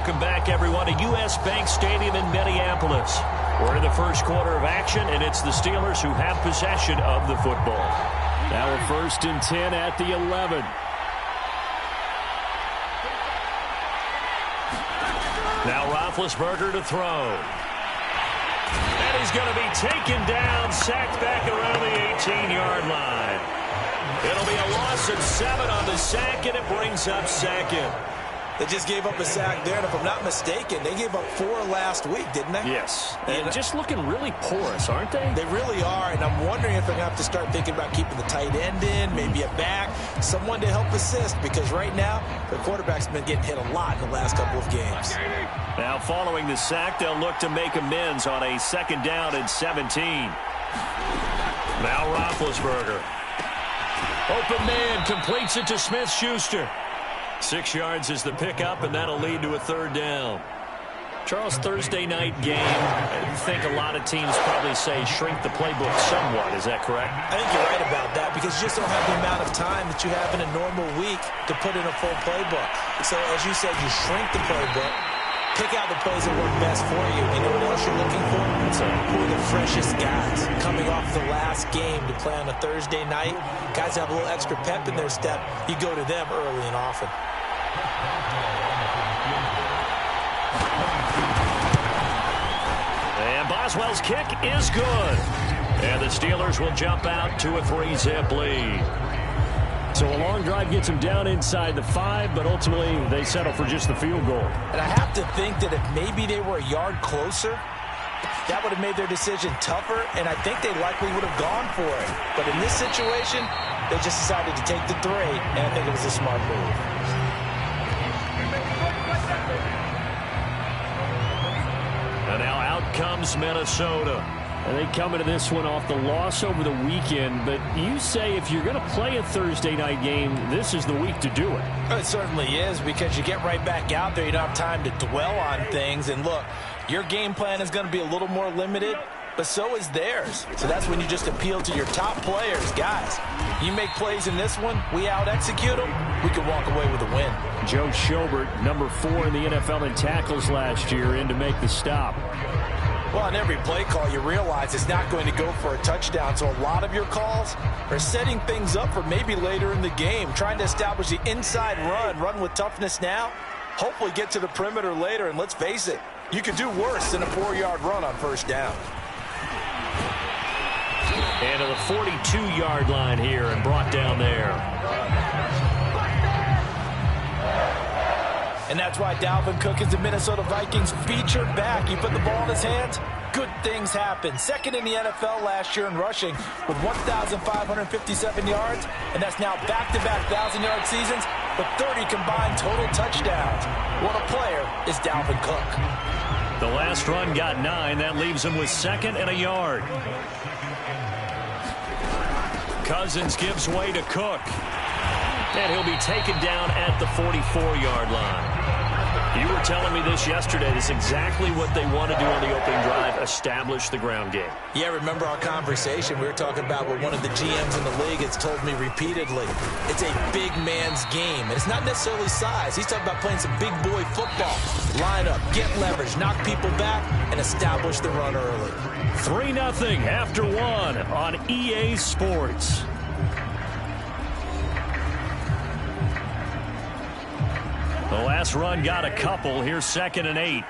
Welcome back, everyone, to U.S. Bank Stadium in Minneapolis. We're in the first quarter of action, and it's the Steelers who have possession of the football. Now a 1st and 10 at the 11. Now Roethlisberger to throw. And he's going to be taken down, sacked back around the 18-yard line. It'll be a loss of 7 on the sack, and it brings up 2nd. They just gave up a sack there, and if I'm not mistaken, they gave up 4 last week, didn't they? Yes. And just looking really porous, aren't they? They really are, and I'm wondering if they're going to have to start thinking about keeping the tight end in, maybe a back, someone to help assist, because right now, the quarterback's been getting hit a lot in the last couple of games. Now, following the sack, they'll look to make amends on a 2nd down and 17. Now Roethlisberger. Open man, completes it to Smith-Schuster. 6 yards is the pickup, and that'll lead to a 3rd down. Charles, Thursday night game, I think a lot of teams probably say shrink the playbook somewhat. Is that correct? I think you're right about that, because you just don't have the amount of time that you have in a normal week to put in a full playbook. So, as you said, you shrink the playbook, pick out the plays that work best for you. You know what else you're looking for? Who are the freshest guys coming off the last game to play on a Thursday night? Guys have a little extra pep in their step. You go to them early and often. And Boswell's kick is good. And the Steelers will jump out to a 3-zip lead. So a long drive gets them down inside the 5, but ultimately they settle for just the field goal. And I have to think that if maybe they were a yard closer, that would have made their decision tougher, and I think they likely would have gone for it. But in this situation, they just decided to take the 3, and I think it was a smart move. And now out comes Minnesota. And they come into this one off the loss over the weekend. But you say if you're going to play a Thursday night game, this is the week to do it. It certainly is, because you get right back out there. You don't have time to dwell on things. And look, your game plan is going to be a little more limited, but so is theirs. So that's when you just appeal to your top players. Guys, you make plays in this one, we out-execute them, we can walk away with a win. Joe Schobert, number 4 in the NFL in tackles last year, in to make the stop. Well, on every play call, you realize it's not going to go for a touchdown. So a lot of your calls are setting things up for maybe later in the game, trying to establish the inside run with toughness now, hopefully get to the perimeter later. And let's face it, you could do worse than a 4-yard run on 1st down. And to the 42-yard line here and brought down there. And that's why Dalvin Cook is the Minnesota Vikings featured back. You put the ball in his hands, good things happen. 2nd in the NFL last year in rushing with 1,557 yards, and that's now back-to-back 1,000-yard seasons with 30 combined total touchdowns. What a player is Dalvin Cook. The last run got 9. That leaves him with 2nd and a yard. Cousins gives way to Cook. And he'll be taken down at the 44-yard line. You were telling me this yesterday. This is exactly what they want to do on the opening drive, establish the ground game. Yeah, remember our conversation. We were talking about what one of the GMs in the league has told me repeatedly. It's a big man's game, and it's not necessarily size. He's talking about playing some big boy football. Line up, get leverage, knock people back, and establish the run early. 3-0 after 1 on EA Sports. The last run got a couple. Here's 2nd and 8.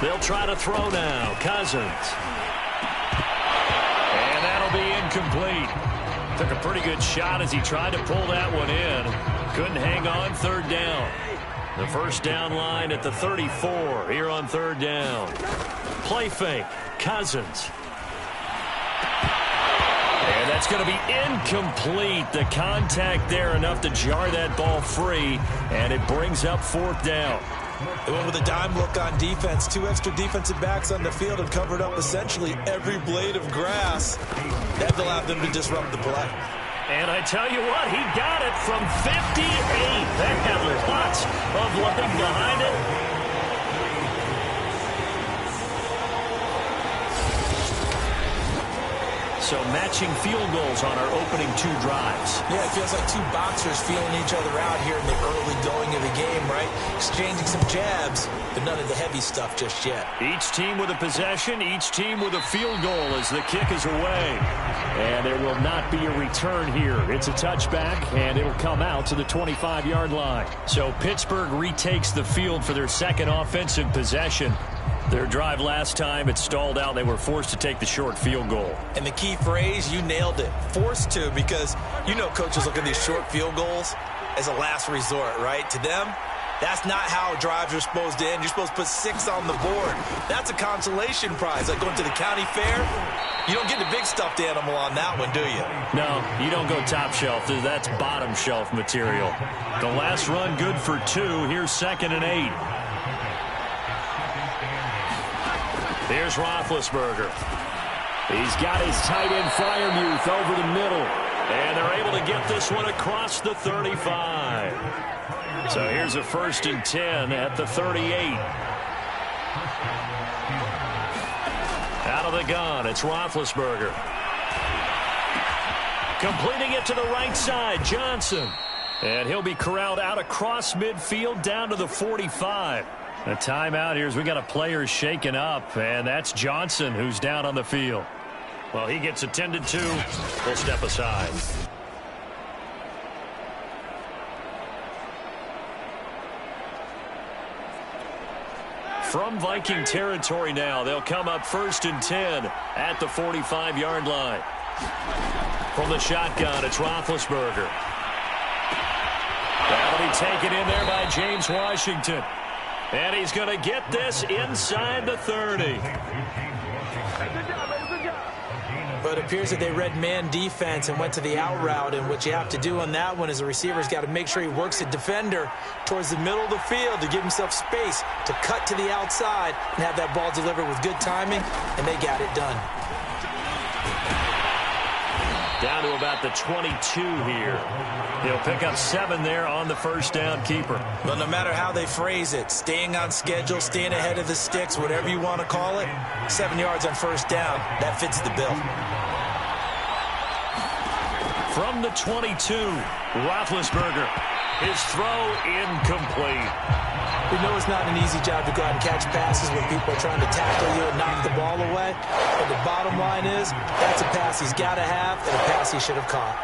They'll try to throw now. Cousins. And that'll be incomplete. Took a pretty good shot as he tried to pull that one in. Couldn't hang on. 3rd down. The 1st down line at the 34 here on 3rd down. Play fake. Cousins. And that's going to be incomplete. The contact there enough to jar that ball free, and it brings up 4th down. They went with a dime look on defense. 2 extra defensive backs on the field and covered up essentially every blade of grass. That allowed them to disrupt the play. And I tell you what, he got it from 58. That had lots of leg behind it. So matching field goals on our opening 2 drives. Yeah, it feels like 2 boxers feeling each other out here in the early going of the game, right? Exchanging some jabs, but none of the heavy stuff just yet. Each team with a possession, each team with a field goal as the kick is away. And there will not be a return here. It's a touchback, and it'll come out to the 25-yard line. So Pittsburgh retakes the field for their second offensive possession. Their drive last time, it stalled out. They were forced to take the short field goal. And the key phrase, you nailed it. Forced to, because you know coaches look at these short field goals as a last resort, right? To them, that's not how drives are supposed to end. You're supposed to put 6 on the board. That's a consolation prize. Like going to the county fair, you don't get the big stuffed animal on that one, do you? No, you don't go top shelf. That's bottom shelf material. The last run good for 2. Here's 2nd and 8. Here's Roethlisberger. He's got his tight end Freiermuth over the middle. And they're able to get this one across the 35. So here's a 1st and 10 at the 38. Out of the gun, it's Roethlisberger. Completing it to the right side, Johnson. And he'll be corralled out across midfield down to the 45. A timeout here as we got a player shaken up, and that's Johnson who's down on the field. Well, he gets attended to. We'll step aside. From Viking territory now, they'll come up 1st and 10 at the 45-yard line. From the shotgun, it's Roethlisberger. That'll be taken in there by James Washington. And he's going to get this inside the 30. But it appears that they read man defense and went to the out route. And what you have to do on that one is the receiver's got to make sure he works the defender towards the middle of the field to give himself space to cut to the outside and have that ball delivered with good timing. And they got it done. Down to about the 22 here. He'll pick up 7 there on the 1st down keeper. Well, no matter how they phrase it, staying on schedule, staying ahead of the sticks, whatever you want to call it, 7 yards on 1st down, that fits the bill. From the 22, Roethlisberger. His throw incomplete. We know it's not an easy job to go out and catch passes when people are trying to tackle you and knock the ball away. But the bottom line is, that's a pass he's got to have and a pass he should have caught.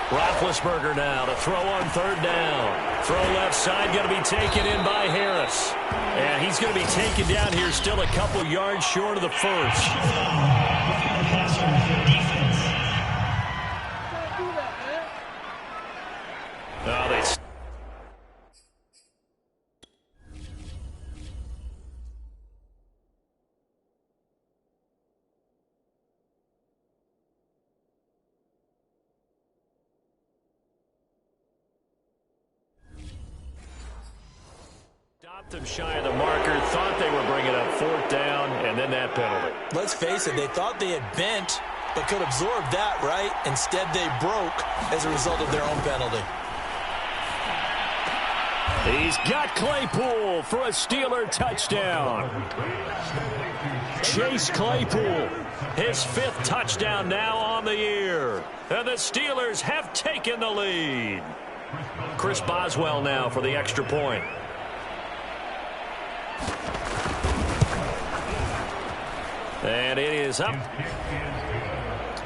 Roethlisberger now to throw on 3rd down. Throw left side, going to be taken in by Harris. And he's going to be taken down here still a couple yards short of the 1st. Stopped them shy of the marker, thought they were bringing up 4th down, and then that penalty. Let's face it, they thought they had bent, but could absorb that, right? Instead, they broke as a result of their own penalty. He's got Claypool for a Steeler touchdown. Chase Claypool, his 5th touchdown now on the year. And the Steelers have taken the lead. Chris Boswell now for the extra point. And it is up.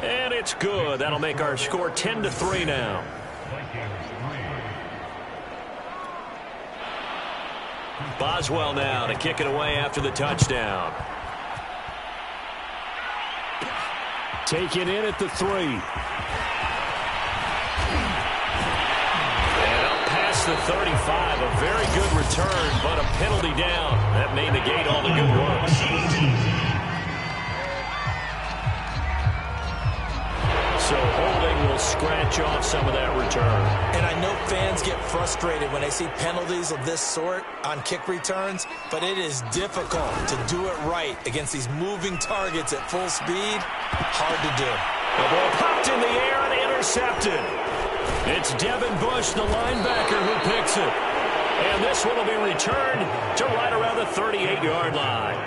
And it's good. That'll make our score 10-3 now. Boswell now to kick it away after the touchdown. Taken in at the 3. And up past the 35. A very good return, but a penalty down. That may negate all the good work. So holding will scratch off some of that return. And I know fans get frustrated when they see penalties of this sort on kick returns, but it is difficult to do it right against these moving targets at full speed. Hard to do. The ball popped in the air and intercepted. It's Devin Bush, the linebacker, who picks it. And this one will be returned to right around the 38-yard line.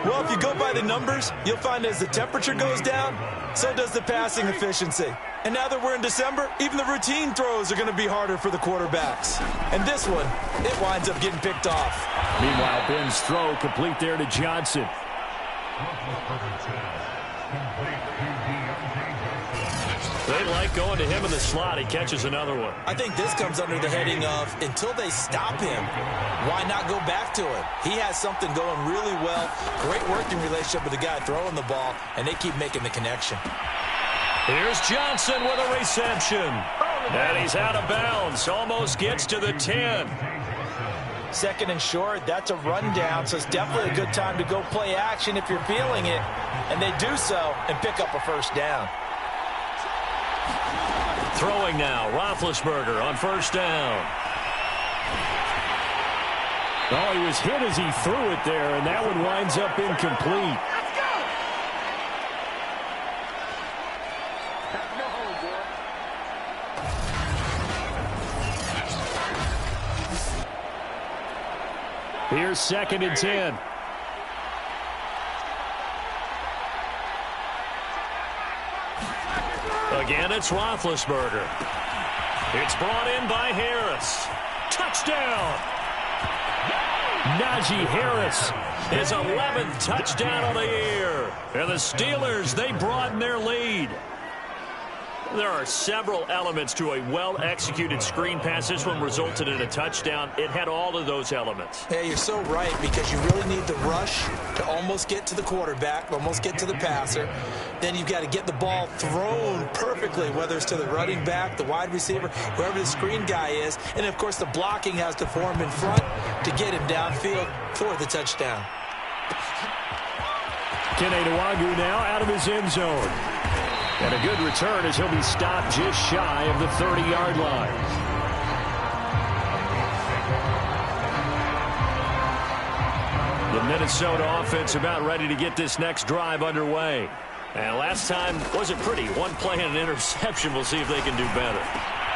Well, if you go by the numbers, you'll find as the temperature goes down, so does the passing efficiency. And now that we're in December, even the routine throws are going to be harder for the quarterbacks. And this one, it winds up getting picked off. Meanwhile, Ben's throw complete there to Johnson. They like going to him in the slot. He catches another one. I think this comes under the heading of until they stop him, why not go back to him? He has something going really well. Great working relationship with the guy throwing the ball, and they keep making the connection. Here's Johnson with a reception. And he's out of bounds. Almost gets to the 10. Second and short, that's a rundown, so it's definitely a good time to go play action if you're feeling it. And they do so and pick up a first down. Throwing now, Roethlisberger on first down. Oh, he was hit as he threw it there, and that one winds up incomplete. Here's 2nd and 10. Again, it's Roethlisberger. It's brought in by Harris. Touchdown! Najee Harris, his 11th touchdown of the year. And the Steelers, they broaden their lead. There are several elements to a well-executed screen pass. This one resulted in a touchdown. It had all of those elements. Yeah, you're so right, because you really need the rush to almost get to the quarterback, almost get to the passer. Then you've got to get the ball thrown perfectly, whether it's to the running back, the wide receiver, whoever the screen guy is. And, of course, the blocking has to form in front to get him downfield for the touchdown. Kene Nwangwu now out of his end zone. And a good return as he'll be stopped just shy of the 30-yard line. The Minnesota offense about ready to get this next drive underway. And last time wasn't pretty. One play and an interception. We'll see if they can do better.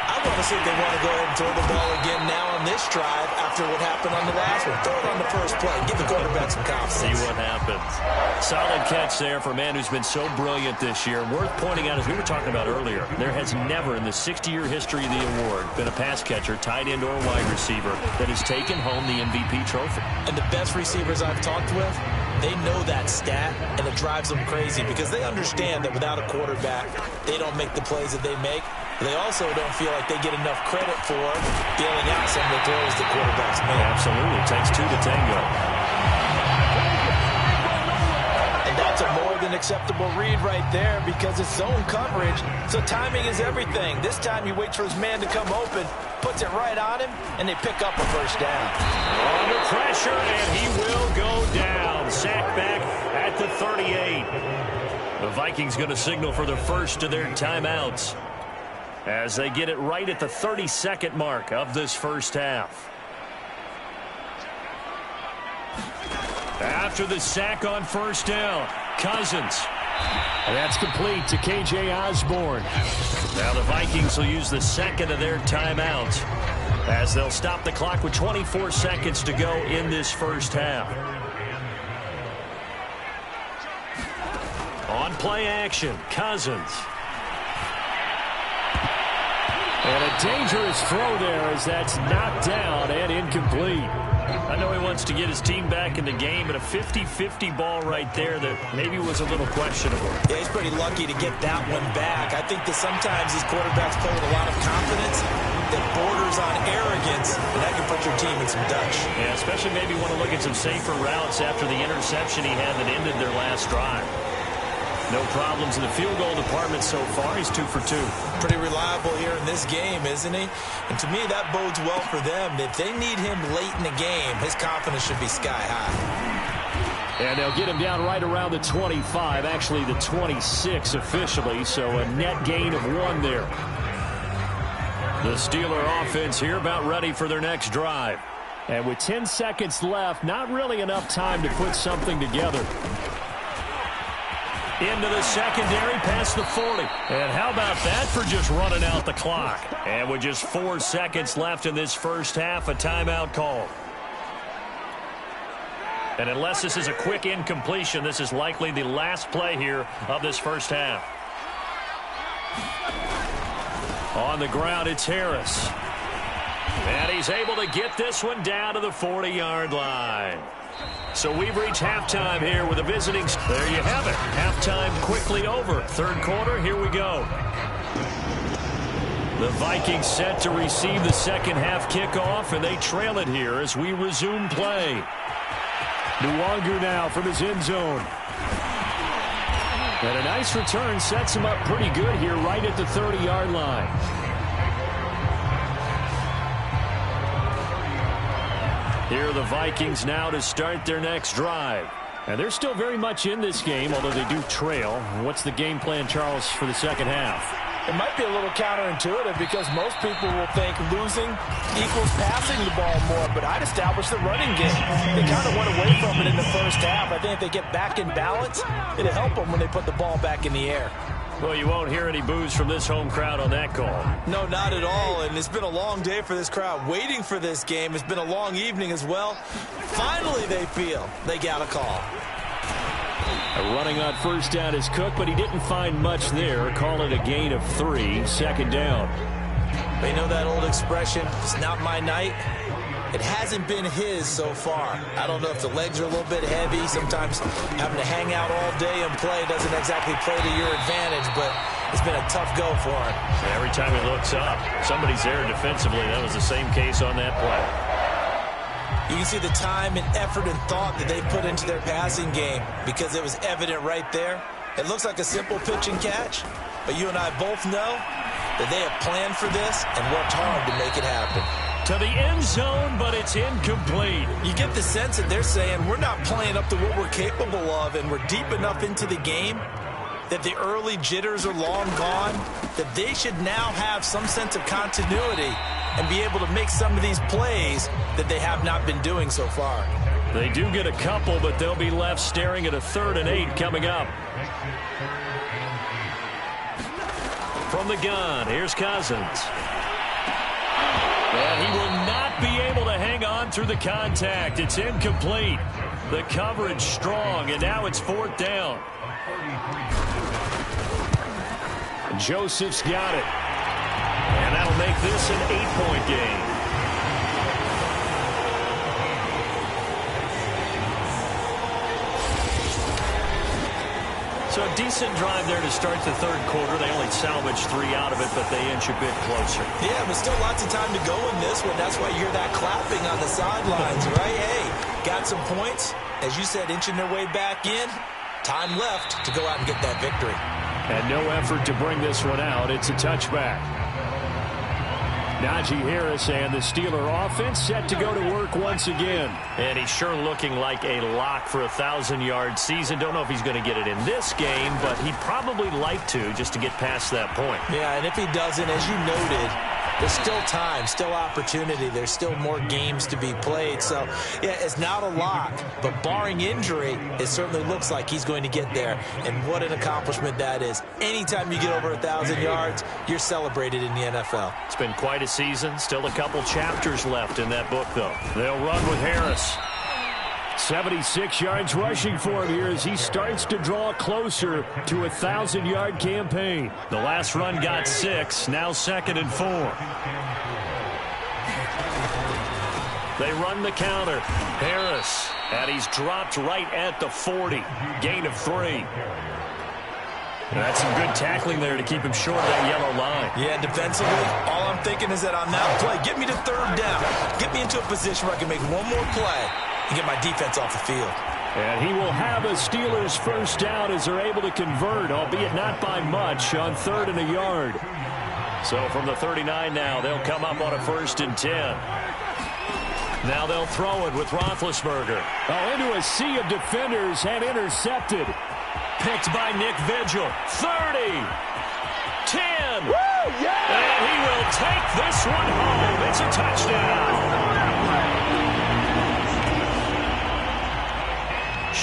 I want to see if they want to go ahead and throw the ball again now on this drive after what happened on the last one. Throw it on the first play. Give the quarterback some confidence. See what happens. Solid catch there for a man who's been so brilliant this year. Worth pointing out, as we were talking about earlier, there has never in the 60-year history of the award been a pass catcher, tight end, or wide receiver that has taken home the MVP trophy. And the best receivers I've talked with, they know that stat, and it drives them crazy because they understand that without a quarterback, they don't make the plays that they make. They also don't feel like they get enough credit for dealing out some of the throws the quarterbacks make. Absolutely. It takes two to tango. And that's a more than acceptable read right there because it's zone coverage, so timing is everything. This time he waits for his man to come open, puts it right on him, and they pick up a first down. Under pressure, and he will go down. Sacked back at the 38. The Vikings going to signal for the first of their timeouts as they get it right at the 32nd mark of this first half. After the sack on first down, Cousins. And that's complete to K.J. Osborne. Now the Vikings will use the second of their timeouts as they'll stop the clock with 24 seconds to go in this first half. On play action, Cousins. And a dangerous throw there as that's knocked down and incomplete. I know he wants to get his team back in the game, but a 50-50 ball right there that maybe was a little questionable. Yeah, he's pretty lucky to get that one back. I think that sometimes these quarterbacks play with a lot of confidence that borders on arrogance, and that can put your team in some Dutch. Yeah, especially maybe want to look at some safer routes after the interception he had that ended their last drive. No problems in the field goal department so far. He's 2 for 2. Pretty reliable here in this game, isn't he? And to me, that bodes well for them. If they need him late in the game, his confidence should be sky high. And they'll get him down right around the 25, actually the 26 officially, so a net gain of 1 there. The Steeler offense here about ready for their next drive. And with 10 seconds left, not really enough time to put something together. Into the secondary, past the 40. And how about that for just running out the clock? And with just 4 seconds left in this first half, a timeout call. And unless this is a quick incompletion, this is likely the last play here of this first half. On the ground, it's Harris. And he's able to get this one down to the 40-yard line. So we've reached halftime here with the visiting. There you have it. Halftime quickly over. Third quarter, here we go. The Vikings set to receive the second half kickoff, and they trail it here as we resume play. Nwangu now from his end zone. And a nice return sets him up pretty good here right at the 30-yard line. Here are the Vikings now to start their next drive. And they're still very much in this game, although they do trail. What's the game plan, Charles, for the second half? It might be a little counterintuitive because most people will think losing equals passing the ball more, but I'd establish the running game. They kind of went away from it in the first half. I think if they get back in balance, it'll help them when they put the ball back in the air. Well, you won't hear any boos from this home crowd on that call. No, not at all, and it's been a long day for this crowd waiting for this game. It's been a long evening as well. Finally, they feel they got a call. Running on first down is Cook, but he didn't find much there. Call it a gain of 3, second down. They know that old expression, it's not my night. It hasn't been his so far. I don't know if the legs are a little bit heavy. Sometimes having to hang out all day and play doesn't exactly play to your advantage, but it's been a tough go for him. Every time he looks up, somebody's there defensively. That was the same case on that play. You can see the time and effort and thought that they put into their passing game because it was evident right there. It looks like a simple pitch and catch, but you and I both know that they have planned for this and worked hard to make it happen. To the end zone, but it's incomplete. You get the sense that they're saying we're not playing up to what we're capable of, and we're deep enough into the game that the early jitters are long gone, that they should now have some sense of continuity and be able to make some of these plays that they have not been doing so far. They do get a couple, but they'll be left staring at a 3rd and 8 coming up. From the gun, here's Cousins. And he will not be able to hang on through the contact. It's incomplete. The coverage strong, and now it's 4th down. Joseph's got it. And that'll make this an 8-point game. So a decent drive there to start the third quarter. They only salvaged 3 out of it, but they inch a bit closer. Yeah, but still lots of time to go in this one. That's why you hear that clapping on the sidelines, right? Hey, got some points. As you said, inching their way back in. Time left to go out and get that victory. And no effort to bring this one out. It's a touchback. Najee Harris and the Steeler offense set to go to work once again. And he's sure looking like a lock for a 1,000-yard season. Don't know if he's going to get it in this game, but he'd probably like to just to get past that point. Yeah, and if he doesn't, as you noted, there's still time, still opportunity. There's still more games to be played. So, yeah, it's not a lock, but barring injury, it certainly looks like he's going to get there. And what an accomplishment that is. Anytime you get over 1,000 yards, you're celebrated in the NFL. It's been quite a season. Still a couple chapters left in that book, though. They'll run with Harris. 76 yards rushing for him here as he starts to draw closer to a 1,000-yard campaign. The last run got 6, now 2nd and 4. They run the counter. Harris, and he's dropped right at the 40. Gain of 3. That's some good tackling there to keep him short of that yellow line. Yeah, defensively, all I'm thinking is that on that play, get me to 3rd down. Get me into a position where I can make one more play and get my defense off the field. And he will have a Steelers first down as they're able to convert, albeit not by much, on 3rd and a yard. So from the 39 now, they'll come up on a 1st and 10. Now they'll throw it with Roethlisberger. Oh, into a sea of defenders and intercepted. Picked by Nick Vigil. 30. 10. Woo, yeah! And he will take this one home. It's a touchdown.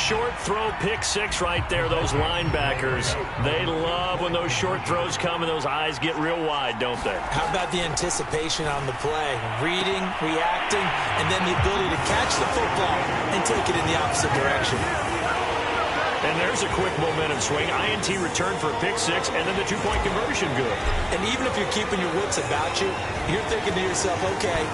short throw pick six right there. Those linebackers, they love when those short throws come and those eyes get real wide, don't they? How about the anticipation on the play? Reading, reacting, and then the ability to catch the football and take it in the opposite direction. And there's a quick momentum swing. INT return for a pick six, and then the two-point conversion good. And even if you're keeping your wits about you, you're thinking to yourself, okay,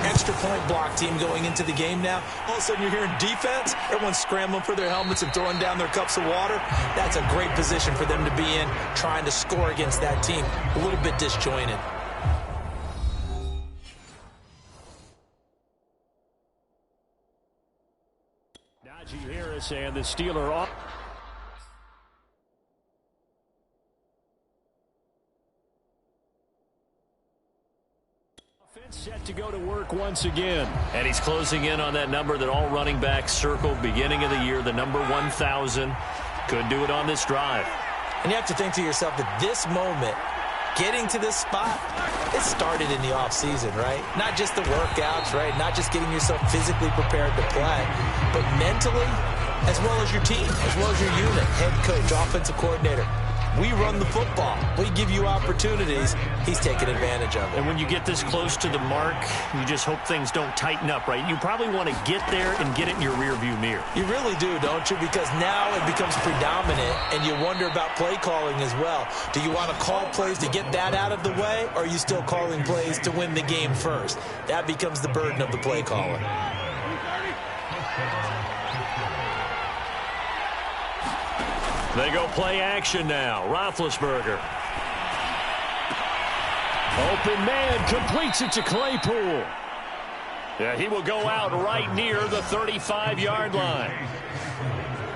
extra point block team going into the game now. All of a sudden you're hearing defense. Everyone's scrambling for their helmets and throwing down their cups of water. That's a great position for them to be in, trying to score against that team. A little bit disjointed. Najee Harris and the Steeler off. Set to go to work once again. And he's closing in on that number that all running backs circled beginning of the year, the number 1,000. Could do it on this drive. And you have to think to yourself that this moment, getting to this spot, it started in the offseason, right? Not just the workouts, right? Not just getting yourself physically prepared to play, but mentally, as well as your team, as well as your unit, head coach, offensive coordinator. We run the football. We give you opportunities. He's taking advantage of it. And when you get this close to the mark, you just hope things don't tighten up, right? You probably want to get there and get it in your rearview mirror. You really do, don't you? Because now it becomes predominant, and you wonder about play calling as well. Do you want to call plays to get that out of the way, or are you still calling plays to win the game first? That becomes the burden of the play caller. They go play action now. Roethlisberger. Open man, completes it to Claypool. Yeah, he will go out right near the 35-yard line.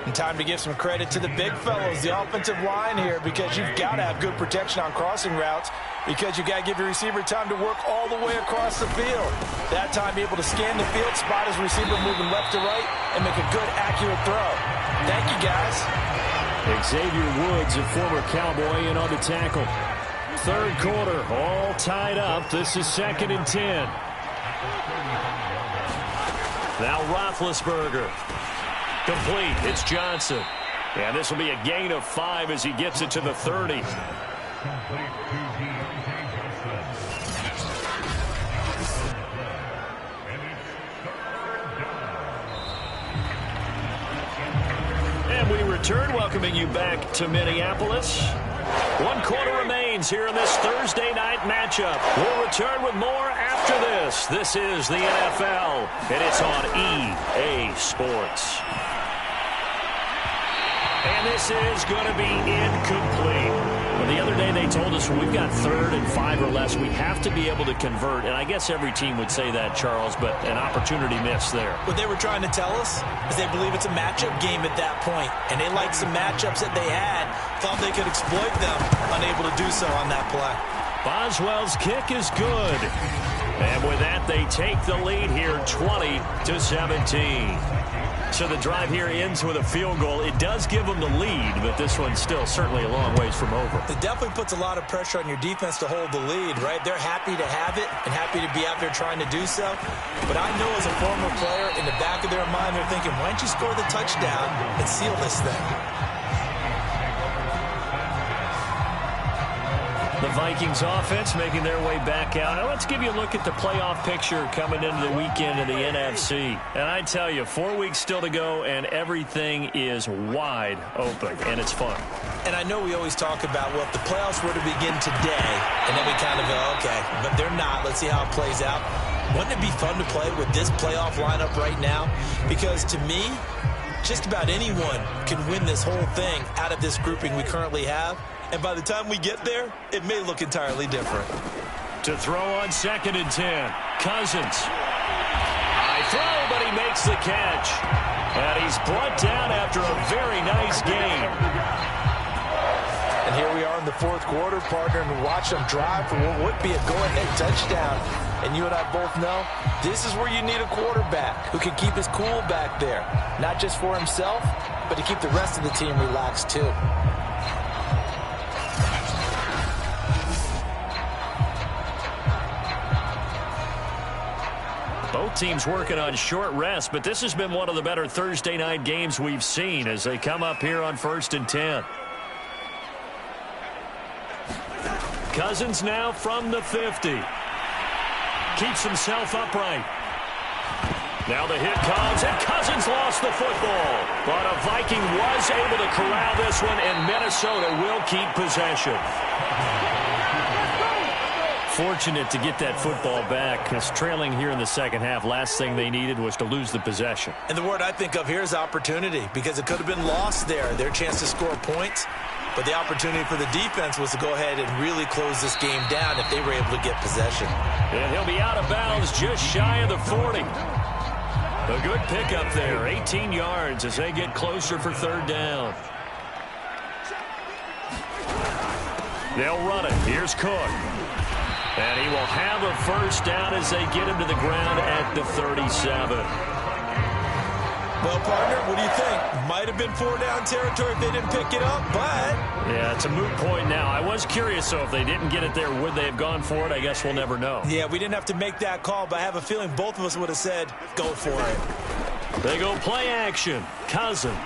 And time to give some credit to the big fellows, the offensive line here, because you've got to have good protection on crossing routes, because you've got to give your receiver time to work all the way across the field. That time able to scan the field, spot his receiver moving left to right, and make a good, accurate throw. Thank you, guys. Xavier Woods, a former Cowboy, in on the tackle. Third quarter, all tied up. This is 2nd and 10. Now Roethlisberger. Complete. It's Johnson. And this will be a gain of 5 as he gets it to the 30. And we return, welcoming you back to Minneapolis. 1 quarter remains here in this Thursday night matchup. We'll return with more after this. This is the NFL, and it's on EA Sports. And this is going to be incomplete. Well, the other day they told us when we've got 3rd and 5 or less, we have to be able to convert. And I guess every team would say that, Charles, but an opportunity missed there. What they were trying to tell us is they believe it's a matchup game at that point. And they liked some matchups that they had, thought they could exploit them, unable to do so on that play. Boswell's kick is good. And with that, they take the lead here 20-17. So the drive here ends with a field goal. It does give them the lead, but this one's still certainly a long ways from over. It definitely puts a lot of pressure on your defense to hold the lead, right? They're happy to have it and happy to be out there trying to do so. But I know as a former player, in the back of their mind, they're thinking, why don't you score the touchdown and seal this thing? The Vikings offense making their way back out. Now let's give you a look at the playoff picture coming into the weekend in the NFC. And I tell you, 4 weeks still to go, and everything is wide open, and it's fun. And I know we always talk about, well, if the playoffs were to begin today, and then we kind of go, okay, but they're not. Let's see how it plays out. Wouldn't it be fun to play with this playoff lineup right now? Because to me, just about anyone can win this whole thing out of this grouping we currently have. And by the time we get there, it may look entirely different. To throw on 2nd and 10. Cousins. High throw, but he makes the catch. And he's brought down after a very nice game. And here we are in the 4th quarter, partner, and watch them drive for what would be a go-ahead touchdown. And you and I both know this is where you need a quarterback who can keep his cool back there. Not just for himself, but to keep the rest of the team relaxed too. Both teams working on short rest, but this has been one of the better Thursday night games we've seen as they come up here on 1st and 10. Cousins now from the 50. Keeps himself upright. Now the hit comes, and Cousins lost the football. But a Viking was able to corral this one, and Minnesota will keep possession. Fortunate to get that football back, because trailing here in the second half, last thing they needed was to lose the possession. And the word I think of here is opportunity, because it could have been lost there, their chance to score points. But the opportunity for the defense was to go ahead and really close this game down if they were able to get possession. And he'll be out of bounds just shy of the 40. A good pickup there, 18 yards as they get closer for 3rd down. They'll run it. Here's Cook. And he will have a 1st down as they get him to the ground at the 37. Well, partner, what do you think? Might have been 4-down territory if they didn't pick it up, but... Yeah, it's a moot point now. I was curious, so if they didn't get it there, would they have gone for it? I guess we'll never know. Yeah, we didn't have to make that call, but I have a feeling both of us would have said, go for it. They go play action. Cousins.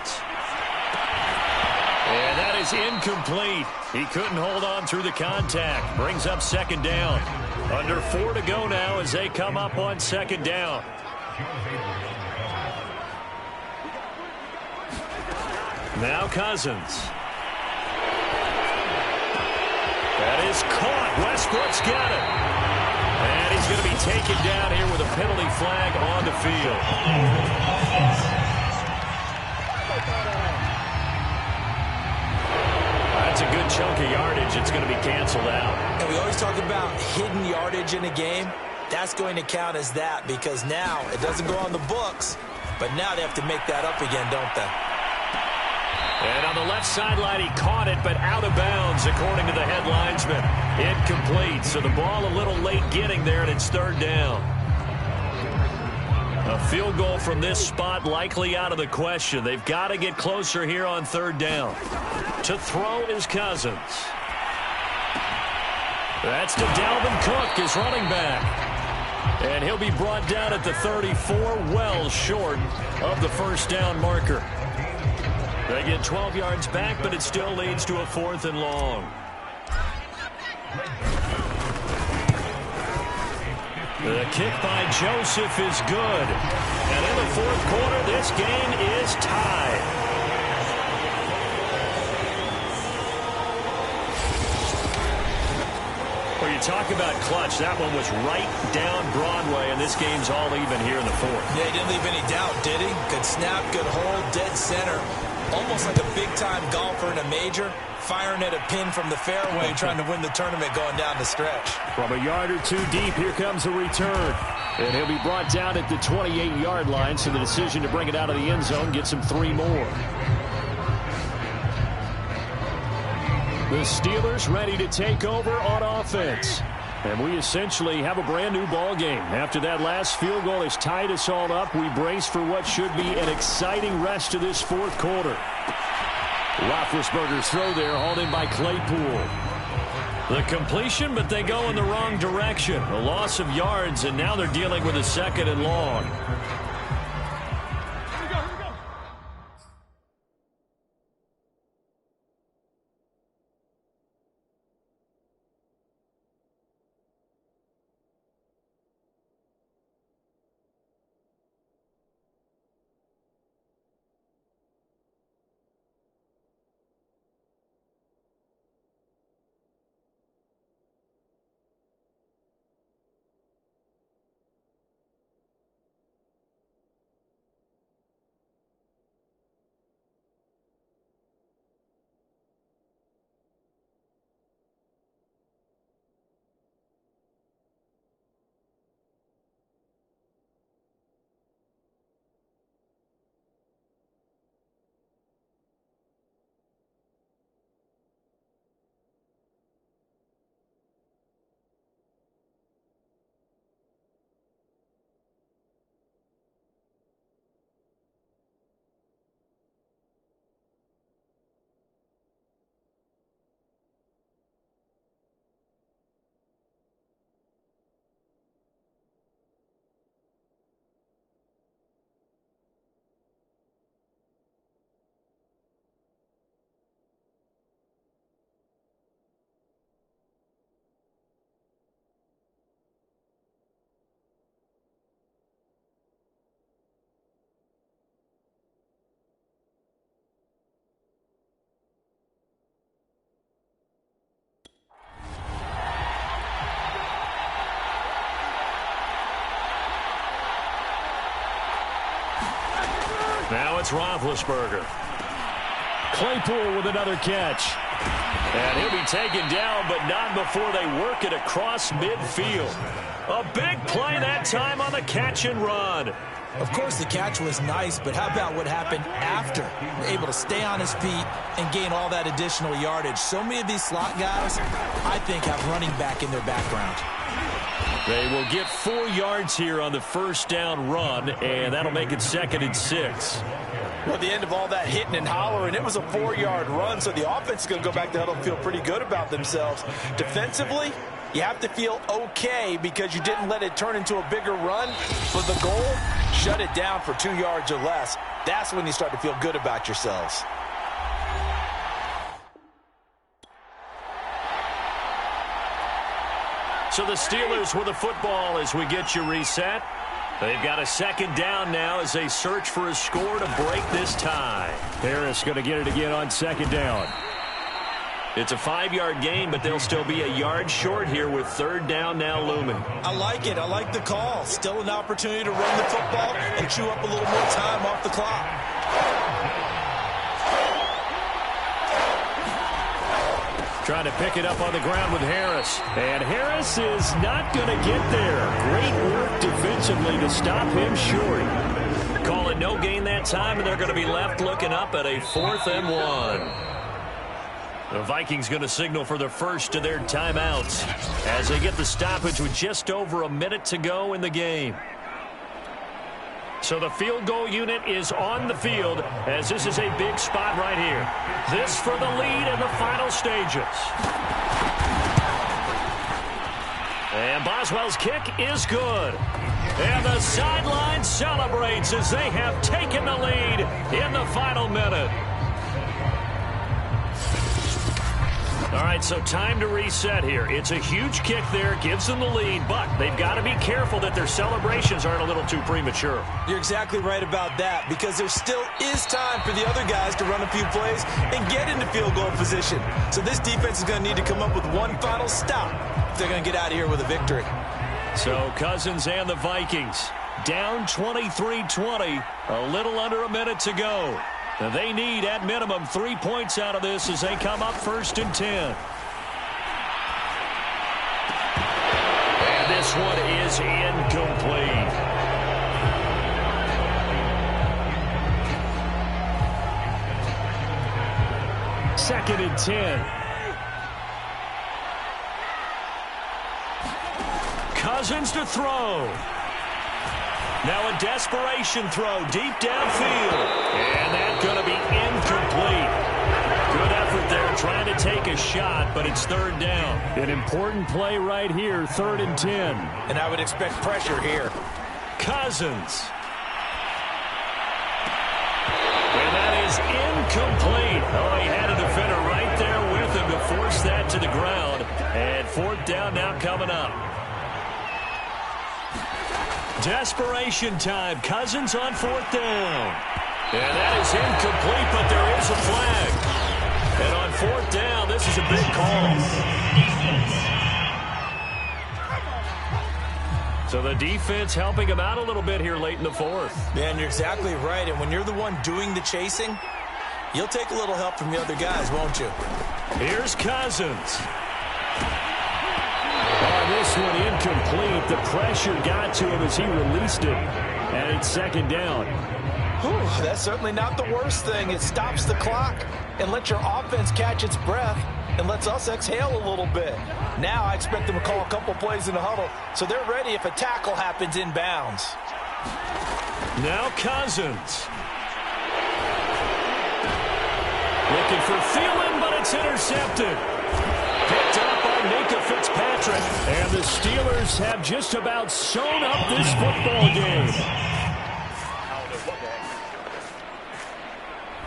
And that is incomplete. He couldn't hold on through the contact. Brings up 2nd down. Under 4 to go now as they come up on 2nd down. Now Cousins. That is caught. Westbrook's got it. And he's going to be taken down here with a penalty flag on the field. That's a good chunk of yardage. It's going to be canceled out. And we always talk about hidden yardage in a game. That's going to count as that because now it doesn't go on the books, but now they have to make that up again, don't they? And on the left sideline, he caught it, but out of bounds, according to the head linesman. Incomplete, so the ball a little late getting there, and it's 3rd down. A field goal from this spot likely out of the question. They've got to get closer here on 3rd down. To throw is Cousins. That's to Dalvin Cook, his running back. And he'll be brought down at the 34, well short of the 1st down marker. They get 12 yards back, but it still leads to a 4th and long. The kick by Joseph is good. And in the 4th quarter, this game is tied. Well, you talk about clutch. That one was right down Broadway, and this game's all even here in the 4th. Yeah, he didn't leave any doubt, did he? Good snap, good hold, dead center. Almost like a big-time golfer in a major, firing at a pin from the fairway, trying to win the tournament going down the stretch. From a yard or 2 deep, here comes the return. And he'll be brought down at the 28-yard line, so the decision to bring it out of the end zone gets him 3 more. The Steelers ready to take over on offense. And we essentially have a brand-new ball game. After that last field goal has tied us all up, we brace for what should be an exciting rest of this 4th quarter. Roethlisberger's throw there, hauled in by Claypool. The completion, but they go in the wrong direction. A loss of yards, and now they're dealing with a 2nd and long. it's Roethlisberger. Claypool with another catch. And he'll be taken down, but not before they work it across midfield. A big play that time on the catch and run. Of course, the catch was nice, but how about what happened after? Able to stay on his feet and gain all that additional yardage. So many of these slot guys, I think, have running back in their background. They will get 4 yards here on the first down run, and that'll make it 2nd and 6. Well, at the end of all that hitting and hollering, it was a 4-yard run, so the offense is going to go back to huddle and feel pretty good about themselves. Defensively, you have to feel okay because you didn't let it turn into a bigger run. For the goal, shut it down for 2 yards or less. That's when you start to feel good about yourselves. So the Steelers with the football as we get you reset. They've got a 2nd down now as they search for a score to break this tie. Harris going to get it again on 2nd down. It's a 5-yard gain, but they'll still be a yard short here with 3rd down now looming. I like it. I like the call. Still an opportunity to run the football and chew up a little more time off the clock. Trying to pick it up on the ground with Harris. And Harris is not going to get there. Great work defensively to stop him short. Call it no gain that time, and they're going to be left looking up at a 4th and 1. The Vikings going to signal for the first of their timeouts as they get the stoppage with just over a minute to go in the game. So the field goal unit is on the field as this is a big spot right here. This for the lead in the final stages. And Boswell's kick is good. And the sideline celebrates as they have taken the lead in the final minute. All right, so time to reset here. It's a huge kick there, gives them the lead, but they've got to be careful that their celebrations aren't a little too premature. You're exactly right about that, because there still is time for the other guys to run a few plays and get into field goal position. So this defense is going to need to come up with one final stop if they're going to get out of here with a victory. So Cousins and the Vikings down 23-20, a little under a minute to go. They need, at minimum, 3 points out of this as they come up 1st and 10. And this one is incomplete. Second and 10. Cousins to throw. Now a desperation throw deep downfield. And that's going to be incomplete. Good effort there trying to take a shot, but it's 3rd down. An important play right here, 3rd and 10. And I would expect pressure here. Cousins. And that is incomplete. Oh, he had a defender right there with him to force that to the ground. And 4th down now coming up. Desperation time. Cousins on 4th down. And that is incomplete, but there is a flag. And on 4th down, this is a big call. So the defense helping him out a little bit here late in the 4th. Man, you're exactly right. And when you're the one doing the chasing, you'll take a little help from the other guys, won't you? Here's Cousins. This one incomplete. The pressure got to him as he released it. And it's 2nd down. Whew, that's certainly not the worst thing. It stops the clock and lets your offense catch its breath and lets us exhale a little bit. Now I expect them to call a couple plays in the huddle so they're ready if a tackle happens inbounds. Now Cousins. Looking for Thielen, but it's intercepted. Picked up by Minka Fitzpatrick. And the Steelers have just about sewn up this football game.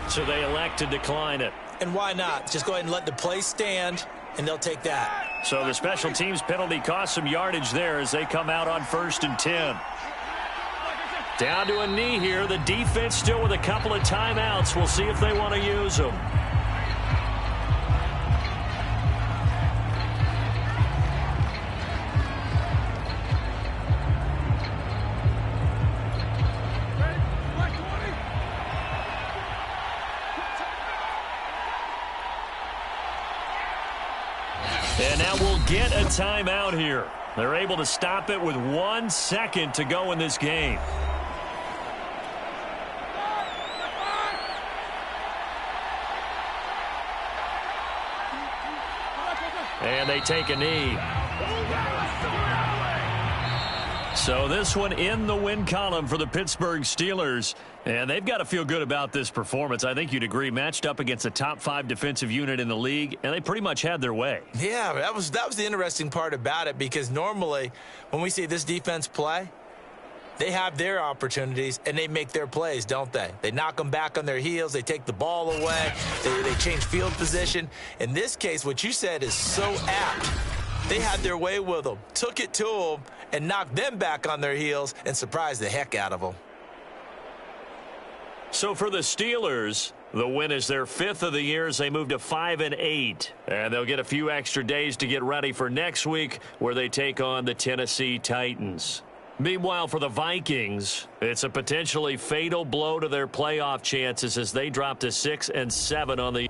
So they elect to decline it. And why not? Just go ahead and let the play stand, and they'll take that. So the special teams penalty cost some yardage there as they come out on 1st and 10. Down to a knee here. The defense still with a couple of timeouts. We'll see if they want to use them. That will get a timeout here. They're able to stop it with 1 second to go in this game. And they take a knee. So this one in the win column for the Pittsburgh Steelers. And they've got to feel good about this performance. I think you'd agree. Matched up against a top 5 defensive unit in the league, and they pretty much had their way. Yeah, that was the interesting part about it, because normally when we see this defense play, they have their opportunities, and they make their plays, don't they? They knock them back on their heels. They take the ball away. They change field position. In this case, what you said is so apt. They had their way with them, took it to them, and knocked them back on their heels and surprised the heck out of them. So for the Steelers, the win is their 5th of the year as they move to 5-8. And they'll get a few extra days to get ready for next week, where they take on the Tennessee Titans. Meanwhile, for the Vikings, it's a potentially fatal blow to their playoff chances as they drop to 6-7 on the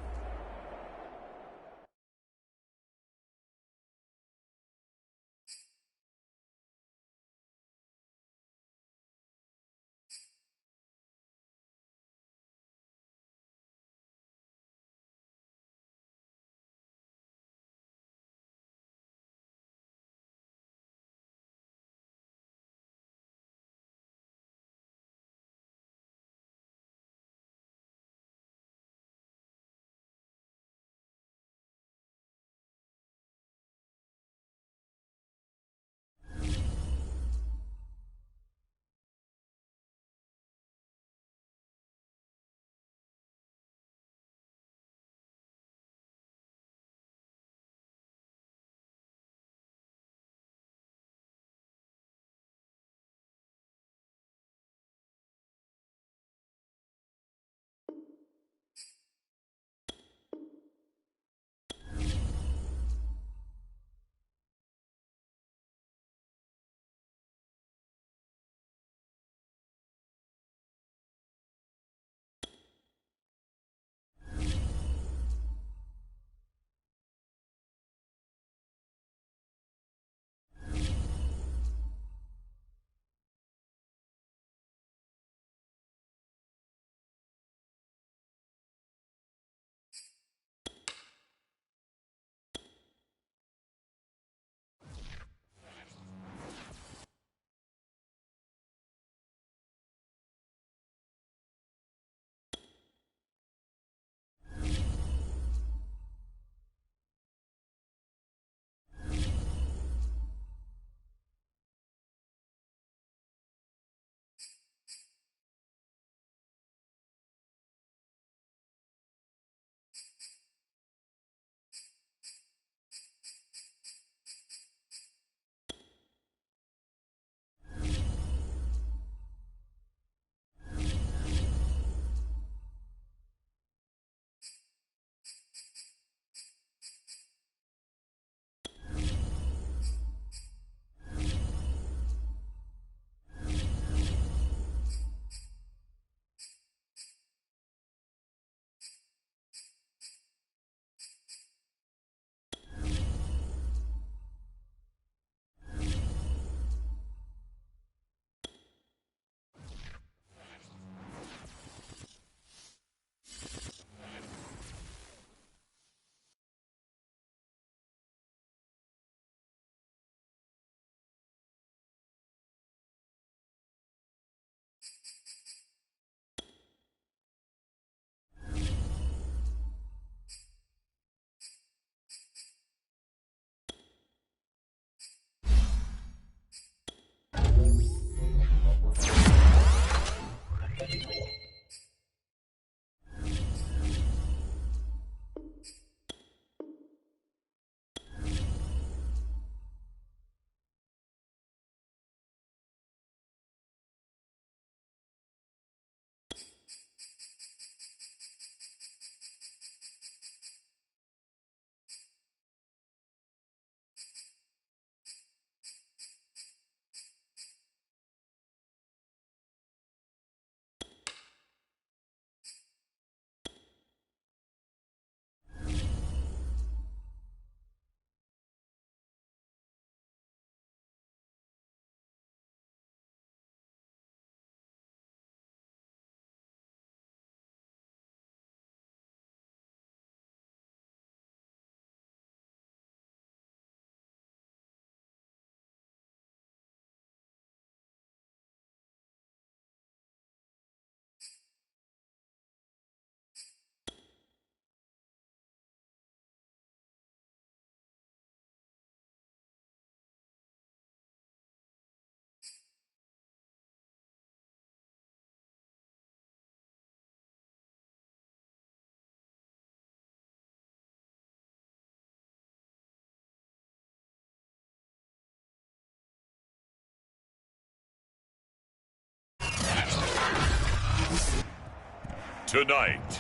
Tonight,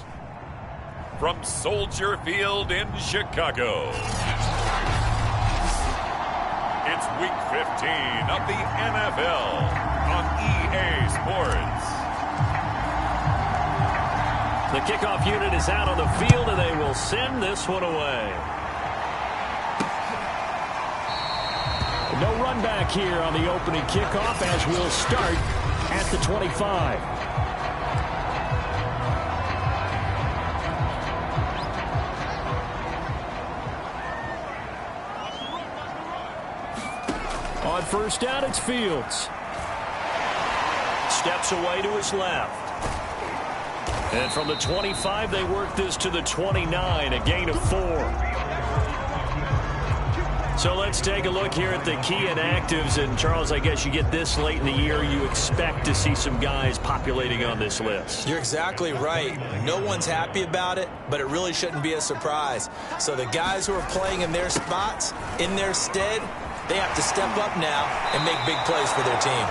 from Soldier Field in Chicago, it's Week 15 of the NFL on EA Sports. The kickoff unit is out on the field, and they will send this one away. No run back here on the opening kickoff as we'll start at the 25. On first down, it's Fields. Steps away to his left. And from the 25, they work this to the 29, a gain of 4. So let's take a look here at the key inactives. And, Charles, I guess you get this late in the year, you expect to see some guys populating on this list. You're exactly right. No one's happy about it, but it really shouldn't be a surprise. So the guys who are playing in their spots, in their stead, they have to step up now and make big plays for their team.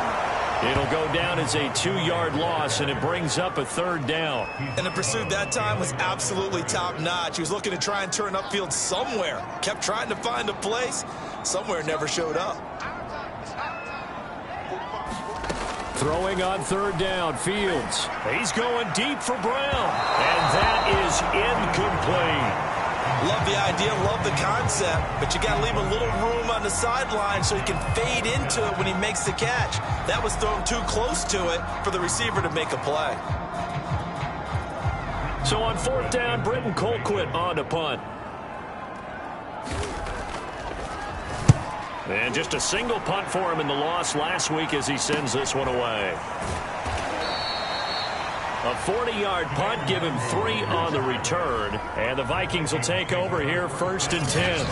It'll go down as a 2-yard loss, and it brings up a third down. And the pursuit that time was absolutely top-notch. He was looking to try and turn upfield somewhere. Kept trying to find a place. Somewhere never showed up. Throwing on third down, Fields. He's going deep for Brown. And that is incomplete. Love the idea, love the concept, but you got to leave a little room on the sideline so he can fade into it when he makes the catch. That was thrown too close to it for the receiver to make a play. So on fourth down, Britton Colquitt on to punt. And just a single punt for him in the loss last week as he sends this one away. A 40-yard punt, give him 3 on the return. And the Vikings will take over here, 1st and 10.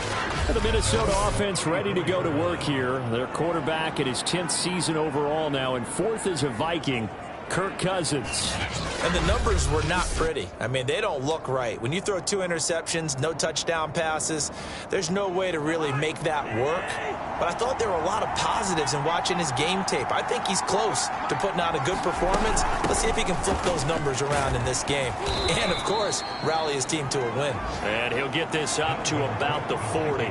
And the Minnesota offense ready to go to work here. Their quarterback at his 10th season overall now, and 4th as a Viking, Kirk Cousins. And the numbers were not pretty. I mean, they don't look right. When you throw 2 interceptions, no touchdown passes, there's no way to really make that work. But I thought there were a lot of positives in watching his game tape. I think he's close to putting out a good performance. Let's see if he can flip those numbers around in this game. And, of course, rally his team to a win. And he'll get this up to about the 40.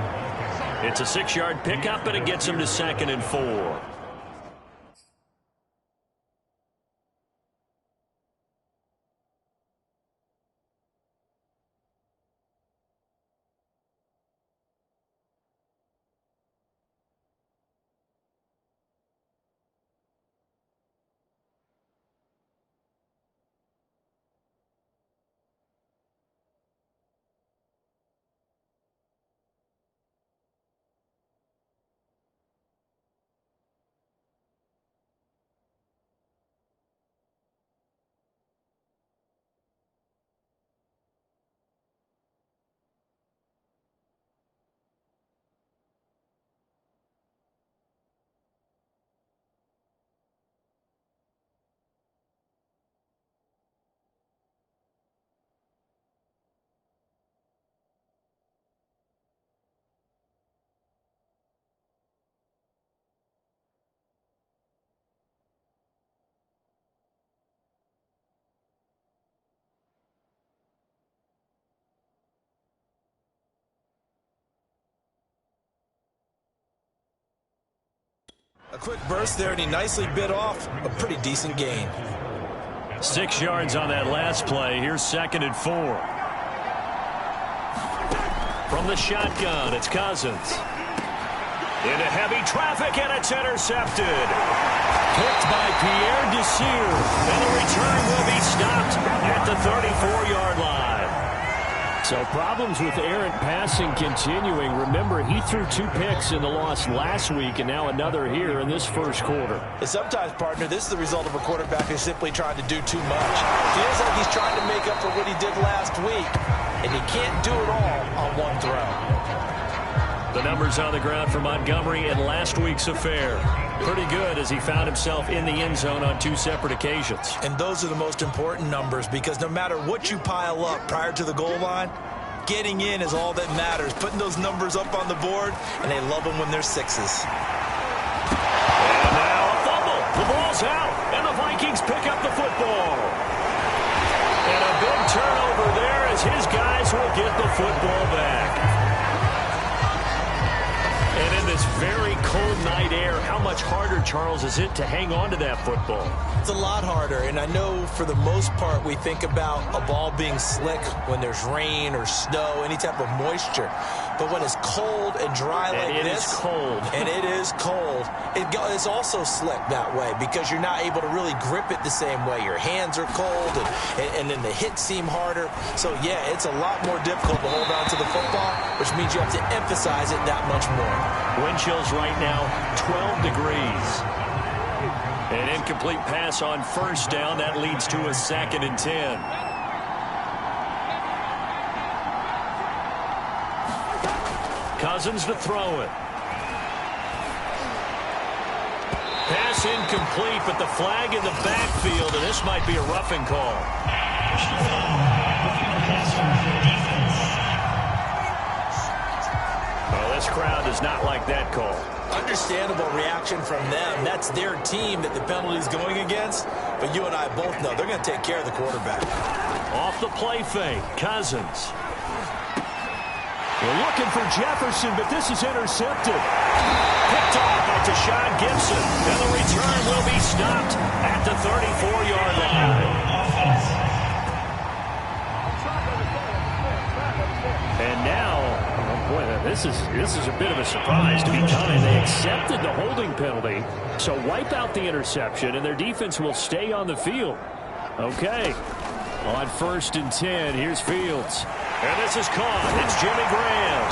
It's a 6-yard pickup, and it gets him to 2nd and 4. A quick burst there, and he nicely bit off a pretty decent gain. 6 yards on that last play. Here's 2nd and 4. From the shotgun, it's Cousins. Into heavy traffic, and it's intercepted. Picked by Pierre Desir. And the return will be stopped at the 34-yard line. So problems with errant passing continuing. Remember, he threw 2 picks in the loss last week, and now another here in this first quarter. And sometimes, partner, this is the result of a quarterback who's simply trying to do too much. Feels like he's trying to make up for what he did last week, and he can't do it all on one throw. The numbers on the ground for Montgomery in last week's affair. Pretty good as he found himself in the end zone on 2 separate occasions. And those are the most important numbers, because no matter what you pile up prior to the goal line, getting in is all that matters. Putting those numbers up on the board, and they love them when they're 6s. And now a fumble. The ball's out, and the Vikings pick up the football. And a turnover there as his guys will get the football back. And in this very cold night air, how much harder, Charles, is it to hang on to that football? It's a lot harder, and I know for the most part we think about a ball being slick when there's rain or snow, any type of moisture. But when it's cold and dry like this, it is cold. And it is cold, it's also slick that way because you're not able to really grip it the same way. Your hands are cold, and then the hits seem harder. So, yeah, it's a lot more difficult to hold on to the football, which means you have to emphasize it that much more. Wind chills right now, 12 degrees. An incomplete pass on first down. That leads to a 2nd and 10. Cousins to throw it. Pass incomplete, but the flag in the backfield, and this might be a roughing call. Oh, this crowd does not like that call. Understandable reaction from them. That's their team that the penalty's going against. But you and I both know they're going to take care of the quarterback. Off the play fake, Cousins. We're looking for Jefferson, but this is intercepted. Picked off by Deshaun Gibson. And the return will be stopped at the 34-yard line. And now, oh boy, this is a bit of a surprise to be kind. They accepted the holding penalty, so wipe out the interception, and their defense will stay on the field. Okay, on 1st and 10, here's Fields. And this is caught. It's Jimmy Graham.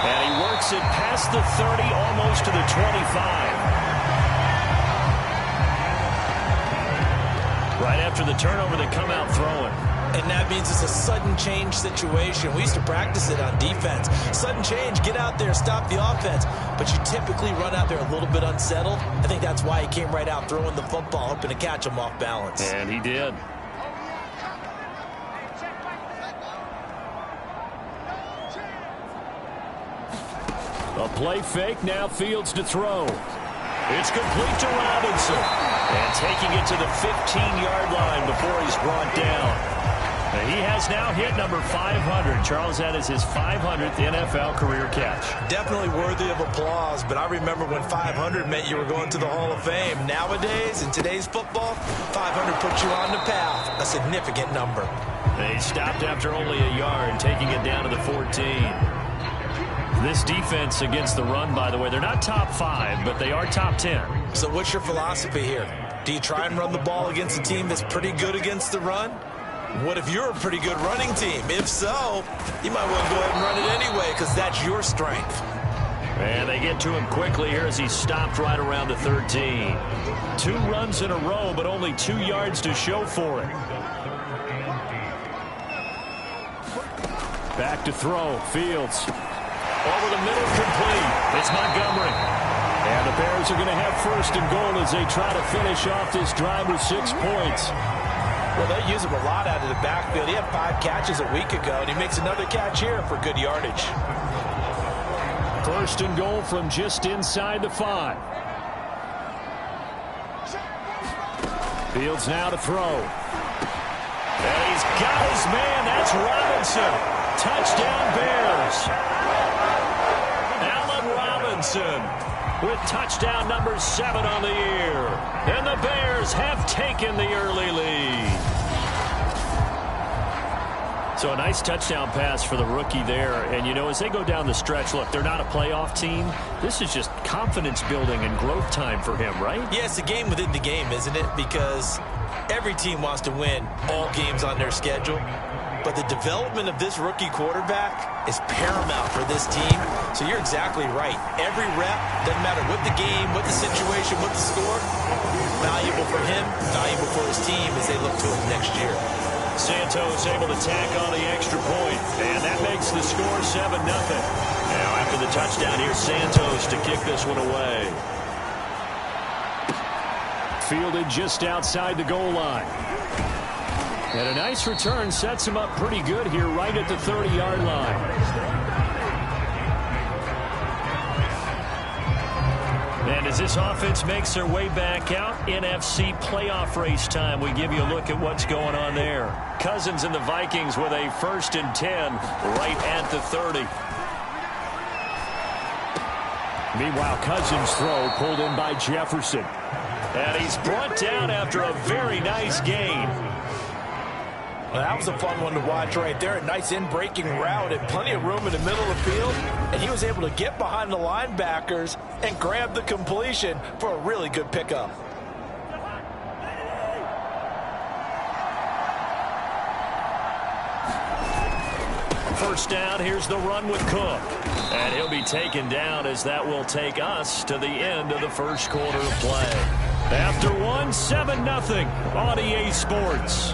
And he works it past the 30, almost to the 25. Right after the turnover, they come out throwing. And that means it's a sudden change situation. We used to practice it on defense. Sudden change, get out there, stop the offense. But you typically run out there a little bit unsettled. I think that's why he came right out throwing the football, hoping to catch him off balance. And he did. A play fake, now Fields to throw. It's complete to Robinson. And taking it to the 15-yard line before he's brought down. He has now hit number 500. Charles, that is his 500th NFL career catch. Definitely worthy of applause, but I remember when 500 meant you were going to the Hall of Fame. Nowadays, in today's football, 500 puts you on the path, a significant number. They stopped after only a yard, taking it down to the 14. This defense against the run, by the way, they're not top 5, but they are top 10. So what's your philosophy here? Do you try and run the ball against a team that's pretty good against the run? What if you're a pretty good running team? If so, you might want to go ahead and run it anyway because that's your strength. And they get to him quickly here as he stopped right around the 13. 2 runs in a row, but only 2 yards to show for it. Back to throw. Fields. Over the middle, complete. It's Montgomery. And the Bears are going to have 1st and goal as they try to finish off this drive with 6 points. Well, they use him a lot out of the backfield. He had 5 catches a week ago, and he makes another catch here for good yardage. 1st and goal from just inside the 5. Fields now to throw. And he's got his man. That's Robinson. Touchdown, Bears. Allen Robinson with touchdown number 7 on the year. And the Bears have taken the early lead. So a nice touchdown pass for the rookie there. And, you know, as they go down the stretch, look, they're not a playoff team. This is just confidence building and growth time for him, right? Yeah, it's a game within the game, isn't it? Because every team wants to win all games on their schedule. But the development of this rookie quarterback is paramount for this team. So you're exactly right. Every rep, doesn't matter what the game, what the situation, what the score, valuable for him, valuable for his team as they look to him next year. Santos able to tack on the extra point. And that makes the score 7-0. Now after the touchdown, here's Santos to kick this one away. Fielded just outside the goal line. And a nice return sets him up pretty good here right at the 30-yard line. And as this offense makes their way back out, NFC Playoff Race time. We give you a look at what's going on there. Cousins and the Vikings with a 1st and 10 right at the 30. Meanwhile, Cousins' throw pulled in by Jefferson. And he's brought down after a very nice gain. Well, that was a fun one to watch right there. A nice in-breaking route and plenty of room in the middle of the field. And he was able to get behind the linebackers and grab the completion for a really good pickup. First down, here's the run with Cook. And he'll be taken down as that will take us to the end of the first quarter of play. After one, 7-0 on EA Sports.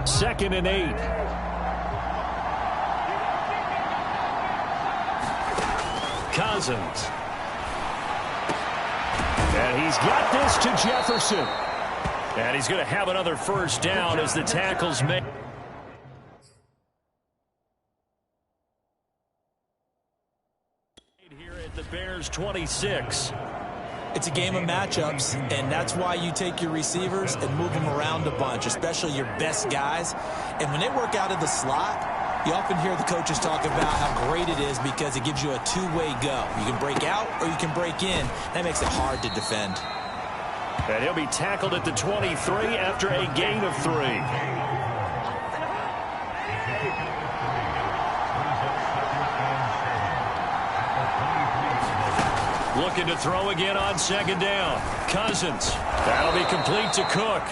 Second and 8. Cousins. And he's got this to Jefferson. And he's going to have another first down as the tackle's made. Here at the Bears 26. It's a game of matchups, and that's why you take your receivers and move them around a bunch, especially your best guys. And when they work out of the slot, you often hear the coaches talk about how great it is because it gives you a two-way go. You can break out or you can break in. That makes it hard to defend. And he'll be tackled at the 23 after a gain of 3. Looking to throw again on second down. Cousins. That'll be complete to Cook.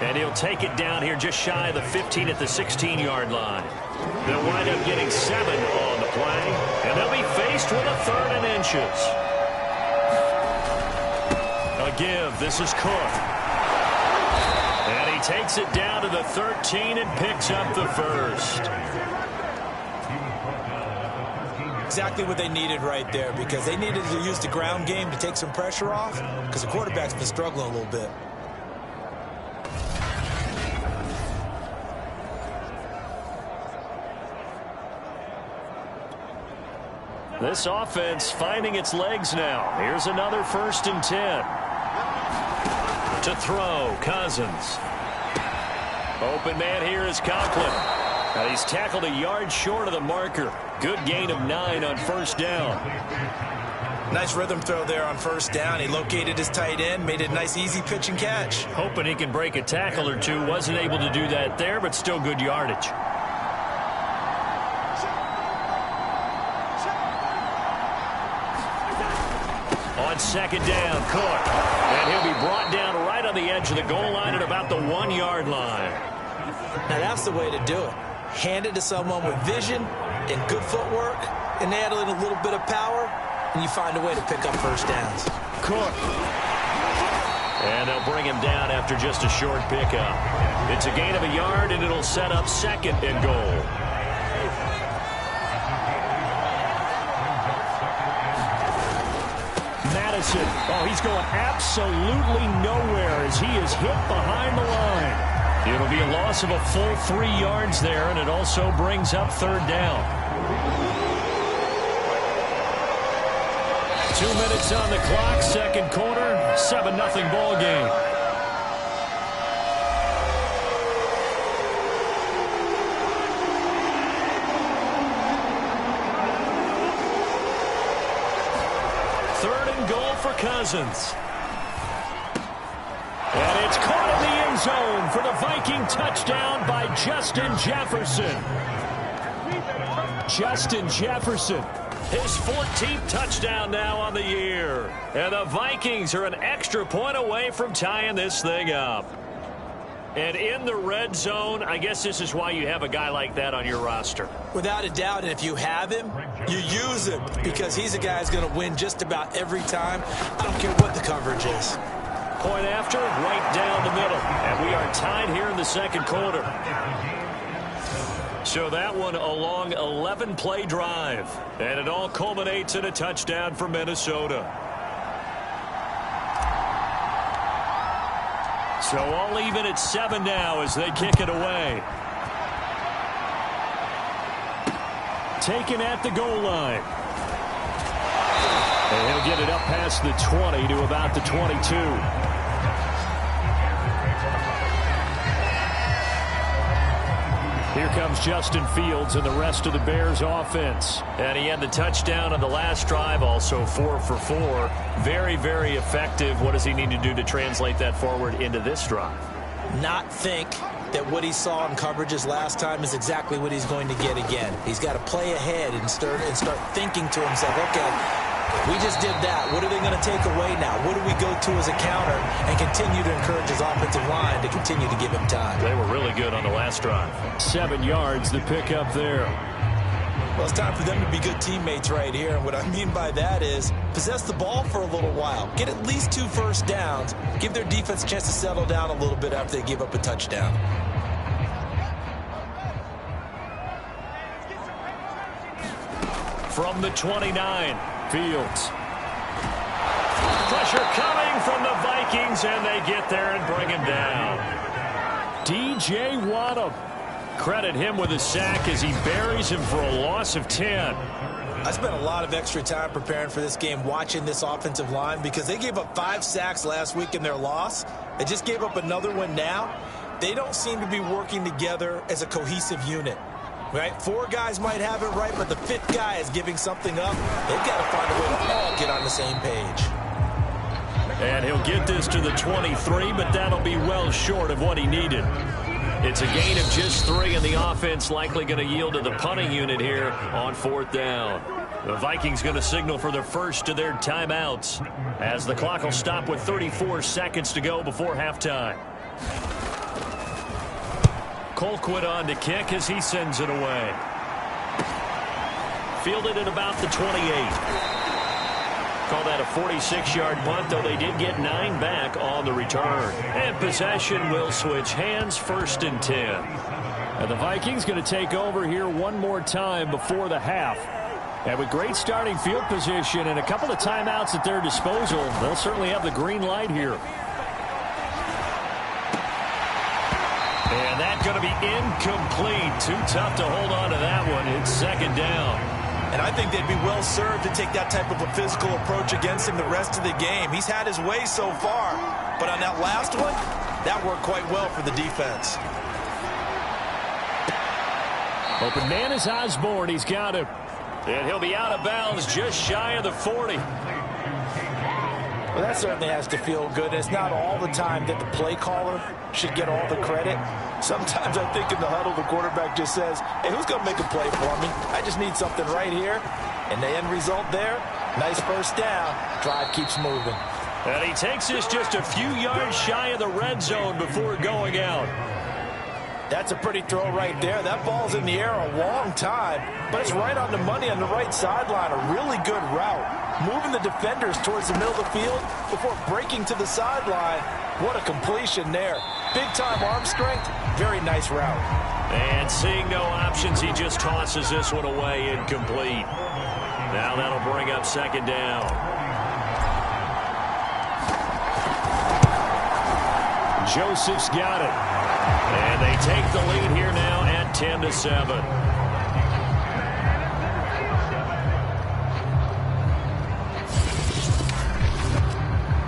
And he'll take it down here just shy of the 15 at the 16-yard line. They'll wind up getting 7 on the play. And they'll be faced with a 3rd and inches. A give. This is Cook. And he takes it down to the 13 and picks up the first. Exactly what they needed right there, because they needed to use the ground game to take some pressure off, because the quarterback's been struggling a little bit. This offense finding its legs now. Here's another 1st and 10. To throw, Cousins. Open man here is Conklin. And he's tackled a yard short of the marker. Good gain of 9 on first down. Nice rhythm throw there on first down. He located his tight end, made it a nice easy pitch and catch. Hoping he can break a tackle or two. Wasn't able to do that there, but still good yardage. On second down, Cook. And he'll be brought down right on the edge of the goal line at about the 1-yard line. Now that's the way to do it. Hand it to someone with vision and good footwork, and add in a little bit of power, and you find a way to pick up first downs. Cook. And they'll bring him down after just a short pickup. It's a gain of a yard, and it'll set up 2nd and goal. Madison. Oh, he's going absolutely nowhere as he is hit behind the line. It'll be a loss of a full 3 yards there, and it also brings up 3rd down. 2 minutes on the clock, second quarter, 7-0 ball game. Third and goal for Cousins. And it's caught in the end zone for the Viking touchdown by Justin Jefferson. Justin Jefferson, his 14th touchdown now on the year. And the Vikings are an extra point away from tying this thing up. And in the red zone, I guess this is why you have a guy like that on your roster. Without a doubt, and if you have him, you use him, because he's a guy who's going to win just about every time. I don't care what the coverage is. Point after, right down the middle. And we are tied here in the second quarter. So that one a long 11-play drive. And it all culminates in a touchdown for Minnesota. So all even at 7 now as they kick it away. Taken at the goal line. And he'll get it up past the 20 to about the 22. Here comes Justin Fields and the rest of the Bears offense. And he had the touchdown on the last drive, also 4 for 4. Very, very effective. What does he need to do to translate that forward into this drive? Not think that what he saw in coverages last time is exactly what he's going to get again. He's got to play ahead and start thinking to himself, okay, we just did that. What are they going to take away now? What do we go to as a counter? And continue to encourage his offensive line to continue to give him time. They were really good on the last drive. 7 yards, the pickup there. Well, it's time for them to be good teammates right here. And what I mean by that is possess the ball for a little while. Get at least 2 first downs. Give their defense a chance to settle down a little bit after they give up a touchdown. From the 29, Fields. Pressure coming from the Vikings, and they get there and bring him down. DJ Waddle. Credit him with a sack as he buries him for a loss of 10. I spent a lot of extra time preparing for this game watching this offensive line because they gave up 5 sacks last week in their loss. They just gave up another one now. They don't seem to be working together as a cohesive unit. Right? 4 guys might have it right, but the 5th guy is giving something up. They've got to find a way to all get on the same page. And he'll get this to the 23, but that'll be well short of what he needed. It's a gain of just 3, and the offense likely going to yield to the punting unit here on 4th down. The Vikings going to signal for their first of their timeouts as the clock will stop with 34 seconds to go before halftime. Colquitt on to kick as he sends it away. Fielded at about the 28. Call that a 46-yard punt, though they did get 9 back on the return. And possession will switch hands, 1st and 10. And the Vikings going to take over here one more time before the half. And with great starting field position and a couple of timeouts at their disposal, they'll certainly have the green light here. And that's going to be incomplete. Too tough to hold on to that one. It's 2nd down. And I think they'd be well served to take that type of a physical approach against him the rest of the game. He's had his way so far. But on that last one, that worked quite well for the defense. Open man is Osborne. He's got him. And he'll be out of bounds just shy of the 40. Well, that certainly has to feel good. It's not all the time that the play caller should get all the credit. Sometimes I think in the huddle, the quarterback just says, hey, who's going to make a play for me? I just need something right here. And the end result there, nice 1st down. Drive keeps moving. And he takes this just a few yards shy of the red zone before going out. That's a pretty throw right there. That ball's in the air a long time, but it's right on the money on the right sideline. A really good route. Moving the defenders towards the middle of the field before breaking to the sideline. What a completion there. Big-time arm strength. Very nice route. And seeing no options, he just tosses this one away incomplete. Now that'll bring up 2nd down. Joseph's got it. And they take the lead here now at 10-7.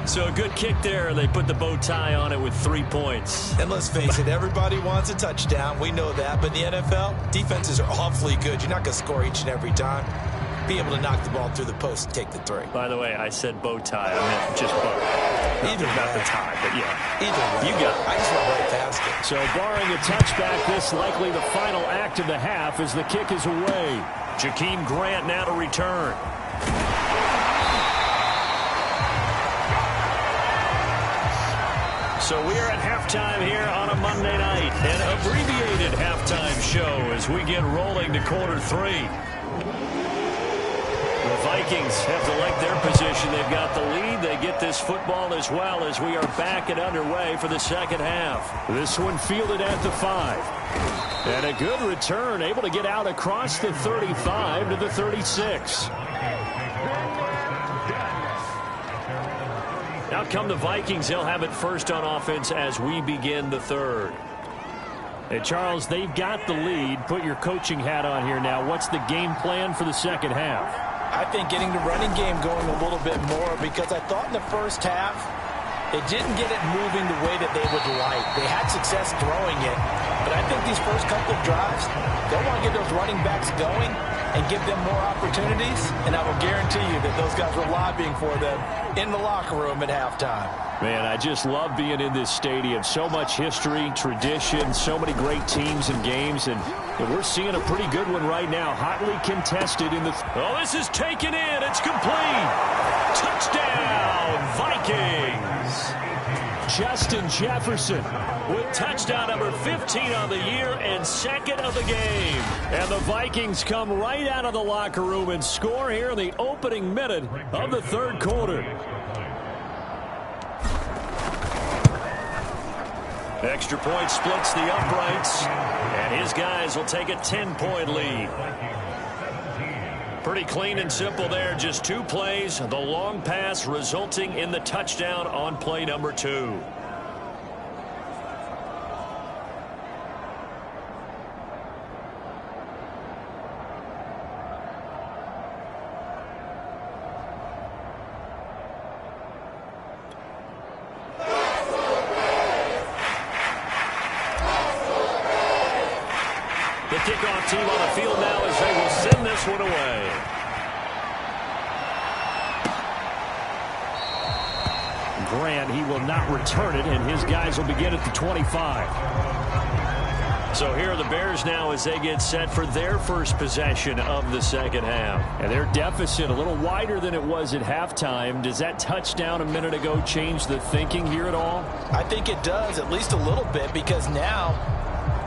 So a good kick there. They put the bow tie on it with 3 points. And let's face it, everybody wants a touchdown. We know that. But in the NFL, defenses are awfully good. You're not going to score each and every time. Be able to knock the ball through the post and take the 3. By the way, I said bow tie. I meant just bow. Either not the tie, but yeah. Either way. You got it. I just went right past it. So barring a touchback, this likely the final act of the half as the kick is away. Jakeem Grant now to return. So we are at halftime here on a Monday night. An abbreviated halftime show as we get rolling to quarter 3. The Vikings have to like their position. They've got the lead. They get this football as well as we are back and underway for the 2nd half. This one fielded at the 5. And a good return, able to get out across the 35 to the 36. Now Out come the Vikings. They'll have it first on offense as we begin the third. Hey, Charles, they've got the lead. Put your coaching hat on here now. What's the game plan for the second half? I think getting the running game going a little bit more, because I thought in the first half it didn't get it moving the way that they would like. They had success throwing it, but I think these first couple of drives, they'll want to get those running backs going and give them more opportunities, and I will guarantee you that those guys were lobbying for them in the locker room at halftime. Man, I just love being in this stadium. So much history, tradition, so many great teams and games, and we're seeing a pretty good one right now. Hotly contested in the... Oh, this is taken in. It's complete. Touchdown, Vikings. Justin Jefferson with touchdown number 15 on the year and second of the game. And the Vikings come right out of the locker room and score here in the opening minute of the third quarter. Extra point splits the uprights, and his guys will take a 10-point lead. Pretty clean and simple there. Just 2 plays. The long pass resulting in the touchdown on play number 2. The kickoff team on the field now as they will send this one away. Grant, he will not return it, and his guys will begin at the 25. So here are the Bears now as they get set for their first possession of the second half. And their deficit a little wider than it was at halftime. Does that touchdown a minute ago change the thinking here at all? I think it does, at least a little bit, because now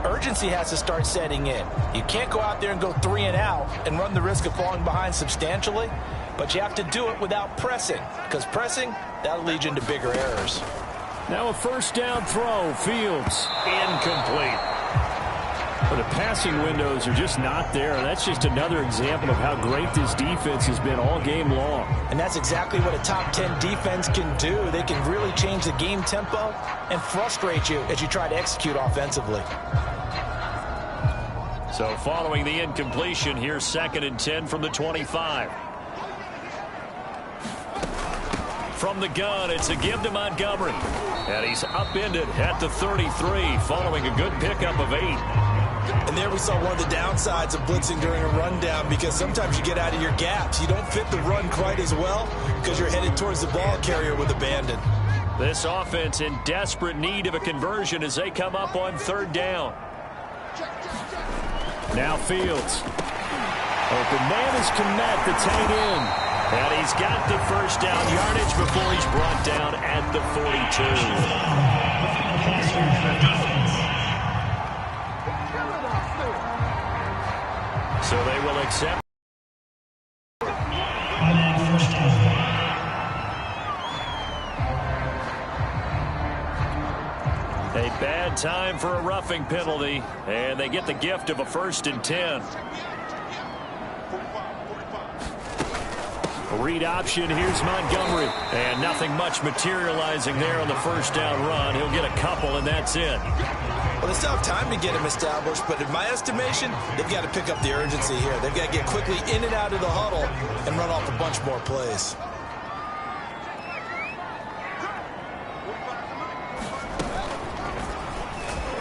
urgency has to start setting in. You can't go out there and go 3 and out and run the risk of falling behind substantially, but you have to do it without pressing, because pressing, that'll lead you into bigger errors. Now a first down throw. Fields. Incomplete. The passing windows are just not there. That's just another example of how great this defense has been all game long. And that's exactly what a top 10 defense can do. They can really change the game tempo and frustrate you as you try to execute offensively. So following the incompletion, here's 2nd and 10 from the 25. From the gun, it's a give to Montgomery. And he's upended at the 33 following a good pickup of 8. And there we saw one of the downsides of blitzing during a rundown, because sometimes you get out of your gaps. You don't fit the run quite as well because you're headed towards the ball carrier with abandon. This offense in desperate need of a conversion as they come up on 3rd down. Now Fields. Open man is Komet, the tight end. And he's got the first down yardage before he's brought down at the 42. So they will accept. A bad time for a roughing penalty, and they get the gift of a 1st and 10. Read option. Here's Montgomery. And nothing much materializing there on the first down run. He'll get a couple, and that's it. Well, they still have time to get him established, but in my estimation, they've got to pick up the urgency here. They've got to get quickly in and out of the huddle and run off a bunch more plays.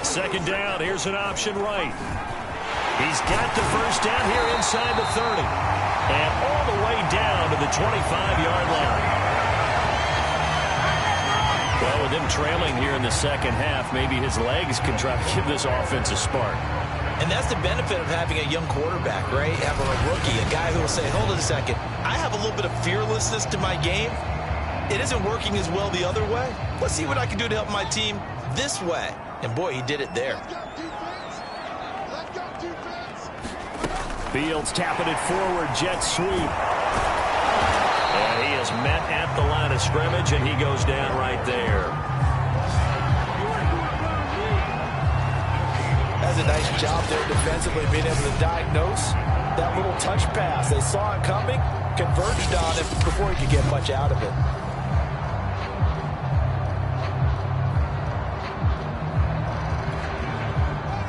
Second down. Here's an option right. He's got the first down here inside the 30. And all the way down to the 25-yard line. Well, with him trailing here in the second half, maybe his legs can try to give this offense a spark. And that's the benefit of having a young quarterback, right? Having a rookie, a guy who will say, hold it a second, I have a little bit of fearlessness to my game. It isn't working as well the other way. Let's see what I can do to help my team this way. And boy, he did it there. Fields tapping it forward, jet sweep. And he is met at the line of scrimmage, and he goes down right there. That's a nice job there defensively, being able to diagnose that little touch pass. They saw it coming, converged on it before he could get much out of it.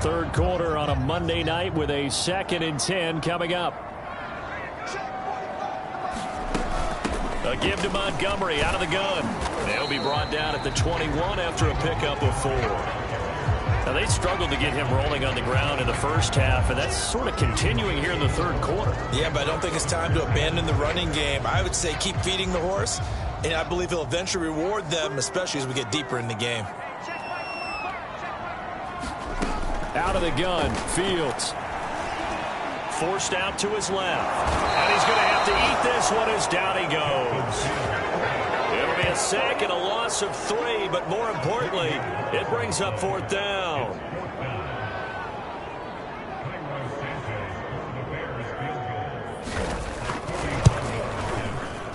third quarter on a Monday night with a 2nd and 10 coming up. A give to Montgomery out of the gun. They'll be brought down at the 21 after a pickup of 4. Now, they struggled to get him rolling on the ground in the first half, and that's sort of continuing here in the third quarter. Yeah, but I don't think it's time to abandon the running game. I would say keep feeding the horse, and I believe he'll eventually reward them, especially as we get deeper in the game. Out of the gun, Fields. Forced out to his left. And he's going to have to eat this one as down he goes. It'll be a sack and a loss of 3, but more importantly, it brings up 4th down.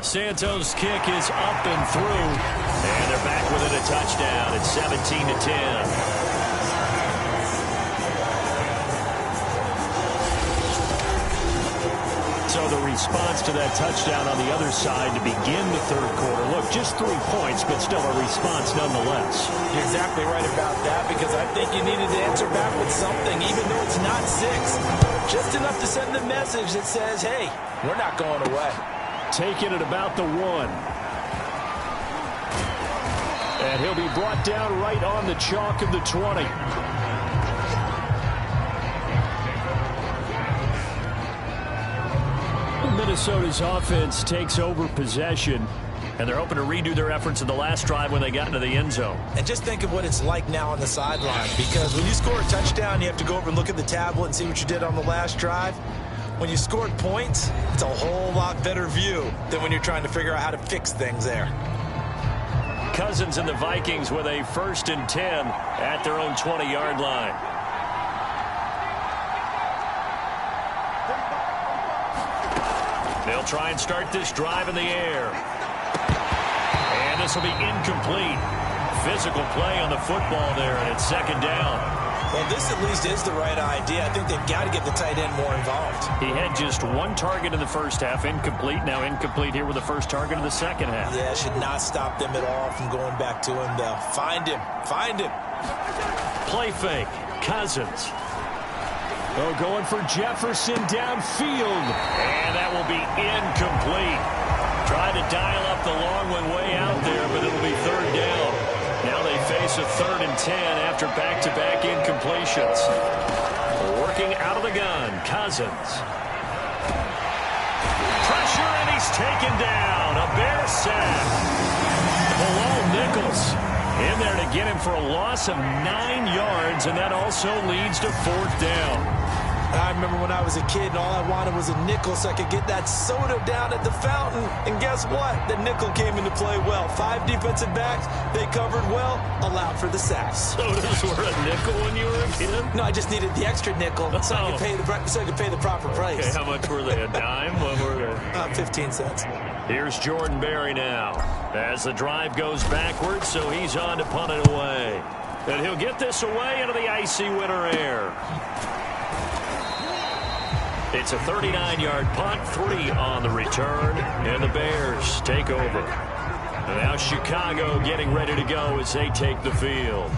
Santos' kick is up and through. And they're back within a touchdown. It's 17-10. So the response to that touchdown on the other side to begin the third quarter. Look, just 3 points, but still a response nonetheless. You're exactly right about that, because I think you needed to answer back with something, even though it's not 6. Just enough to send the message that says, hey, we're not going away. Taking it about the 1. And he'll be brought down right on the chalk of the 20. Minnesota's offense takes over possession, and they're hoping to redo their efforts in the last drive when they got into the end zone. And just think of what it's like now on the sideline, because when you score a touchdown, you have to go over and look at the tablet and see what you did on the last drive. When you scored points, it's a whole lot better view than when you're trying to figure out how to fix things there. Cousins and the Vikings with a 1st and 10 at their own 20-yard line. They'll try and start this drive in the air. And this will be incomplete. Physical play on the football there, and it's 2nd down. Well, this at least is the right idea. I think they've got to get the tight end more involved. He had just 1 target in the first half, incomplete. Now incomplete here with the first target of the second half. Yeah, should not stop them at all from going back to him. They'll find him. Find him. Play fake. Cousins. Oh, going for Jefferson downfield. And that will be incomplete. Tried to dial up the long one way out there, but it'll be 3rd down. Now they face a 3rd and 10 after back-to-back incompletions. Working out of the gun, Cousins. Pressure, and he's taken down. A Bear sack. Bilal Nichols in there to get him for a loss of 9 yards, and that also leads to 4th down. I remember when I was a kid and all I wanted was a nickel so I could get that soda down at the fountain. And guess what? The nickel came into play well. 5 defensive backs, they covered well, allowed for the sacks. Sodas were a nickel when you were a kid? No, I just needed the extra nickel so I could pay the proper price. Okay, how much were they? A dime? What were they? 15 cents. Here's Jordan Berry now as the drive goes backwards, so he's on to punt it away. And he'll get this away into the icy winter air. It's a 39-yard punt, 3 on the return, and the Bears take over. And now Chicago getting ready to go as they take the field.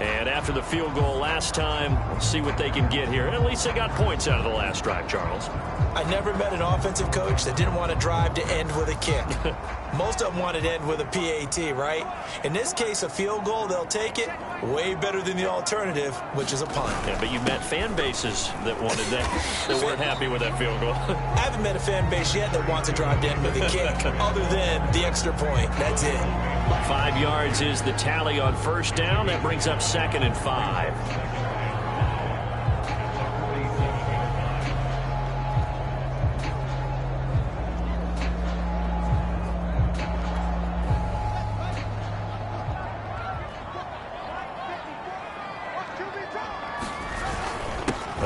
And after the field goal last time, we'll see what they can get here. And at least they got points out of the last drive, Charles. I never met an offensive coach that didn't want to drive to end with a kick. Most of them wanted to end with a PAT, right? In this case, a field goal, they'll take it. Way better than the alternative, which is a punt. Yeah, but you met fan bases that wanted that, that weren't happy with that field goal. I haven't met a fan base yet that wants to drive to end with a kick, other than the extra point. That's it. 5 yards is the tally on 1st down. That brings up 2nd and 5.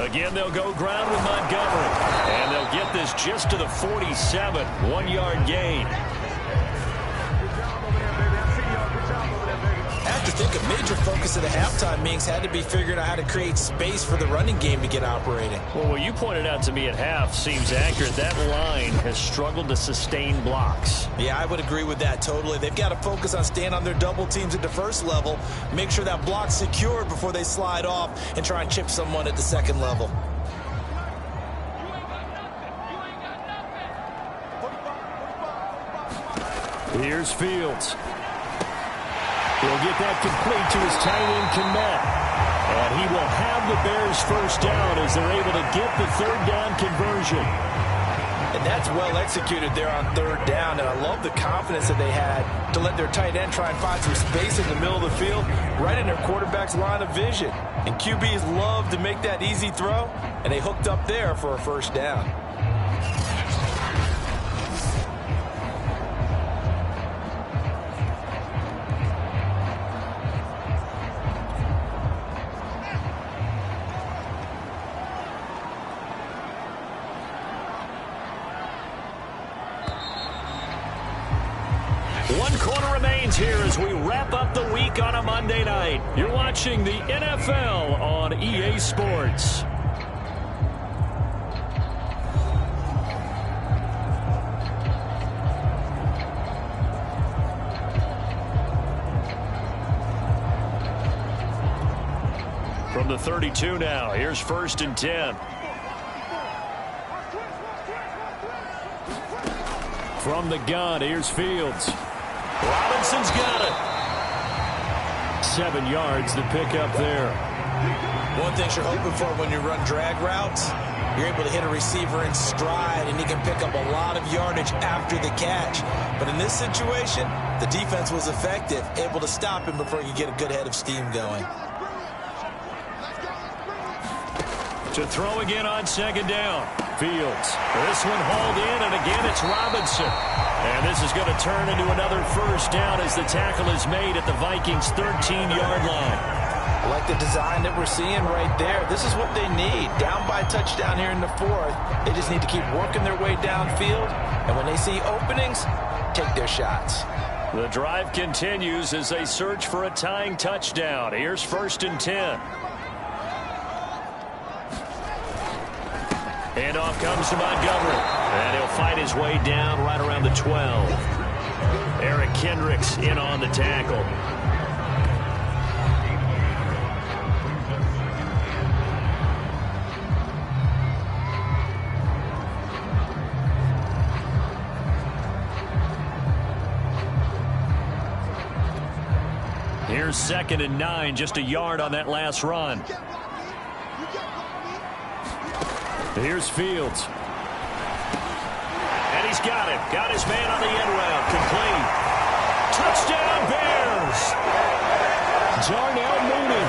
Again, they'll go ground with Montgomery. And they'll get this just to the 47. 1-yard gain. After think a major focus of the halftime meetings had to be figuring out how to create space for the running game to get operating. Well, what you pointed out to me at half seems accurate. That line has struggled to sustain blocks. Yeah, I would agree with that totally. They've got to focus on staying on their double teams at the first level, make sure that block's secured before they slide off and try and chip someone at the second level. Here's Fields. He'll get that complete to his tight end, Kmet. And he will have the Bears first down as they're able to get the third down conversion. And that's well executed there on third down. And I love the confidence that they had to let their tight end try and find some space in the middle of the field, right in their quarterback's line of vision. And QBs love to make that easy throw, and they hooked up there for a first down. One quarter remains here as we wrap up the week on a Monday night. You're watching the NFL on EA Sports. From the 32 now, here's 1st and 10. From the gun, here's Fields. Robinson's got it. 7 yards to pick up there. One thing you're hoping for when you run drag routes, you're able to hit a receiver in stride, and he can pick up a lot of yardage after the catch. But in this situation, the defense was effective, able to stop him before he could get a good head of steam going. To throw again on 2nd down. Fields. This one hauled in, and again it's Robinson. And this is going to turn into another first down as the tackle is made at the Vikings' 13-yard line. I like the design that we're seeing right there. This is what they need. Down by a touchdown here in the 4th. They just need to keep working their way downfield. And when they see openings, take their shots. The drive continues as they search for a tying touchdown. Here's 1st and 10. Handoff comes to Montgomery. And he'll fight his way down right around the 12. Eric Kendricks in on the tackle. Here's 2nd and 9, just a yard on that last run. Here's Fields. And he's got it. Got his man on the end route. Complete. Touchdown, Bears. Darnell Mooney.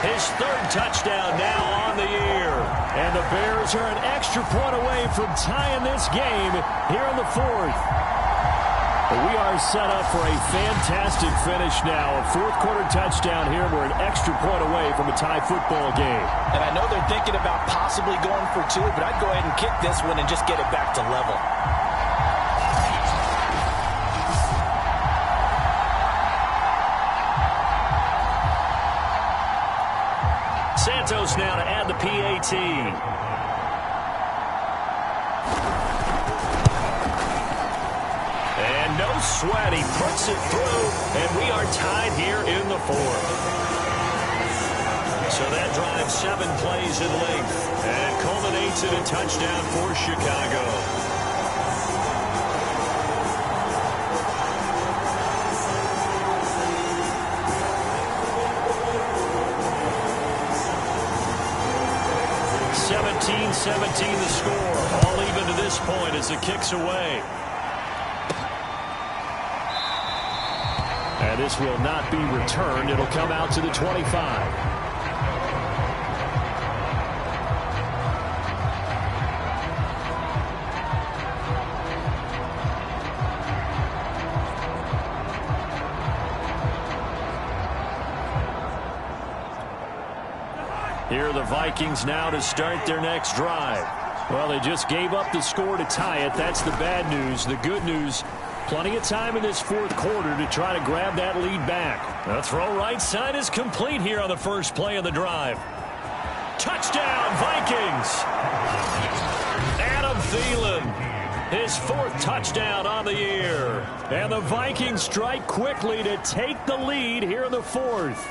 His 3rd touchdown now on the year. And the Bears are an extra point away from tying this game here in the 4th. We are set up for a fantastic finish now. A 4th quarter touchdown here. We're an extra point away from a tie football game. And I know they're thinking about possibly going for 2, but I'd go ahead and kick this one and just get it back to level. Santos now to add the PAT. No sweat, he puts it through, and we are tied here in the 4th. So that drive 7 plays in length, and culminates in a touchdown for Chicago. (17-17) the score, all even to this point as it kicks away. And this will not be returned. It'll come out to the 25. Here are the Vikings now to start their next drive. Well, they just gave up the score to tie it. That's the bad news. The good news, Plenty of time in this fourth quarter to try to grab that lead back. The throw right side is complete here on the first play of the drive. Touchdown, Vikings! Adam Thielen, his fourth touchdown on the year. And the Vikings strike quickly to take the lead here in the fourth.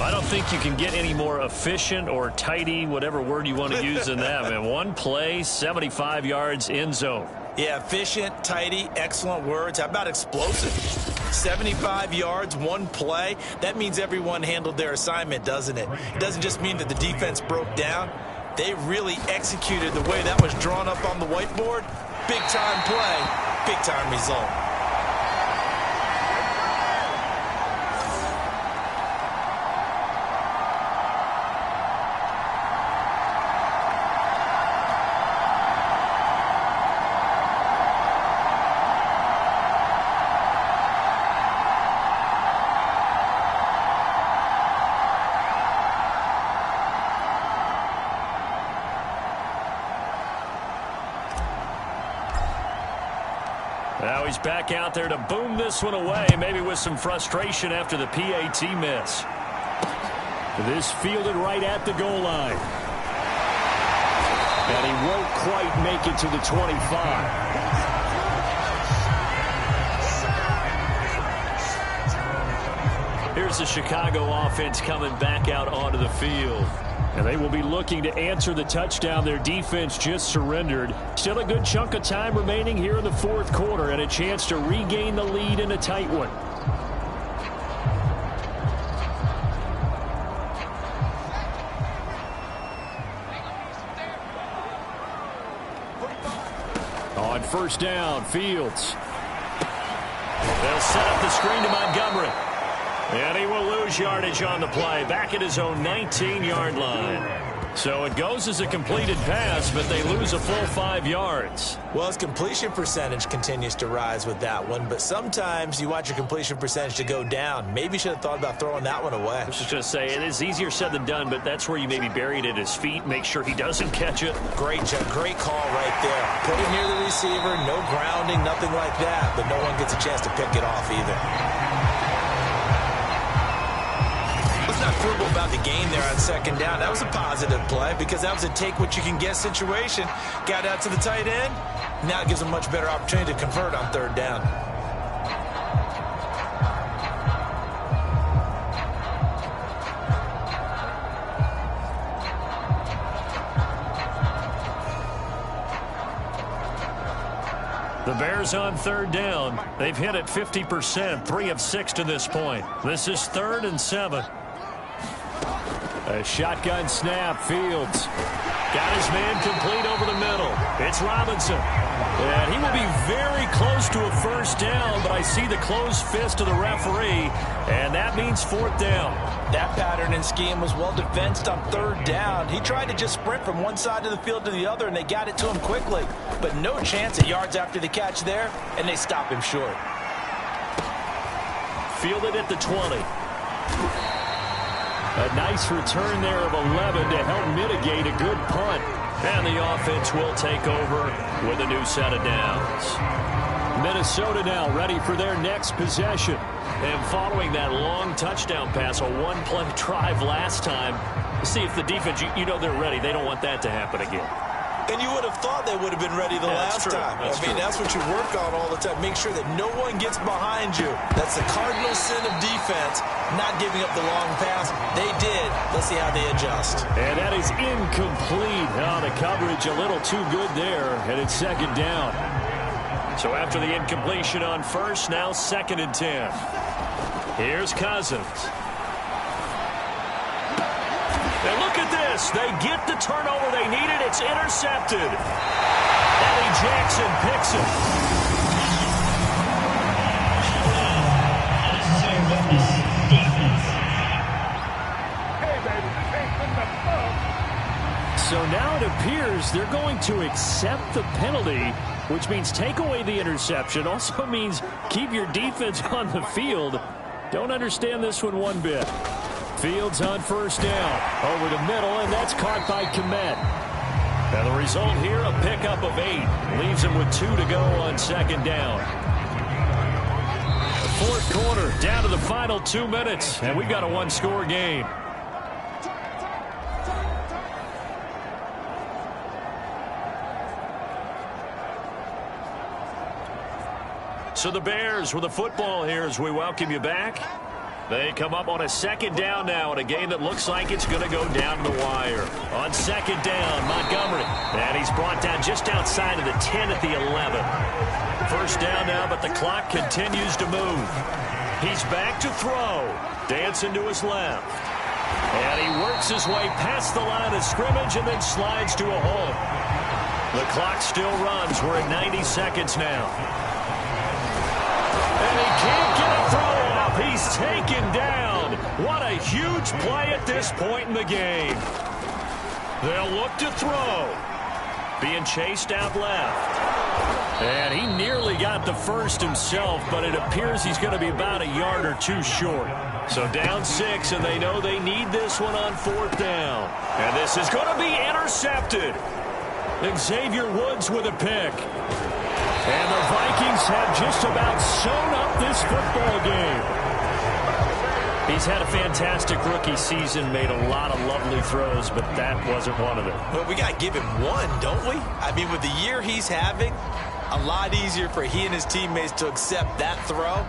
I don't think you can get any more efficient or tidy, whatever word you want to use in that. Man, one play, 75 yards, end zone. Yeah, efficient, tidy, excellent words. How about explosive? 75 yards, one play. That means everyone handled their assignment, doesn't it? It doesn't just mean that the defense broke down. They really executed the way that was drawn up on the whiteboard. Big-time play, big-time result. Now he's back out there to boom this one away, maybe with some frustration after the PAT miss. This fielded right at the goal line. And he won't quite make it to the 25. Here's the Chicago offense coming back out onto the field. And they will be looking to answer the touchdown their defense just surrendered. Still a good chunk of time remaining here in the fourth quarter and a chance to regain the lead in a tight one. On first down, Fields. They'll set up the screen to Montgomery. And he will lose yardage on the play, back at his own 19-yard line. So it goes as a completed pass, but they lose a full 5 yards. Well, his completion percentage continues to rise with that one, but sometimes you want your completion percentage to go down. Maybe you should have thought about throwing that one away. I was just going to say, it is easier said than done, but that's where you maybe bury it at his feet, make sure he doesn't catch it. Great call right there. Put it near the receiver, no grounding, nothing like that, but no one gets a chance to pick it off either. Not frugal about the game there on second down. That was a positive play because that was a take-what-you-can-get situation. Got out to the tight end. Now it gives them a much better opportunity to convert on third down. The Bears on third down. They've hit it 50%, 3 of 6 to this point. This is 3rd and 7. A shotgun snap, Fields. Got his man complete over the middle. It's Robinson. And he will be very close to a first down, but I see the closed fist of the referee, and that means 4th down. That pattern and scheme was well defensed on third down. He tried to just sprint from one side of the field to the other, and they got it to him quickly. But no chance at yards after the catch there, and they stop him short. Fielded at the 20. A nice return there of 11 to help mitigate a good punt. And the offense will take over with a new set of downs. Minnesota now ready for their next possession. And following that long touchdown pass, a one-play drive last time, see if the defense, you know they're ready. They don't want that to happen again. And you would have thought they would have been ready the last time. That's what you work on all the time. Make sure that no one gets behind you. That's the cardinal sin of defense, not giving up the long pass. They did. Let's see how they adjust. And that is incomplete. Oh, the coverage a little too good there, and it's 2nd down. So after the incompletion on first, now 2nd and 10. Here's Cousins. And look at this. They get the turnover they needed. It's intercepted. Eddie Jackson picks it. So now it appears they're going to accept the penalty, which means take away the interception. Also means keep your defense on the field. Don't understand this one bit. Fields on first down. Over the middle, and that's caught by Kmet. And the result here, a pickup of 8. Leaves him with 2 to go on second down. The fourth quarter, down to the final 2 minutes, and we've got a one-score game. So the Bears with the football here as we welcome you back. They come up on a second down now in a game that looks like it's going to go down to the wire. On second down, Montgomery. And he's brought down just outside of the 10 at the 11. First down now, but the clock continues to move. He's back to throw. Dancing to his left. And he works his way past the line of scrimmage and then slides to a hole. The clock still runs. We're at 90 seconds now. And he can't get a throw off. He's taken down. What a huge play at this point in the game. They'll look to throw. Being chased out left. And he nearly got the first himself, but it appears he's going to be about a yard or 2 short. So down 6, and they know they need this one on fourth down. And this is going to be intercepted. Xavier Woods with a pick. And the Vikings have just about sewn up this football game. He's had a fantastic rookie season, made a lot of lovely throws, but that wasn't one of them. Well, we got to give him one, don't we? I mean, with the year he's having, a lot easier for he and his teammates to accept that throw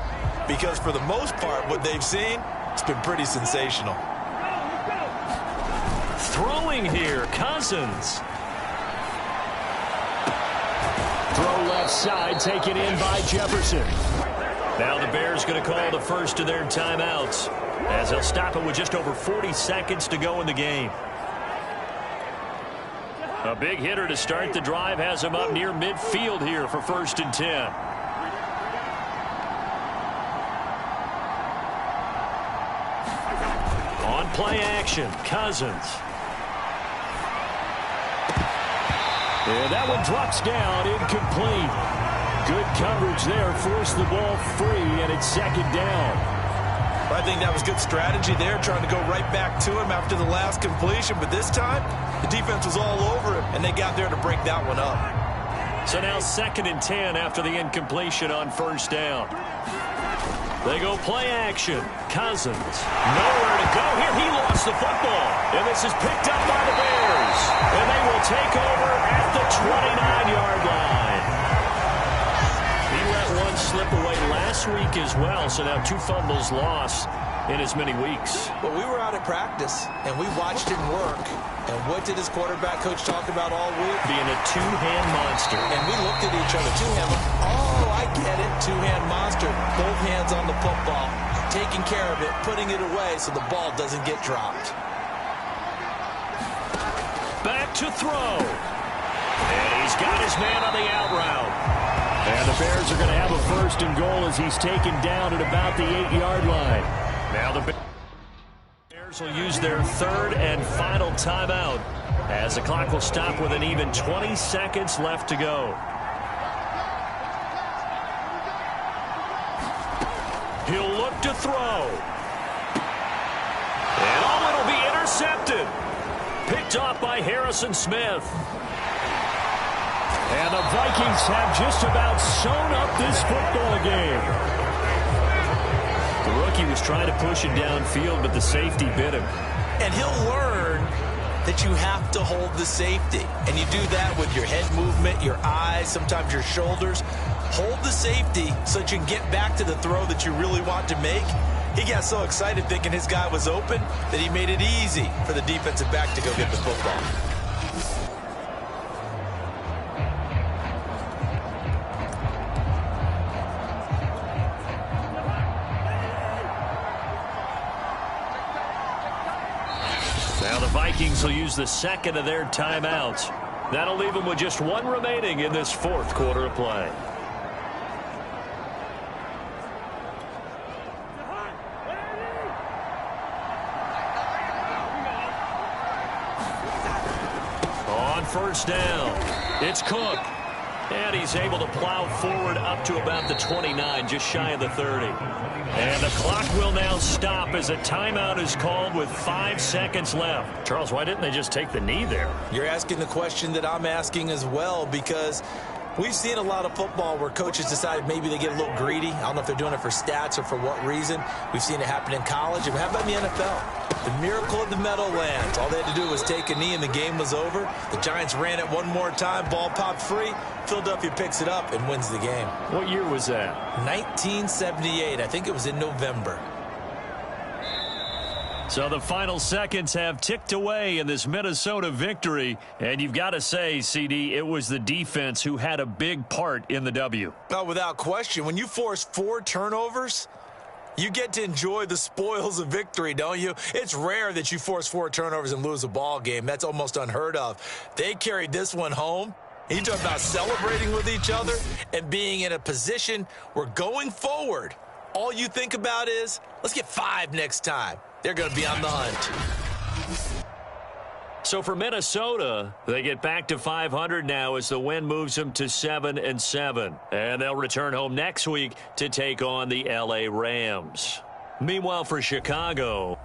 because for the most part, what they've seen, it's been pretty sensational. Throwing here, Cousins. Throw left side, taken in by Jefferson. Now the Bears going to call the first of their timeouts as they'll stop it with just over 40 seconds to go in the game. A big hitter to start the drive has him up near midfield here for 1st and 10. On play action, Cousins. And that one drops down, incomplete. Good coverage there, forced the ball free, and it's second down. I think that was good strategy there, trying to go right back to him after the last completion. But this time, the defense was all over him, and they got there to break that one up. So now 2nd and 10 after the incompletion on first down. They go play action. Cousins. Nowhere to go here. He lost the football. And this is picked up by the Bears. And they will take over at the 29-yard line. He let one slip away last week as well. So now 2 fumbles lost in as many weeks. Well, we were out at practice, and we watched him work. And what did his quarterback coach talk about all week? Being a 2-hand monster. And we looked at each other. 2-hand. Oh, I get it. 2-hand monster. Both hands on the football. Taking care of it. Putting it away so the ball doesn't get dropped. Back to throw. And he's got his man on the out route. And the Bears are going to have a 1st and goal as he's taken down at about the 8-yard line. Now the Bears will use their 3rd and final timeout as the clock will stop with an even 20 seconds left to go. He'll look to throw. And it'll be intercepted. Picked off by Harrison Smith. And the Vikings have just about sewn up this football game. The rookie was trying to push it downfield, but the safety bit him. And he'll learn that you have to hold the safety. And you do that with your head movement, your eyes, sometimes your shoulders. Hold the safety so that you can get back to the throw that you really want to make. He got so excited thinking his guy was open that he made it easy for the defensive back to go get the football. Now the Vikings will use the 2nd of their timeouts. That'll leave them with just 1 remaining in this 4th quarter of play. On first down, it's Cook. And he's able to plow forward up to about the 29, just shy of the 30. And the clock will now stop as a timeout is called with 5 seconds left. Charles, why didn't they just take the knee there? You're asking the question that I'm asking as well, because we've seen a lot of football where coaches decide maybe they get a little greedy. I don't know if they're doing it for stats or for what reason. We've seen it happen in college. And how about in the NFL? The miracle of the Meadowlands. All they had to do was take a knee and the game was over. The Giants ran it one more time. Ball popped free. Philadelphia picks it up and wins the game. What year was that? 1978. I think it was in November. So the final seconds have ticked away in this Minnesota victory. And you've got to say, CD, it was the defense who had a big part in the W. Oh, without question. When you force 4 turnovers, you get to enjoy the spoils of victory, don't you? It's rare that you force 4 turnovers and lose a ball game. That's almost unheard of. They carried this one home. You talk about celebrating with each other and being in a position where going forward, all you think about is, let's get 5 next time. They're going to be on the hunt. So for Minnesota, they get back to 500 now as the win moves them to 7-7. And they'll return home next week to take on the LA Rams. Meanwhile, for Chicago,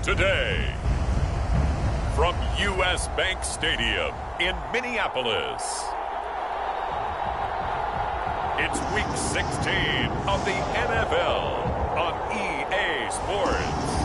today. From U.S. Bank Stadium in Minneapolis, it's Week 16 of the NFL on EA Sports.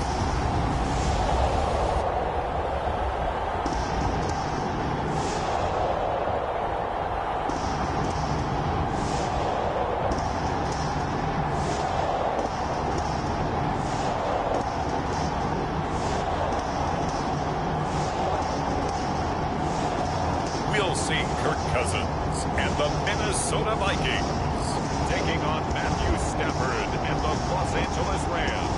We'll see Kirk Cousins and the Minnesota Vikings taking on Matthew Stafford and the Los Angeles Rams.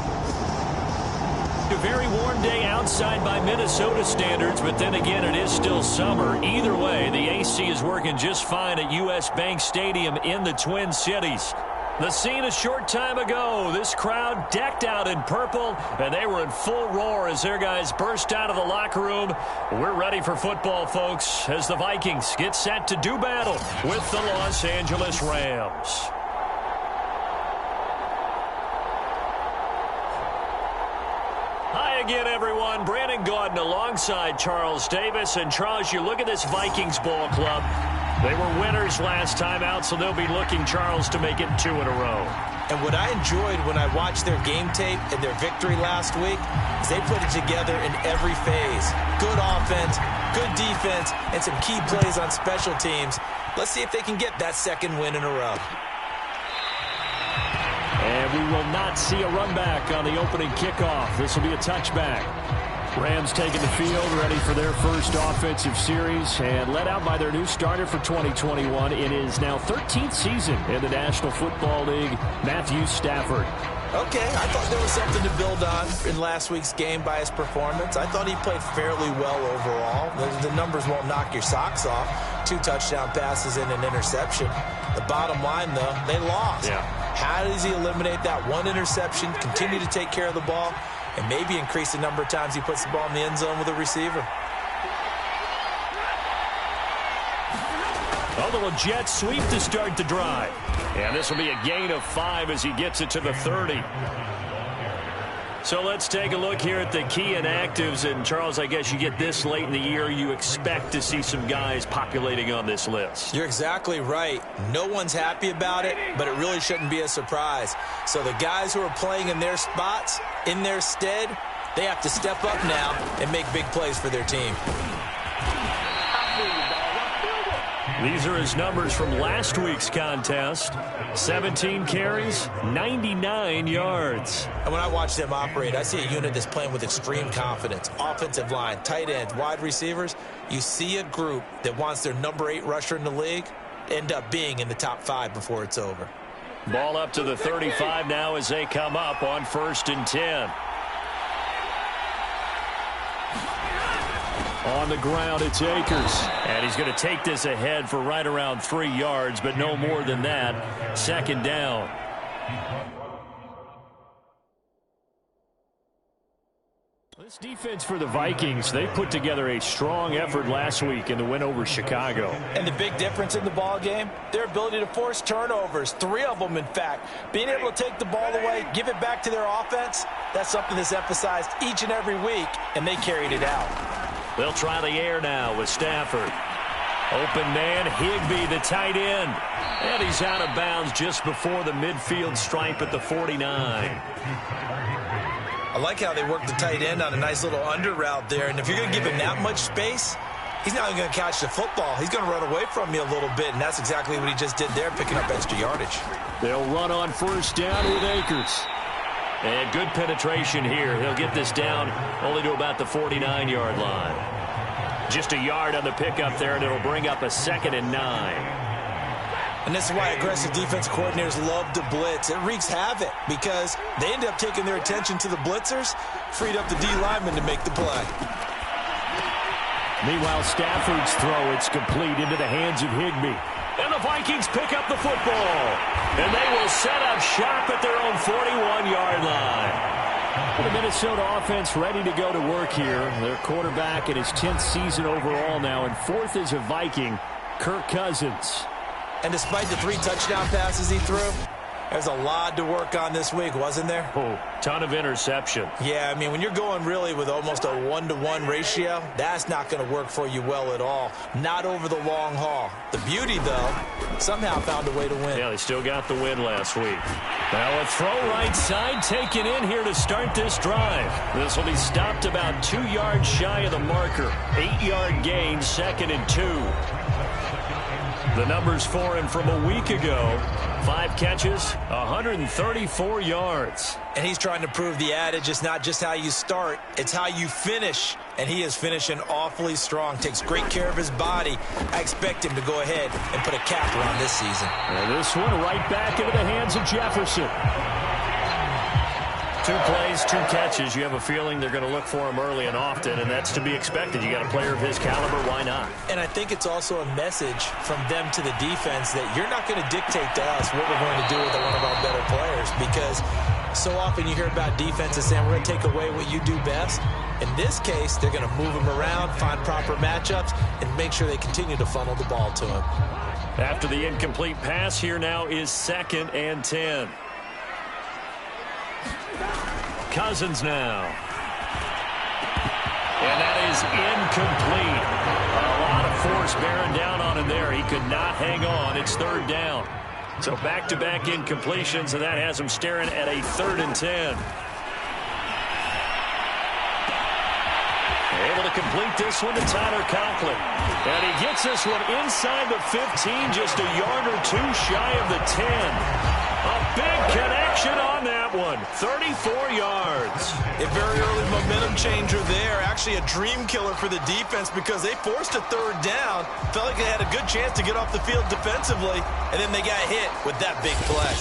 A very warm day outside by Minnesota standards, but then again, it is still summer. Either way, the AC is working just fine at U.S. Bank Stadium in the Twin Cities. The scene a short time ago, this crowd decked out in purple, and they were in full roar as their guys burst out of the locker room. We're ready for football, folks, as the Vikings get set to do battle with the Los Angeles Rams. Hi again, everyone. Brandon Gaudin alongside Charles Davis. And Charles, you look at this Vikings ball club. They were winners last time out, so they'll be looking, Charles, to make it 2 in a row. And what I enjoyed when I watched their game tape and their victory last week is they put it together in every phase. Good offense, good defense, and some key plays on special teams. Let's see if they can get that second win in a row. And we will not see a run back on the opening kickoff. This will be a touchback. Rams taking the field, ready for their first offensive series, and led out by their new starter for 2021 in his now 13th season in the National Football League, Matthew Stafford. Okay, I thought there was something to build on in last week's game by his performance. I thought he played fairly well overall. The numbers won't knock your socks off. 2 touchdown passes and an interception. The bottom line, though, they lost. Yeah. How does he eliminate that one interception, continue to take care of the ball, and maybe increase the number of times he puts the ball in the end zone with a receiver? A little jet sweep to start the drive. And this will be a gain of 5 as he gets it to the 30. So let's take a look here at the key inactives. And, Charles, I guess you get this late in the year, you expect to see some guys populating on this list. You're exactly right. No one's happy about it, but it really shouldn't be a surprise. So the guys who are playing in their spots, in their stead, they have to step up now and make big plays for their team. These are his numbers from last week's contest. 17 carries, 99 yards. And when I watch them operate, I see a unit that's playing with extreme confidence. Offensive line, tight ends, wide receivers. You see a group that wants their number 8 rusher in the league end up being in the top 5 before it's over. Ball up to the 35 now as they come up on 1st and 10. On the ground, it's Akers. And he's going to take this ahead for right around 3 yards, but no more than that. 2nd down. This defense for the Vikings, they put together a strong effort last week in the win over Chicago. And the big difference in the ball game, their ability to force turnovers, 3 of them, in fact. Being able to take the ball away, give it back to their offense, that's something that's emphasized each and every week, and they carried it out. They'll try the air now with Stafford. Open man, Higbee, the tight end. And he's out of bounds just before the midfield stripe at the 49. I like how they work the tight end on a nice little under route there. And if you're going to give him that much space, he's not even going to catch the football. He's going to run away from you a little bit, and that's exactly what he just did there, picking up extra yardage. They'll run on 1st down with Akers. And good penetration here. He'll get this down only to about the 49-yard line. Just a yard on the pickup there, and it'll bring up a 2nd and 9. And this is why aggressive defense coordinators love to blitz. It wreaks havoc because they end up taking their attention to the blitzers, freed up the D lineman to make the play. Meanwhile, Stafford's throw, it's complete into the hands of Higbee. And the Vikings pick up the football. And they will set up shop at their own 41-yard line. The Minnesota offense ready to go to work here. Their quarterback in his 10th season overall now, and 4th as a Viking, Kirk Cousins. And despite the 3 touchdown passes he threw, There's a lot to work on this week, wasn't there? Oh, ton of interception. Yeah, I mean, when you're going really with almost a 1-to-1 ratio, that's not going to work for you well at all. Not over the long haul. The beauty, though, somehow found a way to win. Yeah, they still got the win last week. Now a throw right side taken in here to start this drive. This will be stopped about 2 yards shy of the marker. 8-yard gain, 2nd and 2. The numbers for him from a week ago. 5 catches, 134 yards. And he's trying to prove the adage, it's not just how you start, it's how you finish. And he is finishing awfully strong, takes great care of his body. I expect him to go ahead and put a cap around this season. And this one right back into the hands of Jefferson. 2 plays, 2 catches. You have a feeling they're going to look for him early and often, and that's to be expected. You got a player of his caliber, why not? And I think it's also a message from them to the defense that you're not going to dictate to us what we're going to do with one of our better players, because so often you hear about defenses saying we're going to take away what you do best. In this case, they're going to move him around, find proper matchups, and make sure they continue to funnel the ball to him. After the incomplete pass, here now is 2nd and 10. Cousins now. And that is incomplete. A lot of force bearing down on him there. He could not hang on. It's 3rd down. So back-to-back incompletions, and that has him staring at a 3rd and 10. Able to complete this one to Tyler Conklin. And he gets this one inside the 15, just a yard or 2 shy of the 10. A big connection on that one. 34 yards. A very early momentum changer there. Actually a dream killer for the defense because they forced a 3rd down. Felt like they had a good chance to get off the field defensively. And then they got hit with that big play.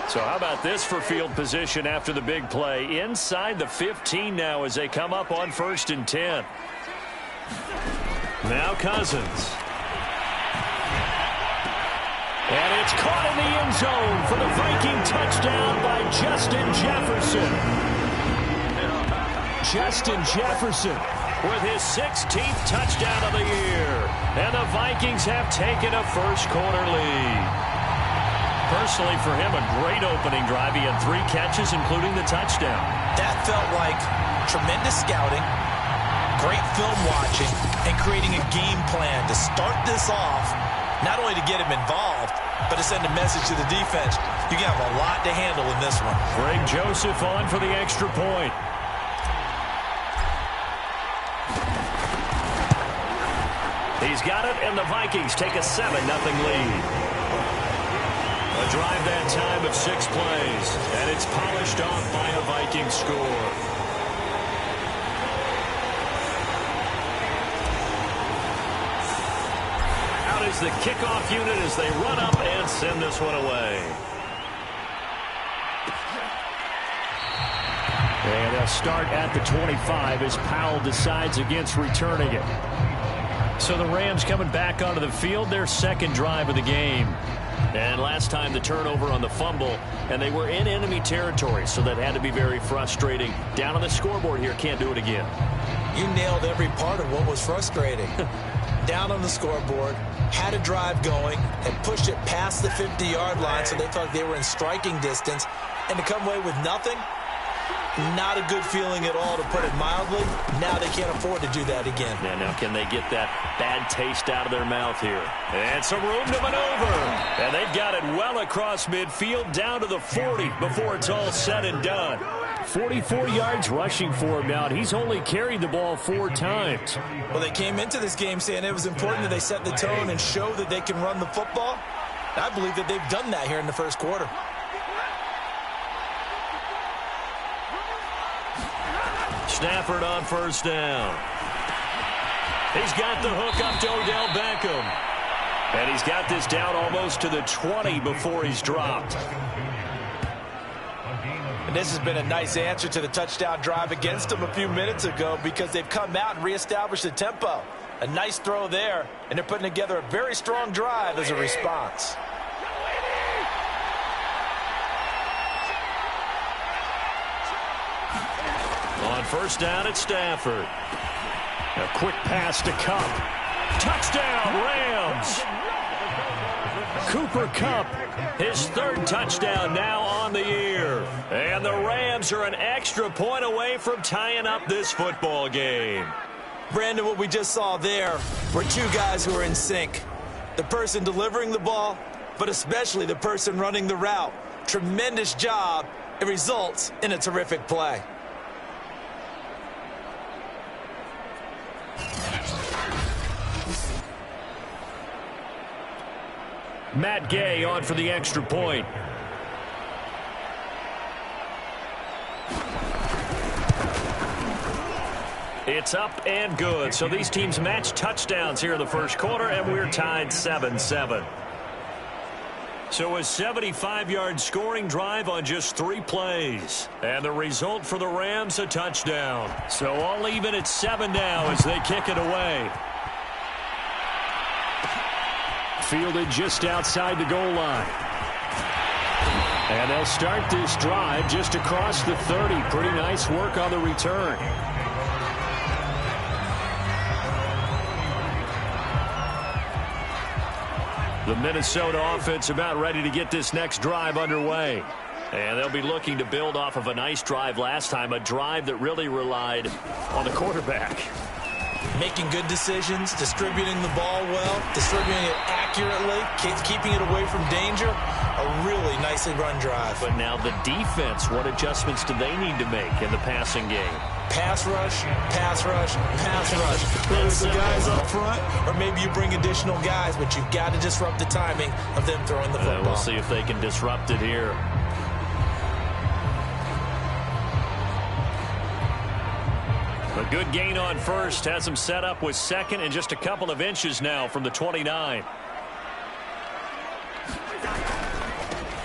So how about this for field position after the big play? Inside the 15 now as they come up on 1st and 10. Now Cousins. And it's caught in the end zone for the Viking touchdown by Justin Jefferson. Justin Jefferson with his 16th touchdown of the year. And the Vikings have taken a first-quarter lead. Personally, for him, a great opening drive. He had 3 catches, including the touchdown. That felt like tremendous scouting, great film watching, and creating a game plan to start this off, not only to get him involved, but to send a message to the defense. You have a lot to handle in this one. Greg Joseph on for the extra point. He's got it, and the Vikings take a 7-0 lead. A drive that time of 6 plays, and it's polished off by a Viking score. Out is the kickoff unit as they run up and send this one away. And they'll start at the 25 as Powell decides against returning it. So the Rams coming back onto the field, their 2nd drive of the game. And last time the turnover on the fumble, and they were in enemy territory, so that had to be very frustrating. Down on the scoreboard here, can't do it again. You nailed every part of what was frustrating. Down on the scoreboard, had a drive going, and pushed it past the 50-yard line, so they thought they were in striking distance. And to come away with nothing, not a good feeling at all, to put it mildly. Now they can't afford to do that again. Yeah, now can they get that bad taste out of their mouth here? And some room to maneuver. And they've got it well across midfield down to the 40 before it's all said and done. 44 yards rushing for him now. He's only carried the ball 4 times. Well, they came into this game saying it was important that they set the tone and show that they can run the football. I believe that they've done that here in the first quarter. Stafford on 1st down. He's got the hook up to Odell Beckham. And he's got this down almost to the 20 before he's dropped. And this has been a nice answer to the touchdown drive against them a few minutes ago because they've come out and reestablished the tempo. A nice throw there, and they're putting together a very strong drive as a response. On first down, it's Stafford. A quick pass to Kupp. Touchdown, Rams! Cooper Kupp, his third touchdown now on the year. And the Rams are an extra point away from tying up this football game. Brandon, what we just saw there were two guys who are in sync. The person delivering the ball, but especially the person running the route. Tremendous job. It results in a terrific play. Matt Gay on for the extra point. It's up and good. So these teams match touchdowns here in the first quarter, and we're tied 7-7. So a 75-yard scoring drive on just 3 plays. And the result for the Rams, a touchdown. So all even at 7 now as they kick it away. Fielded just outside the goal line. And they'll start this drive just across the 30. Pretty nice work on the return. The Minnesota offense about ready to get this next drive underway. And they'll be looking to build off of a nice drive last time, a drive that really relied on the quarterback. Making good decisions, distributing the ball well, distributing it accurately, keeping it away from danger. A really nicely run drive. But now the defense, what adjustments do they need to make in the passing game? Pass rush, pass rush, pass rush. There's the guys up front, or maybe you bring additional guys, but you've got to disrupt the timing of them throwing the football. We'll see if they can disrupt it here. A good gain on first has him set up with second and just a couple of inches now from the 29.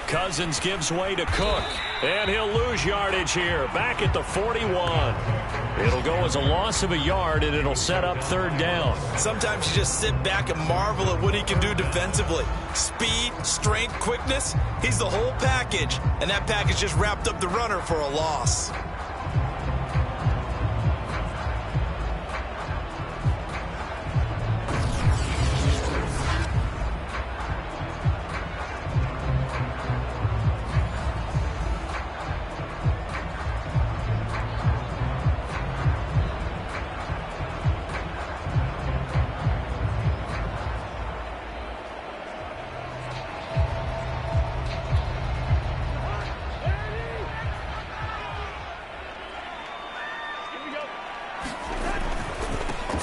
Cousins gives way to Cook, and he'll lose yardage here, back at the 41. It'll go as a loss of a yard, and it'll set up third down. Sometimes you just sit back and marvel at what he can do defensively. Speed, strength, quickness, he's the whole package, and that package just wrapped up the runner for a loss.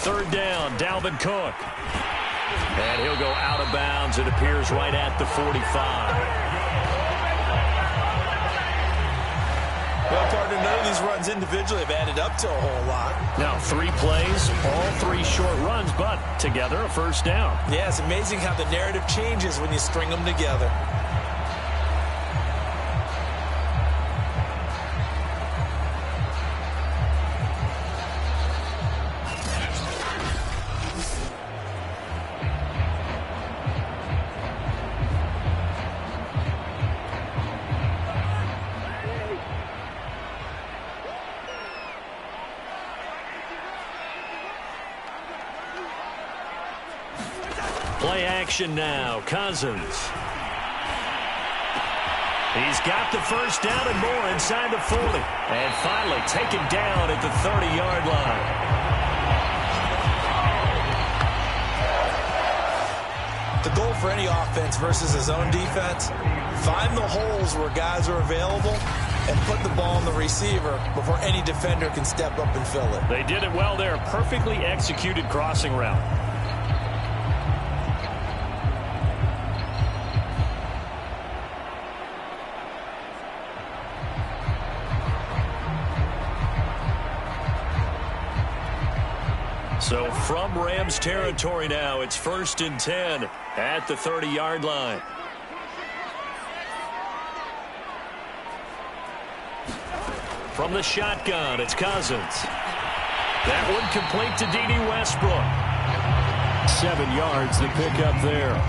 Third down, Dalvin Cook. And he'll go out of bounds. It appears right at the 45. Well, partner, none of these runs individually have added up to a whole lot. Now, 3 plays, all 3 short runs, but together a first down. Yeah, it's amazing how the narrative changes when you string them together. Play action now. Cousins. He's got the first down and more inside the 40. And finally taken down at the 30-yard line. The goal for any offense versus his own defense, find the holes where guys are available and put the ball on the receiver before any defender can step up and fill it. They did it well there. Perfectly executed crossing route. So from Rams territory now, it's 1st and 10 at the 30-yard line. From the shotgun, it's Cousins. That one complete to D.D. Westbrook. 7 yards, the pickup there.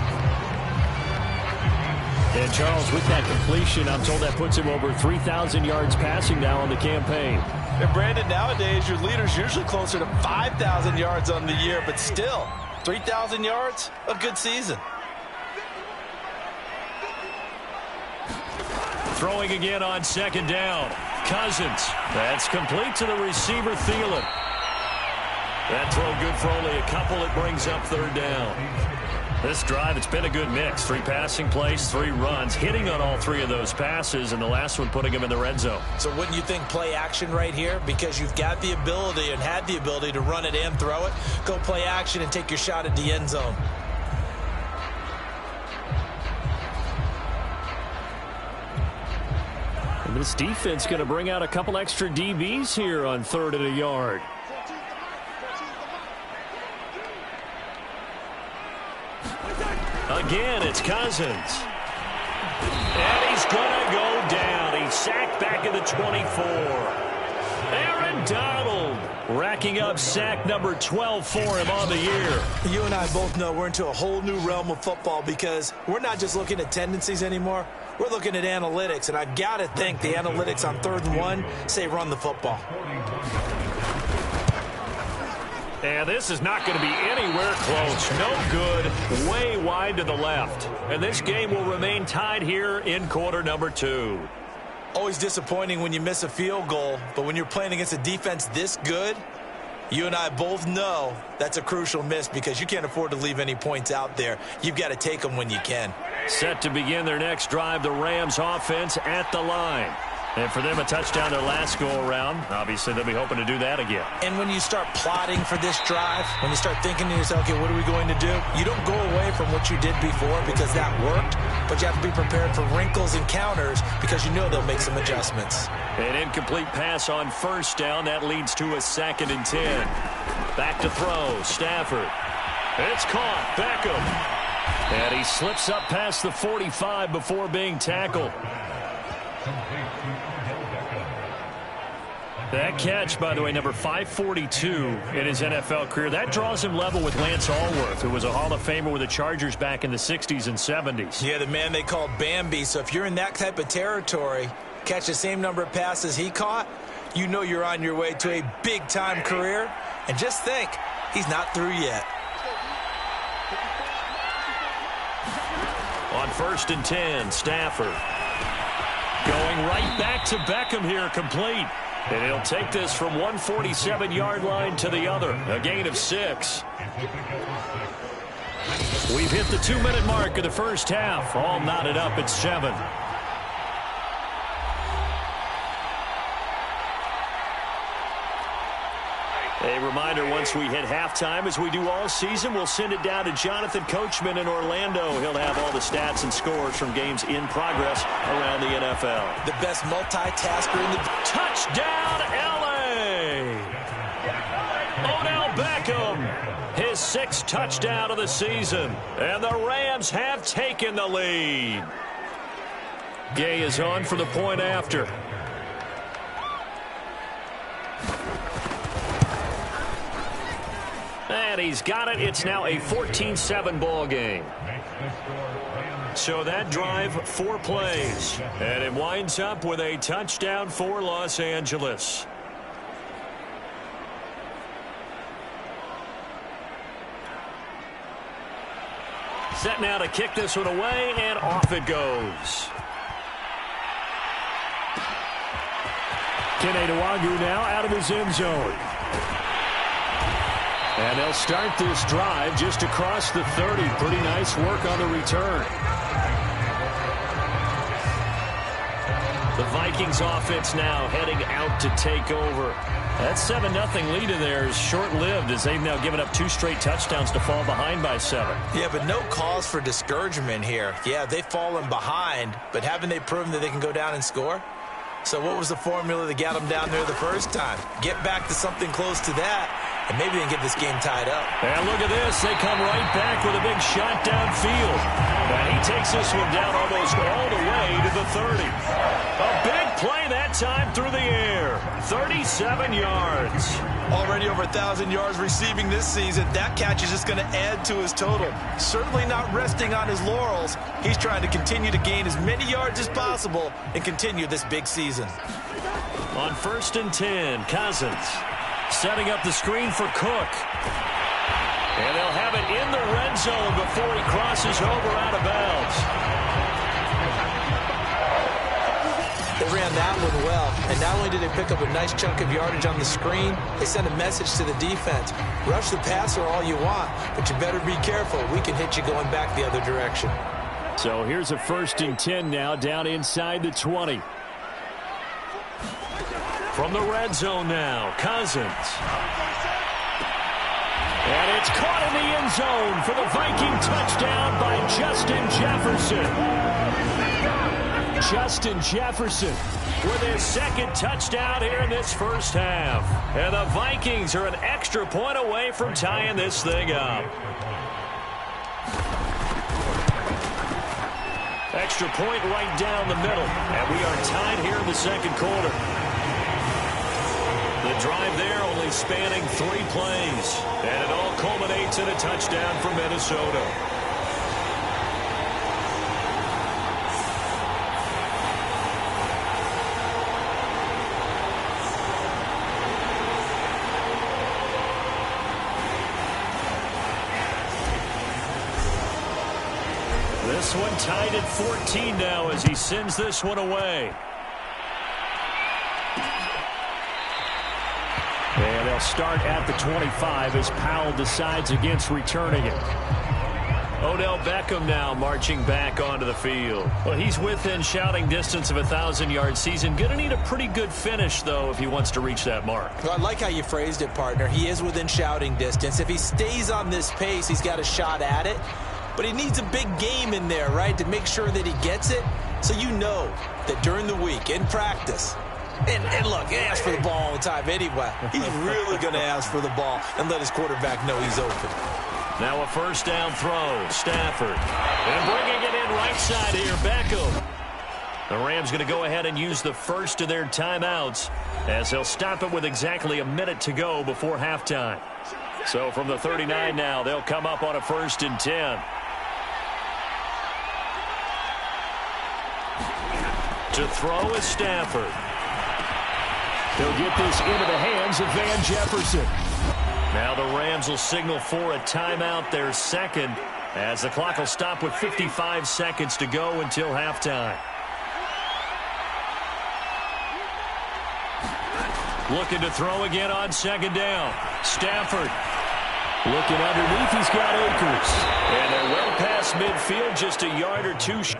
And, Charles, with that completion, I'm told that puts him over 3,000 yards passing now on the campaign. And, Brandon, nowadays your leader's usually closer to 5,000 yards on the year, but still, 3,000 yards, a good season. Throwing again on second down. Cousins. That's complete to the receiver, Thielen. That throw good for only a couple. It brings up third down. This drive, it's been a good mix. 3 passing plays, 3 runs, hitting on all 3 of those passes, and the last one putting him in the red zone. So wouldn't you think play action right here? Because you've got the ability and had the ability to run it and throw it. Go play action and take your shot at the end zone. And this defense going to bring out a couple extra DBs here on 3rd and a yard. Again, it's Cousins. And he's going to go down. He's sacked back at the 24. Aaron Donald racking up sack number 12 for him on the year. You and I both know we're into a whole new realm of football because we're not just looking at tendencies anymore. We're looking at analytics, and I've got to think the analytics on 3rd and 1 say run the football. And this is not going to be anywhere close. No good. Way wide to the left. And this game will remain tied here in quarter number 2. Always disappointing when you miss a field goal, but when you're playing against a defense this good, you and I both know that's a crucial miss because you can't afford to leave any points out there. You've got to take them when you can. Set to begin their next drive, the Rams offense at the line. And for them, a touchdown their last go-around. Obviously, they'll be hoping to do that again. And when you start plotting for this drive, when you start thinking to yourself, okay, what are we going to do? You don't go away from what you did before because that worked, but you have to be prepared for wrinkles and counters because you know they'll make some adjustments. An incomplete pass on first down. That leads to a 2nd and 10. Back to throw. Stafford. It's caught. Beckham. And he slips up past the 45 before being tackled. That catch, by the way, number 542 in his NFL career. That draws him level with Lance Allworth, who was a Hall of Famer with the Chargers back in the 60s and 70s. Yeah, the man they called Bambi. So if you're in that type of territory, catch the same number of passes he caught, you know you're on your way to a big-time career. And just think, he's not through yet. On 1st and 10, Stafford. Going right back to Beckham here, complete. And he'll take this from 147-yard line to the other. A gain of 6. We've hit the 2-minute mark of the first half. All knotted up at 7. A reminder, once we hit halftime, as we do all season, we'll send it down to Jonathan Coachman in Orlando. He'll have all the stats and scores from games in progress around the NFL. The best multitasker in the... Touchdown, L.A.! Odell Beckham, his 6th touchdown of the season. And the Rams have taken the lead. Gay is on for the point after. And he's got it. It's now a 14-7 ball game. So that drive, 4 plays. And it winds up with a touchdown for Los Angeles. Set now to kick this one away, and off it goes. Kene Nwangwu now out of his end zone. And they'll start this drive just across the 30. Pretty nice work on the return. The Vikings offense now heading out to take over. That 7-0 lead in there is short-lived as they've now given up 2 straight touchdowns to fall behind by 7. Yeah, but no cause for discouragement here. Yeah, they've fallen behind, but haven't they proven that they can go down and score? So what was the formula that got them down there the first time? Get back to something close to that, and maybe they can get this game tied up. And look at this. They come right back with a big shot downfield. And he takes this one down almost all the way to the 30. A big play that time through the air. 37 yards. Already over 1,000 yards receiving this season. That catch is just going to add to his total. Certainly not resting on his laurels. He's trying to continue to gain as many yards as possible and continue this big season. On 1st and 10, Cousins setting up the screen for Cook. And they'll have it in the red zone before he crosses over out of bounds. They ran that one well, and not only did they pick up a nice chunk of yardage on the screen, they sent a message to the defense. Rush the passer all you want, but you better be careful. We can hit you going back the other direction. So here's a 1st and 10 now, down inside the 20. From the red zone now, Cousins. And it's caught in the end zone for the Viking touchdown by Justin Jefferson. Justin Jefferson with his 2nd touchdown here in this first half. And the Vikings are an extra point away from tying this thing up. Extra point right down the middle. And we are tied here in the 2nd quarter. The drive there only spanning 3 plays. And it all culminates in a touchdown for Minnesota. This one tied at 14 now as he sends this one away. And they'll start at the 25 as Powell decides against returning it. Odell Beckham now marching back onto the field. Well, he's within shouting distance of a 1,000-yard season. Going to need a pretty good finish, though, if he wants to reach that mark. Well, I like how you phrased it, partner. He is within shouting distance. If he stays on this pace, he's got a shot at it. But he needs a big game in there, right, to make sure that he gets it. So you know that during the week, in practice, and look, he asks for the ball all the time anyway. He's really going to ask for the ball and let his quarterback know he's open. Now a 1st down throw, Stafford. And bringing it in right side here, Beckham. The Rams going to go ahead and use the first of their timeouts as they'll stop it with exactly a minute to go before halftime. So from the 39 now, they'll come up on a 1st and 10. To throw is Stafford. They'll get this into the hands of Van Jefferson. Now the Rams will signal for a timeout, their 2nd, as the clock will stop with 55 seconds to go until halftime. Looking to throw again on 2nd down. Stafford. Looking underneath, he's got Akers. And they're well past midfield, just a yard or 2. Shy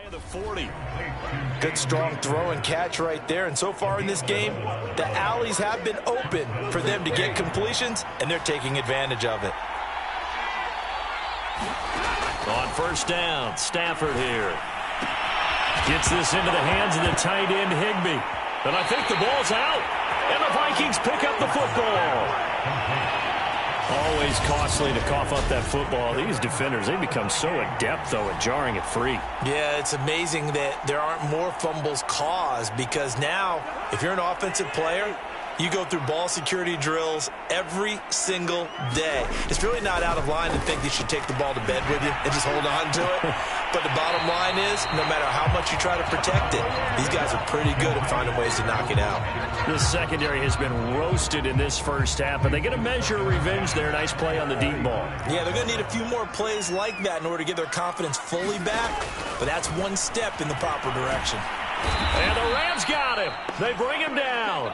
of the 40. Good strong throw and catch right there. And so far in this game, the alleys have been open for them to get completions, and they're taking advantage of it. On 1st down, Stafford here. Gets this into the hands of the tight end, Higbee. And I think the ball's out. And the Vikings pick up the football. Always costly to cough up that football. These defenders, they become so adept, though, at jarring it free. Yeah, it's amazing that there aren't more fumbles caused, because now, if you're an offensive player, you go through ball security drills every single day. It's really not out of line to think you should take the ball to bed with you and just hold on to it. But the bottom line is, no matter how much you try to protect it, these guys are pretty good at finding ways to knock it out. This secondary has been roasted in this first half, and they get a measure of revenge there. Nice play on the deep ball. Yeah, they're going to need a few more plays like that in order to get their confidence fully back, but that's one step in the proper direction. And the Rams got him. They bring him down.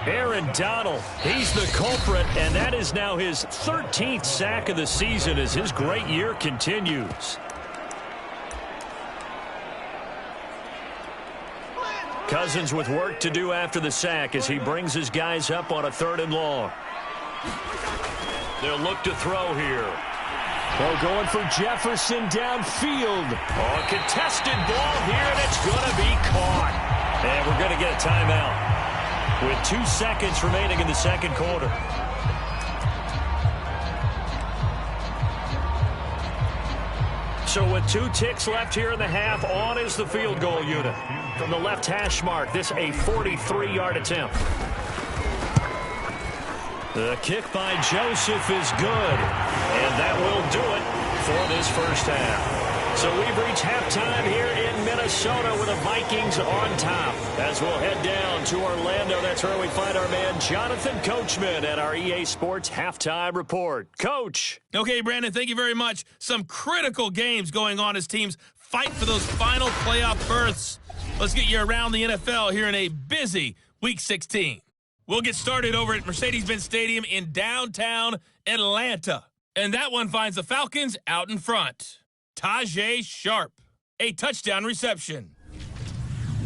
Aaron Donald, he's the culprit, and that is now his 13th sack of the season as his great year continues. Cousins with work to do after the sack as he brings his guys up on a 3rd and long. They'll look to throw here. They're going for Jefferson downfield. Oh, a contested ball here, and it's going to be caught. And we're going to get a timeout with 2 seconds remaining in the 2nd quarter. So with 2 ticks left here in the half, on is the field goal unit. From the left hash mark, this a 43-yard attempt. The kick by Joseph is good, and that will do it for this first half. So we've reached halftime here in Minnesota with the Vikings on top. As we'll head down to Orlando, that's where we find our man Jonathan Coachman at our EA Sports Halftime Report. Coach. Okay, Brandon, thank you very much. Some critical games going on as teams fight for those final playoff berths. Let's get you around the NFL here in a busy Week 16. We'll get started over at Mercedes-Benz Stadium in downtown Atlanta. And that one finds the Falcons out in front. Tajay Sharp, a touchdown reception.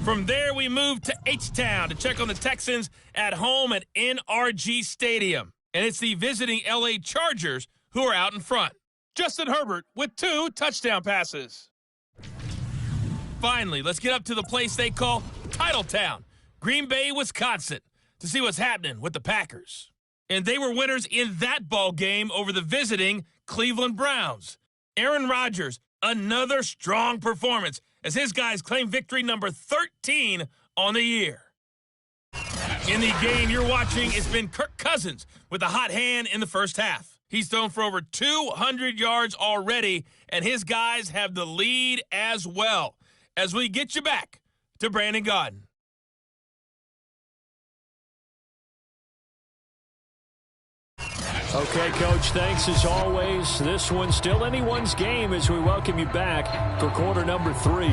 From there, we move to H-Town to check on the Texans at home at NRG Stadium. And it's the visiting LA Chargers who are out in front. Justin Herbert with 2 touchdown passes. Finally, let's get up to the place they call Titletown, Green Bay, Wisconsin, to see what's happening with the Packers. And they were winners in that ball game over the visiting Cleveland Browns. Aaron Rodgers, another strong performance as his guys claim victory number 13 on the year. In the game you're watching, it's been Kirk Cousins with a hot hand in the first half. He's thrown for over 200 yards already, and his guys have the lead as well. As we get you back to Brandon Gaudin. Okay, Coach, thanks as always. This one's still anyone's game as we welcome you back for quarter number 3.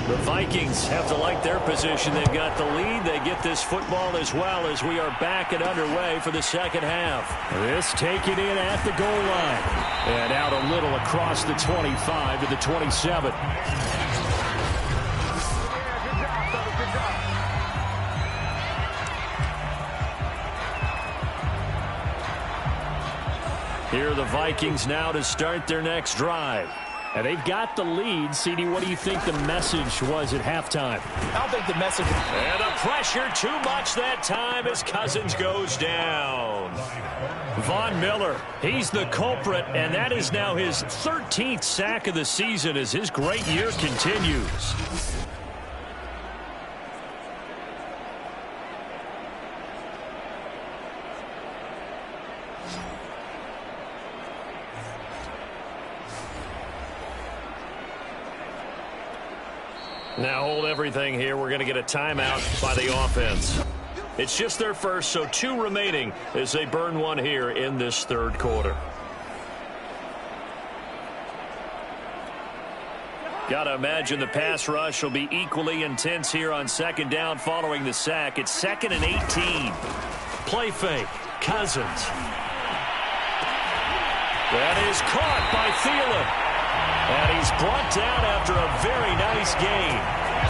The Vikings have to like their position. They've got the lead. They get this football as well as we are back and underway for the second half. This taken in at the goal line. And out a little across the 25 to the 27. Here are the Vikings now to start their next drive. And they've got the lead. CD, what do you think the message was at halftime? I don't think the message... And the pressure too much that time as Cousins goes down. Von Miller, he's the culprit, and that is now his 13th sack of the season as his great year continues. Now hold everything here. We're going to get a timeout by the offense. It's just their first, so 2 remaining as they burn one here in this third quarter. Got to imagine the pass rush will be equally intense here on second down following the sack. It's 2nd and 18. Play fake. Cousins. That is caught by Thielen. And he's brought down after a very nice gain.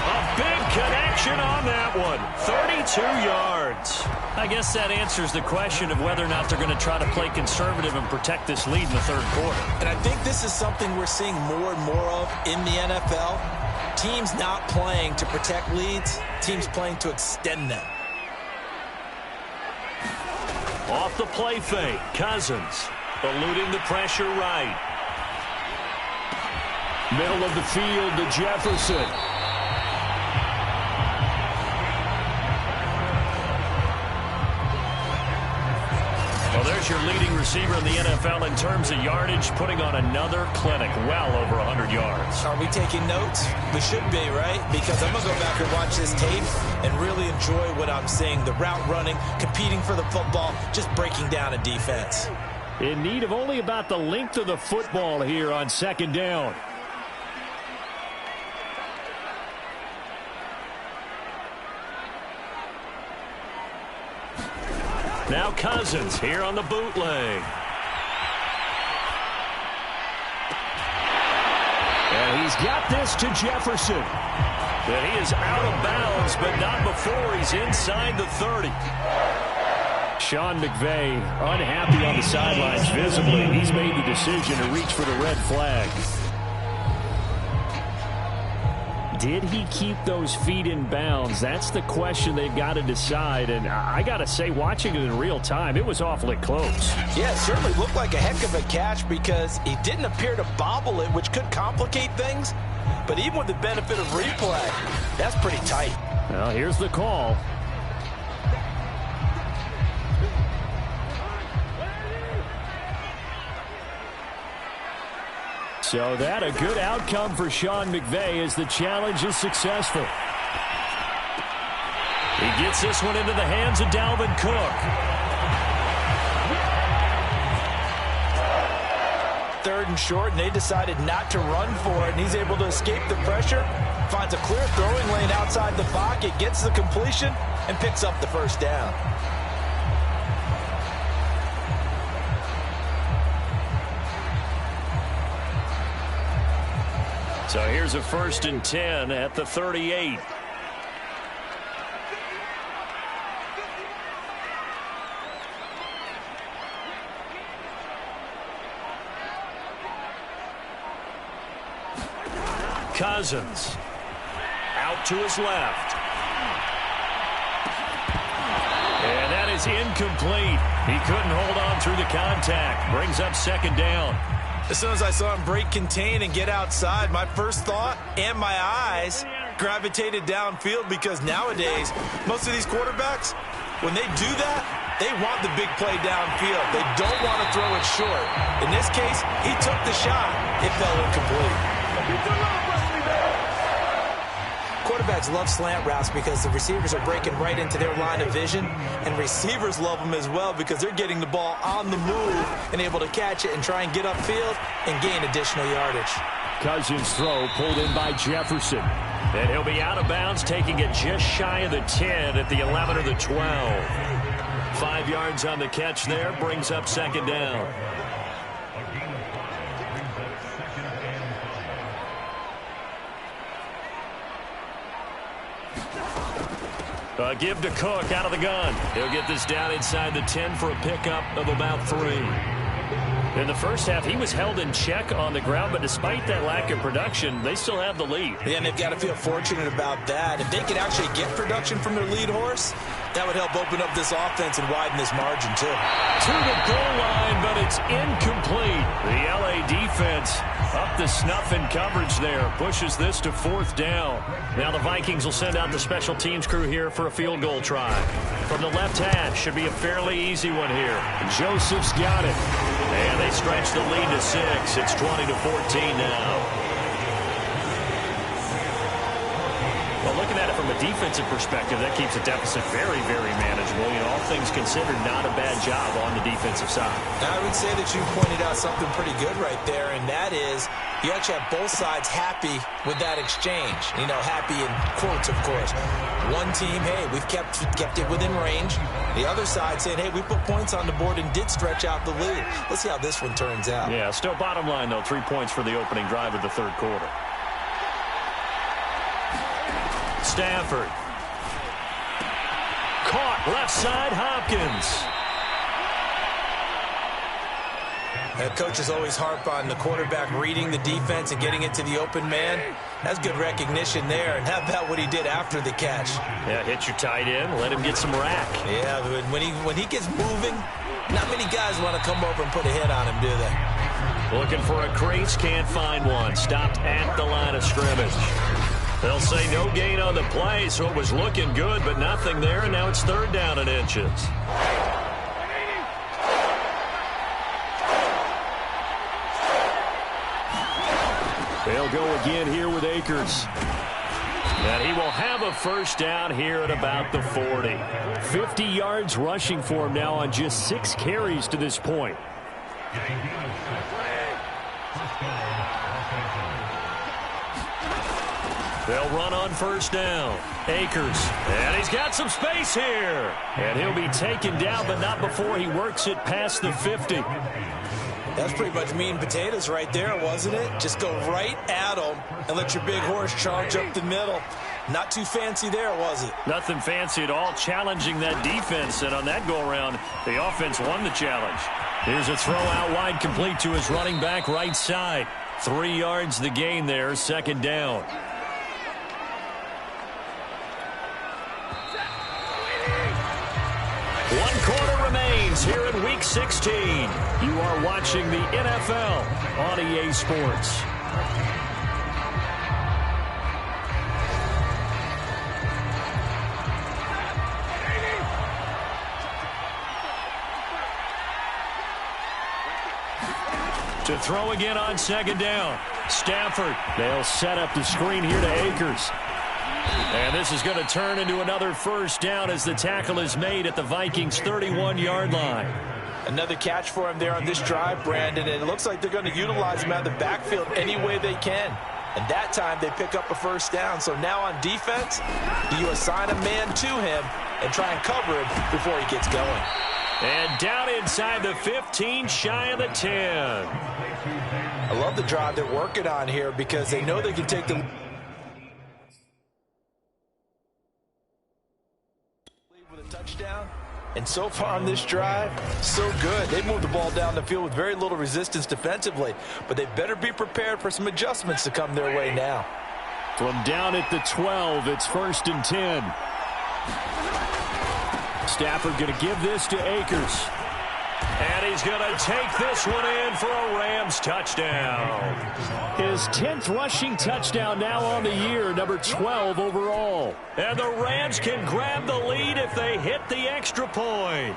A big connection on that one. 32 yards. I guess that answers the question of whether or not they're going to try to play conservative and protect this lead in the third quarter. And I think this is something we're seeing more and more of in the NFL. Teams not playing to protect leads, teams playing to extend them. Off the play fake, Cousins eluding the pressure right. Middle of the field to Jefferson. Well, there's your leading receiver in the NFL in terms of yardage, putting on another clinic, well over 100 yards. Are we taking notes? We should be, right? Because I'm going to go back and watch this tape and really enjoy what I'm seeing. The route running, competing for the football, just breaking down a defense. In need of only about the length of the football here on second down. Now Cousins here on the bootleg. And he's got this to Jefferson. And he is out of bounds, but not before he's inside the 30. Sean McVay unhappy on the sidelines visibly. He's made the decision to reach for the red flag. did he keep those feet in bounds? That's the question they've got to decide. And I got to say, watching it in real time, it was awfully close. Yeah, it certainly looked like a heck of a catch because he didn't appear to bobble it, which could complicate things. But even with the benefit of replay, that's pretty tight. Well, here's the call. So that a good outcome for Sean McVay as the challenge is successful. He gets this one into the hands of Dalvin Cook. Third and short, and they decided not to run for it, and he's able to escape the pressure, finds a clear throwing lane outside the pocket, gets the completion, and picks up the first down. So here's a 1st and 10 at the 38. Cousins out to his left. And that is incomplete. He couldn't hold on through the contact. Brings up 2nd down. As soon as I saw him break contain and get outside, my first thought and my eyes gravitated downfield because nowadays, most of these quarterbacks, when they do that, they want the big play downfield. They don't want to throw it short. In this case, he took the shot. It fell incomplete. Quarterbacks love slant routes because the receivers are breaking right into their line of vision, and receivers love them as well because they're getting the ball on the move and able to catch it and try and get upfield and gain additional yardage. Cousins' throw pulled in by Jefferson. And he'll be out of bounds, taking it just shy of the 10 at the 11 or the 12. 5 yards on the catch there, brings up 2nd down. Give to Cook out of the gun. He'll get this down inside the 10 for a pickup of about 3. In the first half, he was held in check on the ground, but despite that lack of production, they still have the lead. Yeah, and they've got to feel fortunate about that. If they could actually get production from their lead horse, that would help open up this offense and widen this margin, too. To the goal line, but it's incomplete. The LA defense up the snuff in coverage there. Pushes this to 4th down. Now the Vikings will send out the special teams crew here for a field goal try. From the left hash, should be a fairly easy one here. Joseph's got it. And they stretch the lead to 6. It's 20-14 now. Well, looking at it from a defensive perspective, that keeps the deficit very, very manageable. You know, all things considered, not a bad job on the defensive side. I would say that you pointed out something pretty good right there, and that is you actually have both sides happy with that exchange. You know, happy in quotes, of course. One team, hey, we've kept it within range. The other side saying, hey, we put points on the board and did stretch out the lead. Let's see how this one turns out. Yeah, still bottom line, though, 3 points for the opening drive of the 3rd quarter. Stafford. Caught left side, Hopkins. Coaches always harp on the quarterback reading the defense and getting it to the open man. That's good recognition there. And how about what he did after the catch? Yeah, hit your tight end, let him get some rack. Yeah, but when he gets moving, not many guys want to come over and put a hit on him, do they? Looking for a crease, can't find one. Stopped at the line of scrimmage. They'll say no gain on the play, so it was looking good, but nothing there, and now it's 3rd down and inches. They'll go again here with Akers. And he will have a 1st down here at about the 40. 50 yards rushing for him now on just 6 carries to this point. They'll run on 1st down. Akers. And he's got some space here. And he'll be taken down, but not before he works it past the 50. That's pretty much meat and potatoes right there, wasn't it? Just go right at him and let your big horse charge up the middle. Not too fancy there, was it? Nothing fancy at all, challenging that defense. And on that go-around, the offense won the challenge. Here's a throw out wide, complete to his running back right side. 3 yards the gain there, 2nd down. 1 quarter remains here in Week 16. You are watching the NFL on EA Sports. To throw again on 2nd down. Stafford. They'll set up the screen here to Akers. And this is going to turn into another 1st down as the tackle is made at the Vikings' 31-yard line. Another catch for him there on this drive, Brandon, and it looks like they're going to utilize him out of the backfield any way they can. And that time they pick up a 1st down. So now on defense, do you assign a man to him and try and cover him before he gets going? And down inside the 15, shy of the 10. I love the drive they're working on here because they know they can take the with a touchdown. And so far on this drive, so good. They moved the ball down the field with very little resistance defensively, but they better be prepared for some adjustments to come their way now. From down at the 12, it's 1st and 10. Stafford going to give this to Akers. And he's going to take this one in for a Rams touchdown. His 10th rushing touchdown now on the year, number 12 overall. And the Rams can grab the lead if they hit the extra point.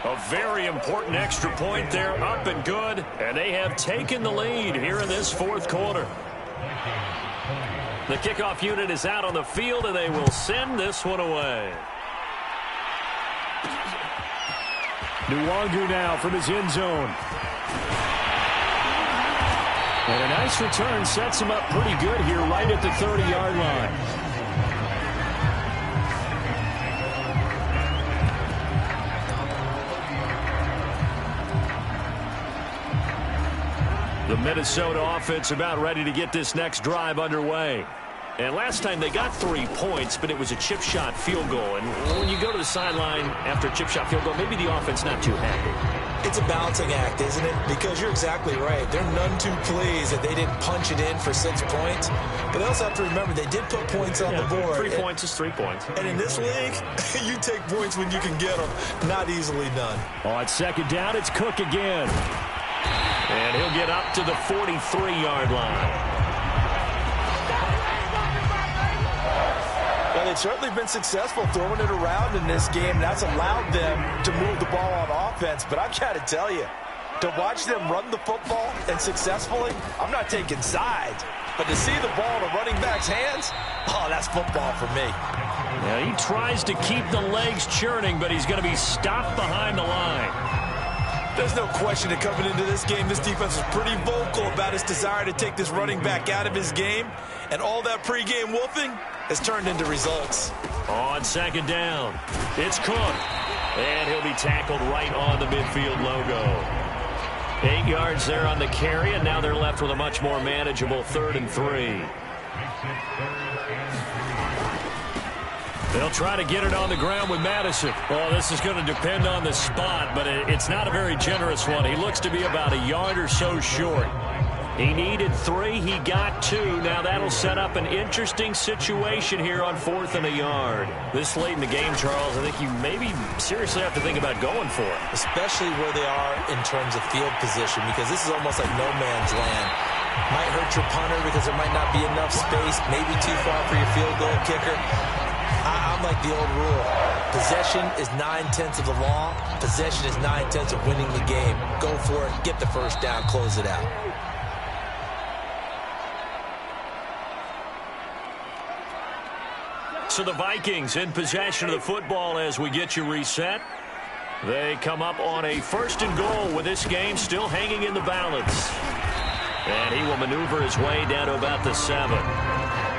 A very important extra point there, up and good. And they have taken the lead here in this 4th quarter. The kickoff unit is out on the field, and they will send this one away. Nwangu now from his end zone. And a nice return sets him up pretty good here right at the 30-yard line. The Minnesota offense about ready to get this next drive underway. And last time they got 3 points, but it was a chip shot field goal. And when you go to the sideline after a chip shot field goal, maybe the offense not too happy. It's a balancing act, isn't it? Because you're exactly right. They're none too pleased that they didn't punch it in for 6 points. But they also have to remember they did put points on the board. 3 points is 3 points. And in this league, you take points when you can get them. Not easily done. On 2nd down, it's Cook again. And he'll get up to the 43-yard line. Well, they've certainly been successful throwing it around in this game. That's allowed them to move the ball on offense. But I've got to tell you, to watch them run the football and successfully, I'm not taking sides. But to see the ball in a running back's hands, oh, that's football for me. Yeah, he tries to keep the legs churning, but he's going to be stopped behind the line. There's no question that coming into this game, this defense was pretty vocal about its desire to take this running back out of his game. And all that pregame wolfing has turned into results. On 2nd down, it's Cook. And he'll be tackled right on the midfield logo. 8 yards there on the carry, and now they're left with a much more manageable 3rd and 3. They'll try to get it on the ground with Madison. Well, this is going to depend on the spot, but it's not a very generous one. He looks to be about a yard or so short. He needed 3. He got 2. Now that'll set up an interesting situation here on 4th and a yard. This late in the game, Charles, I think you maybe seriously have to think about going for it. Especially where they are in terms of field position, because this is almost like no man's land. Might hurt your punter because there might not be enough space, maybe too far for your field goal kicker. I'm like the old rule. Possession is 9/10 of the law. Possession is 9/10 of winning the game. Go for it. Get the 1st down. Close it out. So the Vikings in possession of the football as we get you reset. They come up on a 1st and goal with this game still hanging in the balance. And he will maneuver his way down to about the 7.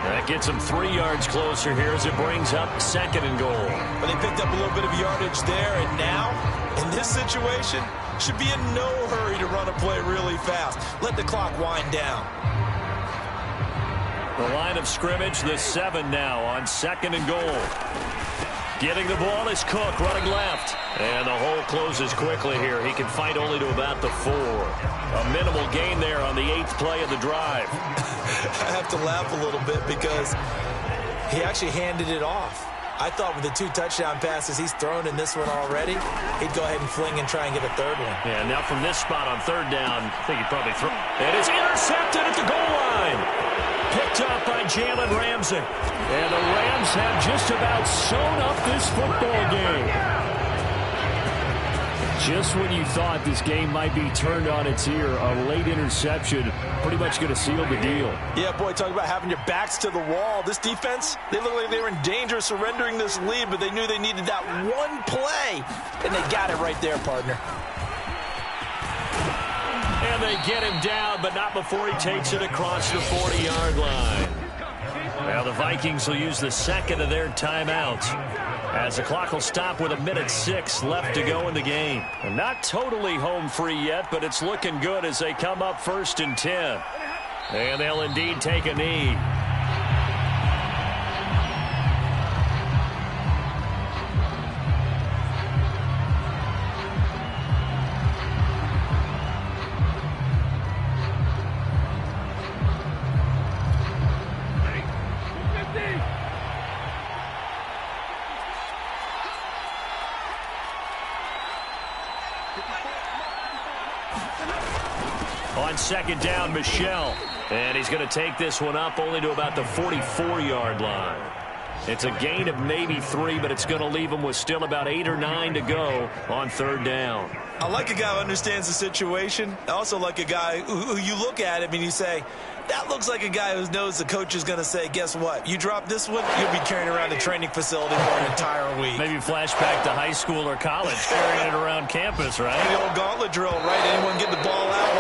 That gets him 3 yards closer here as it brings up 2nd and goal. But they picked up a little bit of yardage there, and now, in this situation, should be in no hurry to run a play really fast. Let the clock wind down. The line of scrimmage, the 7 now on 2nd and goal. Getting the ball is Cook running left. And the hole closes quickly here. He can fight only to about the 4. A minimal gain there on the 8th play of the drive. I have to laugh a little bit because He actually handed it off. I thought with the 2 touchdown passes he's thrown in this one already, he'd go ahead and fling and try and get a third one. Yeah, now from this spot on third down, I think he'd probably throw. And it's intercepted at the goal line. Picked up by Jalen Ramsey. And the Rams have just about sewn up this football game. Just when you thought this game might be turned on its ear, a late interception pretty much going to seal the deal. Yeah, boy, talk about having your backs to the wall. This defense, they look like they were in danger of surrendering this lead, but they knew they needed that one play, and they got it right there, partner. And they get him down, but not before he takes it across the 40-yard line. Now the Vikings will use the second of their timeouts, as the clock will stop with 1:06 left to go in the game. And not totally home free yet, but it's looking good as they come up 1st and 10. And they'll indeed take a knee. On second down, Michel. And he's going to take this one up only to about the 44-yard line. It's a gain of maybe 3, but it's going to leave him with still about 8 or 9 to go on third down. I like a guy who understands the situation. I also like a guy who you look at him and you say, that looks like a guy who knows the coach is going to say, guess what? You drop this one, you'll be carrying around the training facility for an entire week. Maybe flashback to high school or college, carrying it around campus, right? The old gauntlet drill, right? Anyone get the ball out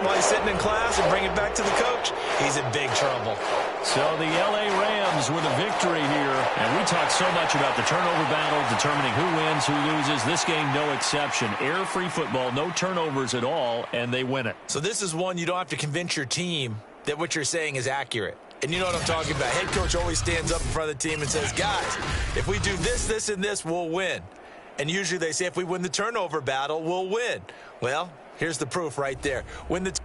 while he's sitting in class and bring it back to the coach? He's in big trouble. So the L.A. Rams with a victory here. And we talked so much about the turnover battle, determining who wins, who loses. This game, no exception. Error-free football, no turnovers at all, and they win it. So this is one you don't have to convince your team that what you're saying is accurate. And you know what I'm talking about. Head coach always stands up in front of the team and says, guys, if we do this, this, and this, we'll win. And usually they say, if we win the turnover battle, we'll win. Well, here's the proof right there. When the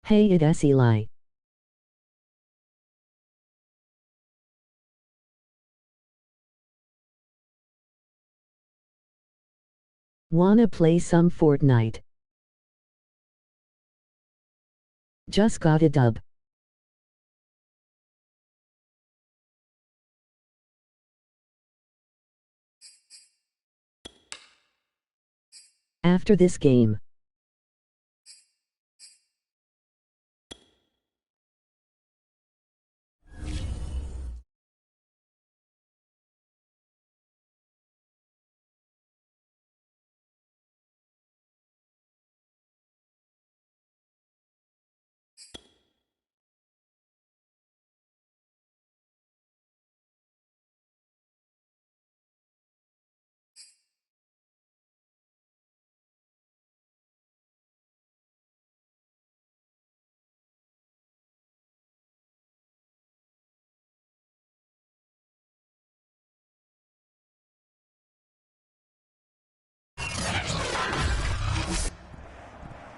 Hey, it's Eli. Wanna play some Fortnite? Just got a dub. After this game.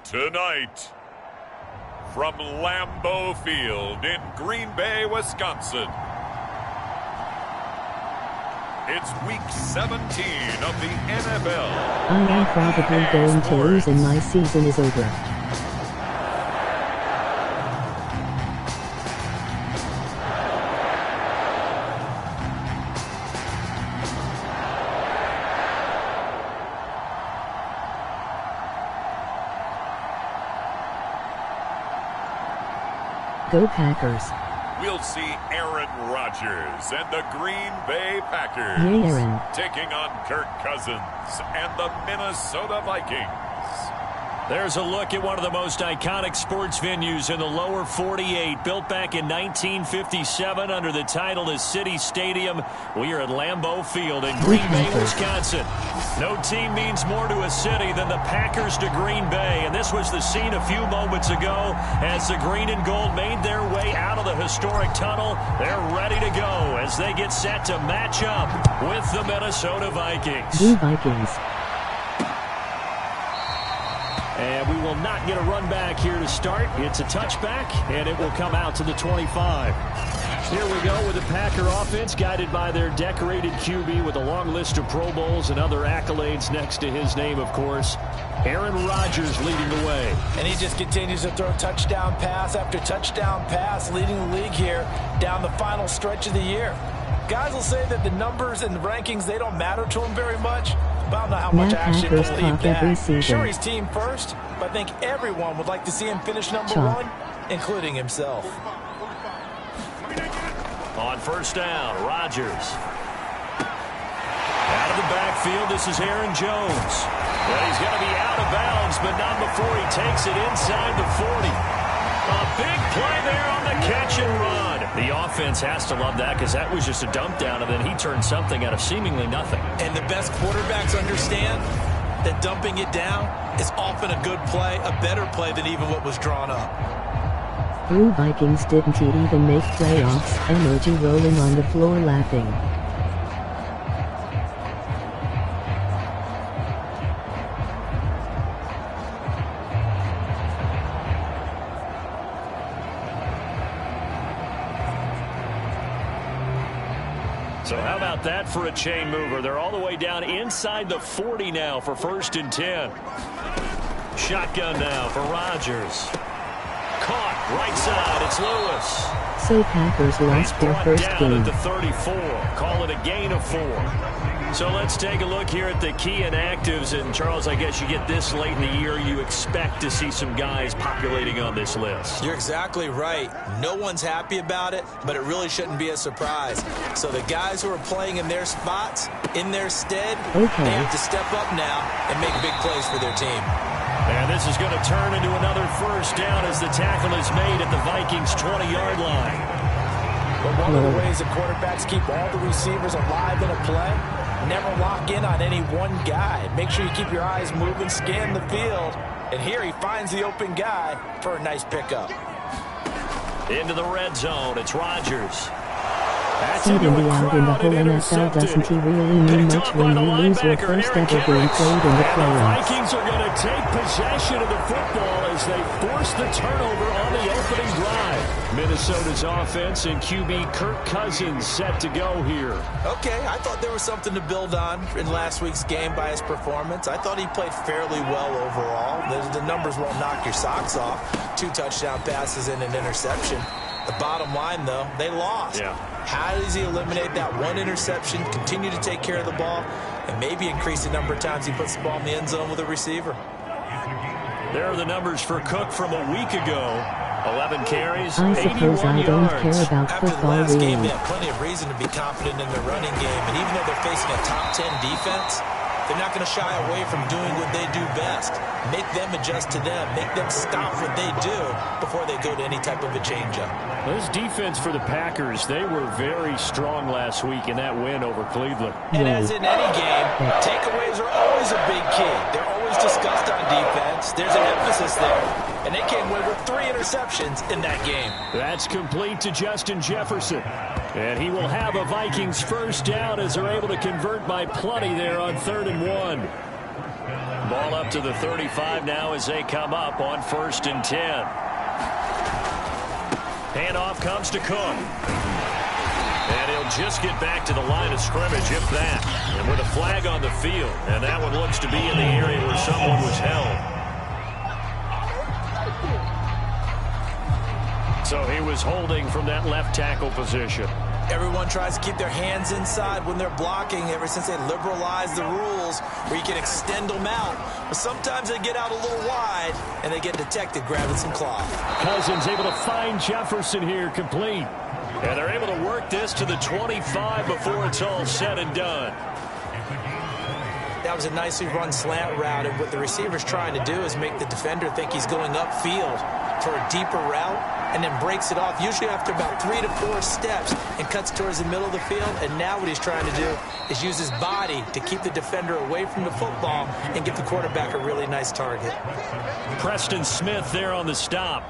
Tonight, from Lambeau Field in Green Bay, Wisconsin, it's Week 17 of the NFL. I am probably going to lose and my season is over. Go Packers. We'll see Aaron Rodgers and the Green Bay Packers Yay, Aaron. taking on Kirk Cousins and the Minnesota Vikings. There's a look at one of the most iconic sports venues in the lower 48, built back in 1957 under the title of City Stadium. We are at Lambeau Field in Green Bay, Wisconsin. No team means more to a city than the Packers to Green Bay, and this was the scene a few moments ago as the green and gold made their way out of the historic tunnel. They're ready to go as they get set to match up with the Minnesota Vikings. The Vikings. And we will not get a run back here to start. It's a touchback, and it will come out to the 25. Here we go with the Packer offense, guided by their decorated QB with a long list of Pro Bowls and other accolades next to his name, of course. Aaron Rodgers leading the way. And he just continues to throw touchdown pass after touchdown pass, leading the league here down the final stretch of the year. Guys will say that the numbers and the rankings, they don't matter to him very much. But I don't know how much I actually believe that. Sure, he's team first, but I think everyone would like to see him finish number one, including himself. On first down, Rodgers. Out of the backfield, this is Aaron Jones. Well, he's going to be out of bounds, but not before he takes it inside the 40. A big play there on the catch and run. The offense has to love that because that was just a dump down, and then he turned something out of seemingly nothing. And the best quarterbacks understand that dumping it down is often a good play, a better play than even what was drawn up. Blue Vikings didn't even make playoffs. Emoji rolling on the floor laughing. So how about that for a chain mover? They're all the way down inside the 40 now for 1st and 10. Shotgun now for Rodgers. Caught right side. It's Lewis. So Packers lost their first down game. At the 34. Call it a gain of 4. So let's take a look here at the key inactives. And Charles, I guess you get this late in the year, you expect to see some guys populating on this list. You're exactly right. No one's happy about it, but it really shouldn't be a surprise. So the guys who are playing in their spots, in their stead, they have to step up now and make big plays for their team. And this is going to turn into another first down as the tackle is made at the Vikings' 20-yard line. But one of the ways that quarterbacks keep all the receivers alive in a play, never lock in on any one guy. Make sure you keep your eyes moving, scan the field. And here he finds the open guy for a nice pickup. Into the red zone. It's Rodgers. Seed in the out in the whole NFL doesn't he really mean much when you lose your first ever game played in the playoffs? Vikings are going to take possession of the football as they force the turnover on the opening drive. Minnesota's offense and QB Kirk Cousins set to go here. Okay, I thought there was something to build on in last week's game by his performance. I thought he played fairly well overall. The numbers won't knock your socks off. 2 touchdown passes and an interception. The bottom line, though, they lost. Yeah. How does he eliminate that one interception, continue to take care of the ball, and maybe increase the number of times he puts the ball in the end zone with a receiver? There are the numbers for Cook from a week ago. 11 carries, I 81 suppose I don't yards. care about After the football last game, really. they have plenty of reason to be confident in their running game. And even though they're facing a top 10 defense, they're not going to shy away from doing what they do best. Make them adjust to them. Make them stop what they do before they go to any type of a changeup. This defense for the Packers, they were very strong last week in that win over Cleveland. And as in any game, takeaways are always a big key. They're always discussed on defense. There's an emphasis there. And they came away with 3 interceptions in that game. That's complete to Justin Jefferson. And he will have a Vikings first down as they're able to convert by plenty there on 3rd and 1. Ball up to the 35 now as they come up on 1st and 10. Handoff comes to Cook. And he'll just get back to the line of scrimmage, if that. And with a flag on the field. And that one looks to be in the area where someone was held. So he was holding from that left tackle position. Everyone tries to keep their hands inside when they're blocking ever since they liberalized the rules where you can extend them out. But sometimes they get out a little wide and they get detected grabbing some cloth. Cousins able to find Jefferson here, complete. And they're able to work this to the 25 before it's all said and done. That was a nicely run slant route, and what the receiver's trying to do is make the defender think he's going upfield for a deeper route and then breaks it off, usually after about 3 to 4 steps, and cuts towards the middle of the field. And now what he's trying to do is use his body to keep the defender away from the football and give the quarterback a really nice target. Preston Smith there on the stop.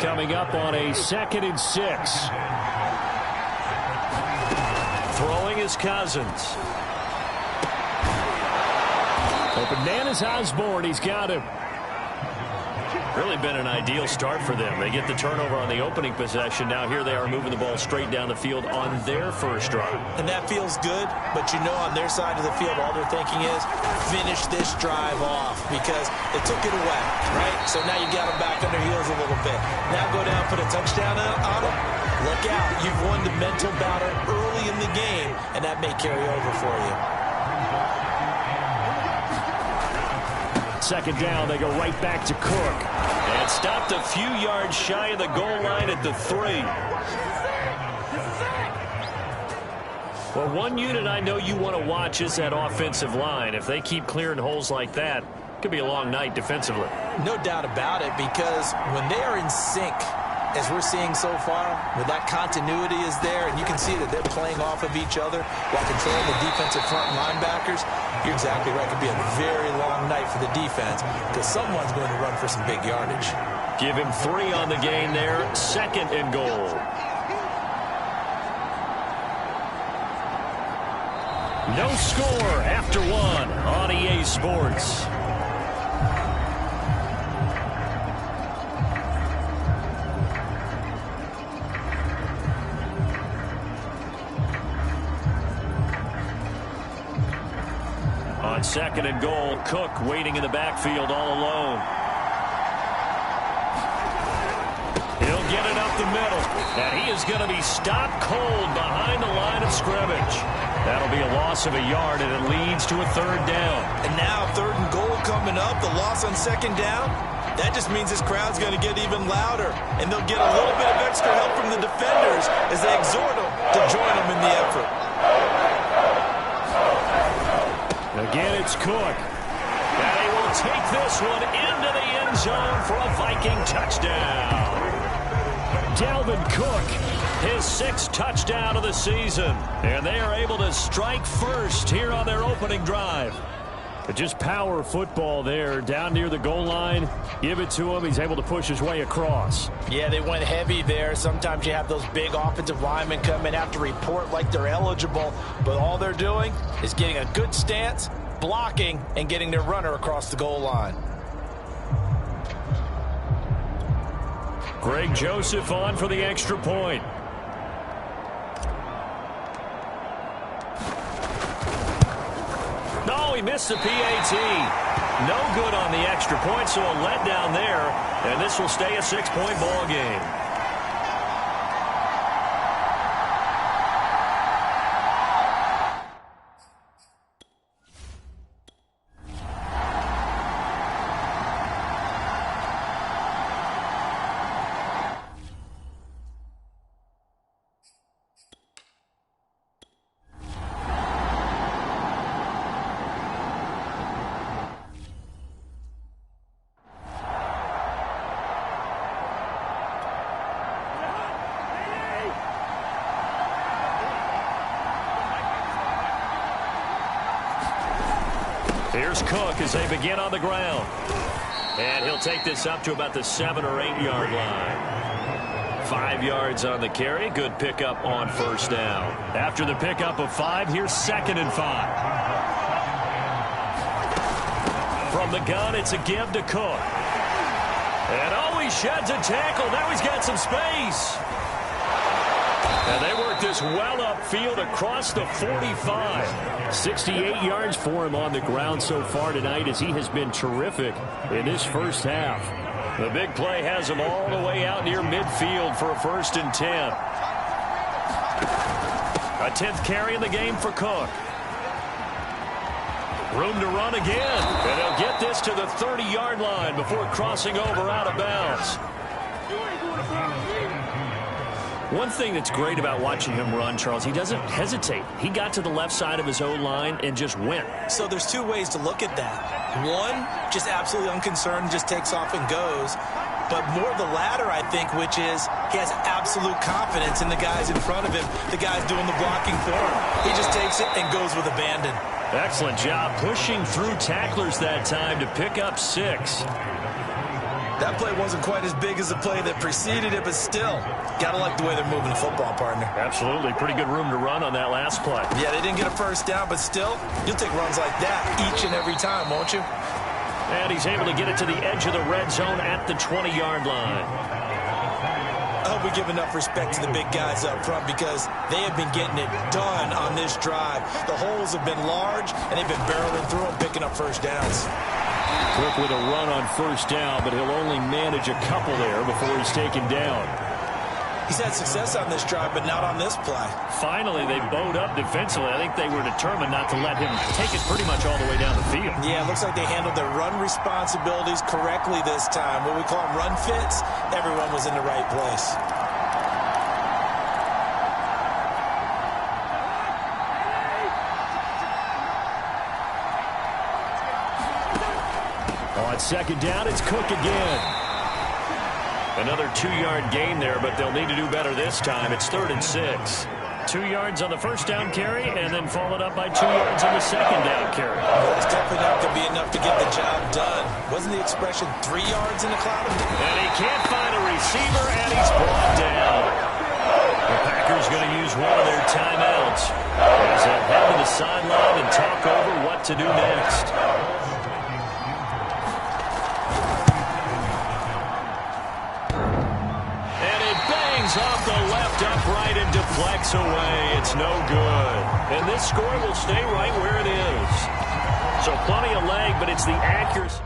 Coming up on a 2nd and 6. Throwing is Cousins. Open man is Osborne. He's got him. Really been an ideal start for them. They get the turnover on the opening possession. Now here they are moving the ball straight down the field on their first drive. And that feels good, but you know on their side of the field all they're thinking is finish this drive off because they took it away, right? So now you got them back on their heels a little bit. Now go down, put a touchdown on them. Look out. You've won the mental battle early in the game, and that may carry over for you. 2nd down, they go right back to Cook. And stopped a few yards shy of the goal line at the 3. Well, one unit I know you want to watch is that offensive line. If they keep clearing holes like that, it could be a long night defensively. No doubt about it, because when they are in sync, as we're seeing so far, when that continuity is there, and you can see that they're playing off of each other while controlling the defensive front linebackers, you're exactly right. It could be a very long night for the defense because someone's going to run for some big yardage. Give him 3 on the gain there. 2nd and goal. No score after 1 on EA Sports. On 2nd and goal, Cook waiting in the backfield all alone. He'll get it up the middle. And he is going to be stopped cold behind the line of scrimmage. That'll be a loss of a yard, and it leads to a 3rd down. And now 3rd and goal coming up, the loss on 2nd down. That just means this crowd's going to get even louder, and they'll get a little bit of extra help from the defenders as they exhort them to join them in the effort. Again, it's Cook. And he will take this one into the end zone for a Viking touchdown. Dalvin Cook, his 6th touchdown of the season. And they are able to strike first here on their opening drive. But just power football there, down near the goal line. Give it to him. He's able to push his way across. Yeah, they went heavy there. Sometimes you have those big offensive linemen come in, have to report like they're eligible, but all they're doing is getting a good stance, blocking, and getting their runner across the goal line. Greg Joseph on for the extra point. No, he missed the PAT. No good on the extra point, so a letdown there, and this will stay a 6-point ball game. Here's Cook as they begin on the ground. And he'll take this up to about the 7 or 8 yard line. 5 yards on the carry. Good pickup on first down. After the pickup of 5, here's 2nd and 5. From the gun, it's a give to Cook. And oh, he sheds a tackle. Now he's got some space. And they work this well upfield across the 45. 68 yards for him on the ground so far tonight as he has been terrific in this first half. The big play has him all the way out near midfield for a 1st and 10. A 10th carry in the game for Cook. Room to run again. And they'll get this to the 30-yard line before crossing over out of bounds. One thing that's great about watching him run, Charles, he doesn't hesitate. He got to the left side of his O-line and just went. So there's 2 ways to look at that. One, just absolutely unconcerned, just takes off and goes. But more the latter, I think, which is he has absolute confidence in the guys in front of him, the guys doing the blocking for him. He just takes it and goes with abandon. Excellent job pushing through tacklers that time to pick up 6. That play wasn't quite as big as the play that preceded it, but still, got to like the way they're moving the football, partner. Absolutely. Pretty good room to run on that last play. Yeah, they didn't get a first down, but still, you'll take runs like that each and every time, won't you? And he's able to get it to the edge of the red zone at the 20-yard line. I hope we give enough respect to the big guys up front because they have been getting it done on this drive. The holes have been large, and they've been barreling through them, picking up first downs. Cook with a run on first down, but he'll only manage a couple there before he's taken down. He's had success on this drive, but not on this play. Finally, they bowed up defensively. I think they were determined not to let him take it pretty much all the way down the field. Yeah, it looks like they handled their run responsibilities correctly this time. What we call them run fits, everyone was in the right place. On 2nd down, it's Cook again. Another 2-yard gain there, but they'll need to do better this time. It's 3rd and 6. 2 yards on the first down carry, and then followed up by 2 yards on the second down carry. Well, that's definitely not going to be enough to get the job done. Wasn't the expression 3 yards in the cloud? And he can't find a receiver, and he's brought down. The Packers going to use one of their timeouts as they head to the sideline and talk over what to do next. Off the left upright and deflects away. It's no good. And this score will stay right where it is. So plenty of leg, but it's the accuracy.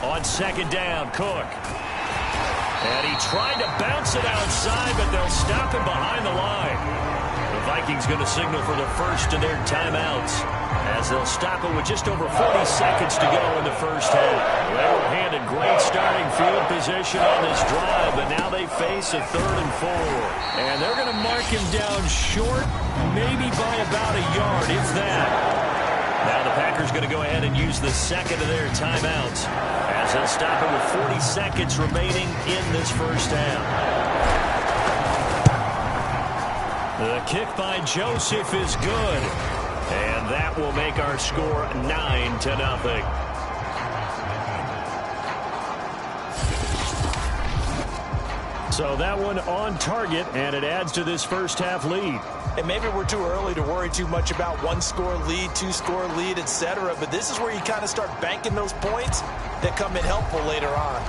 On 2nd down, Cook. And he tried to bounce it outside, but they'll stop him behind the line. The Vikings going to signal for the first of their timeouts as they'll stop it with just over 40 seconds to go in the first half. They were handed great starting field position on this drive, but now they face a 3rd and 4. And they're going to mark him down short, maybe by about a yard, if that. Now the Packers going to go ahead and use the second of their timeouts as they'll stop it with 40 seconds remaining in this first half. The kick by Joseph is good. And that will make our score 9-0. So that one on target, and it adds to this first half lead. And maybe we're too early to worry too much about 1-score lead, 2-score lead, etc. But this is where you kind of start banking those points that come in helpful later on.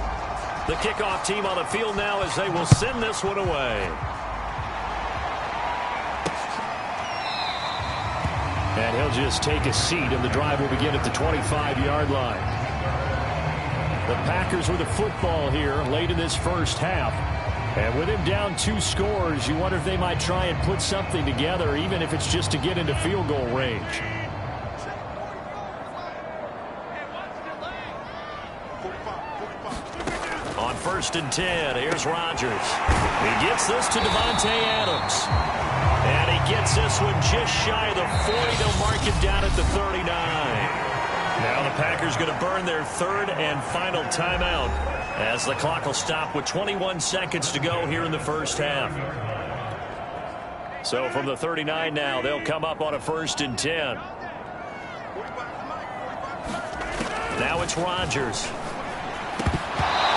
The kickoff team on the field now as they will send this one away. And he'll just take a seat, and the drive will begin at the 25-yard line. The Packers with the football here late in this first half. And with him down 2 scores, you wonder if they might try and put something together, even if it's just to get into field goal range. On 1st and 10, here's Rodgers. He gets this to Davante Adams. And he gets this one just shy of the 40. They'll mark him down at the 39. Now the Packers going to burn their 3rd and final timeout as the clock will stop with 21 seconds to go here in the first half. So from the 39 now, they'll come up on a 1st and 10. Now it's Rodgers.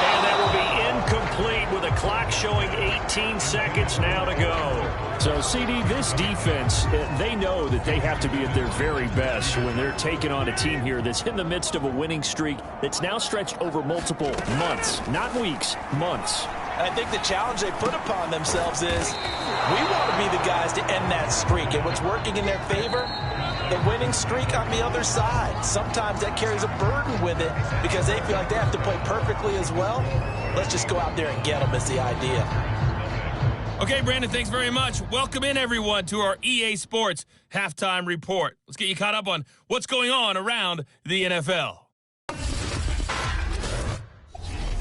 And that will be incomplete with a clock showing 18 seconds now to go. So, CD, this defense, they know that they have to be at their very best when they're taking on a team here that's in the midst of a winning streak that's now stretched over multiple months, not weeks, months. I think the challenge they put upon themselves is we want to be the guys to end that streak. And what's working in their favor? The winning streak on the other side. Sometimes that carries a burden with it because they feel like they have to play perfectly as well. Let's just go out there and get them is the idea. Okay, Brandon, thanks very much. Welcome in, everyone, to our EA Sports Halftime Report. Let's get you caught up on what's going on around the NFL.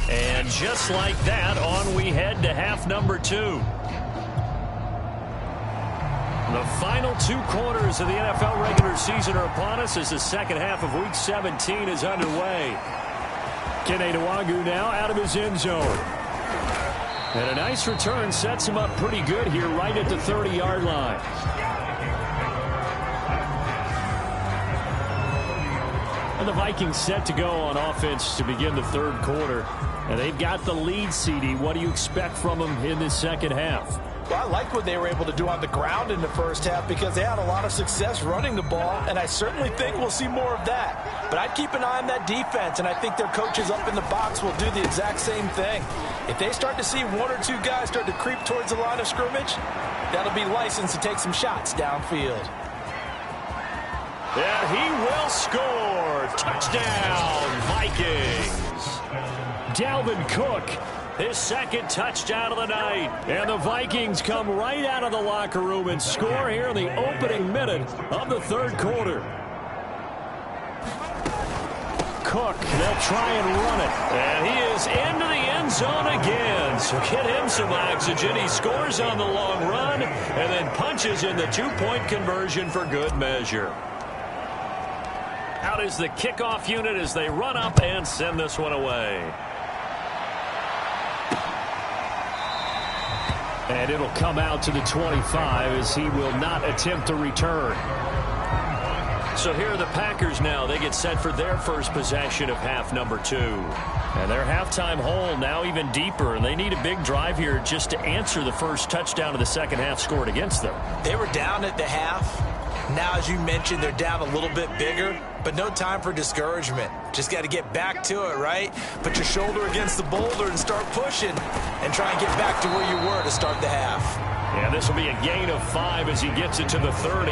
And just like that, on we head to half number 2. The final 2 quarters of the NFL regular season are upon us as the second half of Week 17 is underway. Kene Nwangwu now out of his end zone. And a nice return sets him up pretty good here right at the 30-yard line. And the Vikings set to go on offense to begin the 3rd quarter. And they've got the lead, CD. What do you expect from them in this second half? Well, I like what they were able to do on the ground in the first half because they had a lot of success running the ball, and I certainly think we'll see more of that. But I'd keep an eye on that defense, and I think their coaches up in the box will do the exact same thing. If they start to see 1 or 2 guys start to creep towards the line of scrimmage, that'll be licensed to take some shots downfield. And he will score. Touchdown, Vikings. Dalvin Cook, his 2nd touchdown of the night. And the Vikings come right out of the locker room and score here in the opening minute of the 3rd quarter. Cook, they'll try and run it. And he is into the end zone again. So get him some oxygen. He scores on the long run and then punches in the 2-point conversion for good measure. Out is the kickoff unit as they run up and send this one away. And it'll come out to the 25 as he will not attempt to return. So here are the Packers now. They get set for their first possession of half number 2. And their halftime hole now even deeper. And they need a big drive here just to answer the first touchdown of the second half scored against them. They were down at the half. Now, as you mentioned, they're down a little bit bigger, but no time for discouragement. Just got to get back to it, right? Put your shoulder against the boulder and start pushing and try and get back to where you were to start the half. Yeah, this will be a gain of 5 as he gets it to the 30.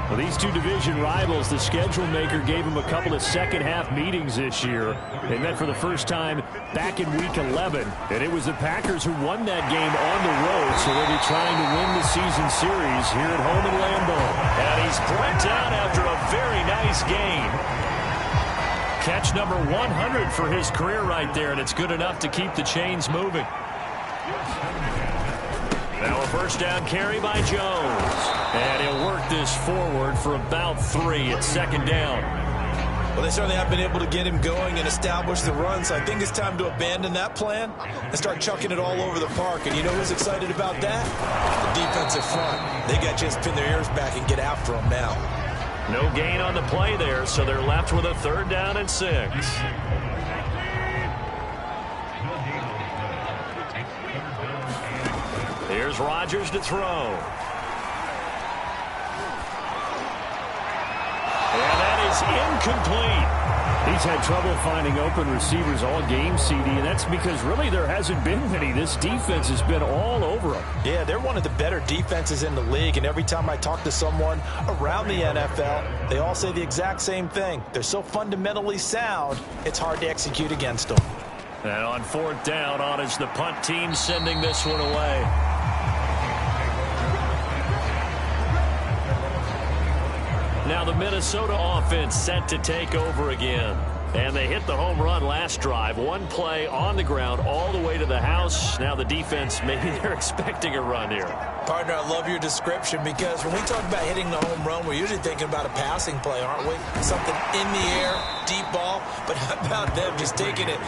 Well, these 2 division rivals, the schedule maker gave them a couple of second-half meetings this year. They met for the first time back in Week 11, and it was the Packers who won that game on the road, so they'll be trying to win the season series here at home in Lambeau. And he's brought down after a very nice game. Catch number 100 for his career right there, and it's good enough to keep the chains moving. Now a first down carry by Jones. And he'll work this forward for about 3 at second down. Well, they certainly have been able to get him going and establish the run, so I think it's time to abandon that plan and start chucking it all over the park. And you know who's excited about that? The defensive front. They got to just pin their ears back and get after him now. No gain on the play there, so they're left with a 3rd down and 6. Here's Rodgers to throw. And that is incomplete. He's had trouble finding open receivers all game, CD, and that's because really there hasn't been many. This defense has been all over them. Yeah, they're one of the better defenses in the league, and every time I talk to someone around the NFL, they all say the exact same thing. They're so fundamentally sound, it's hard to execute against them. And on 4th down, on is the punt team sending this one away. Now the Minnesota offense set to take over again. And they hit the home run last drive. One play on the ground all the way to the house. Now the defense, maybe they're expecting a run here. Partner, I love your description because when we talk about hitting the home run, we're usually thinking about a passing play, aren't we? Something in the air, deep ball. But how about them just taking it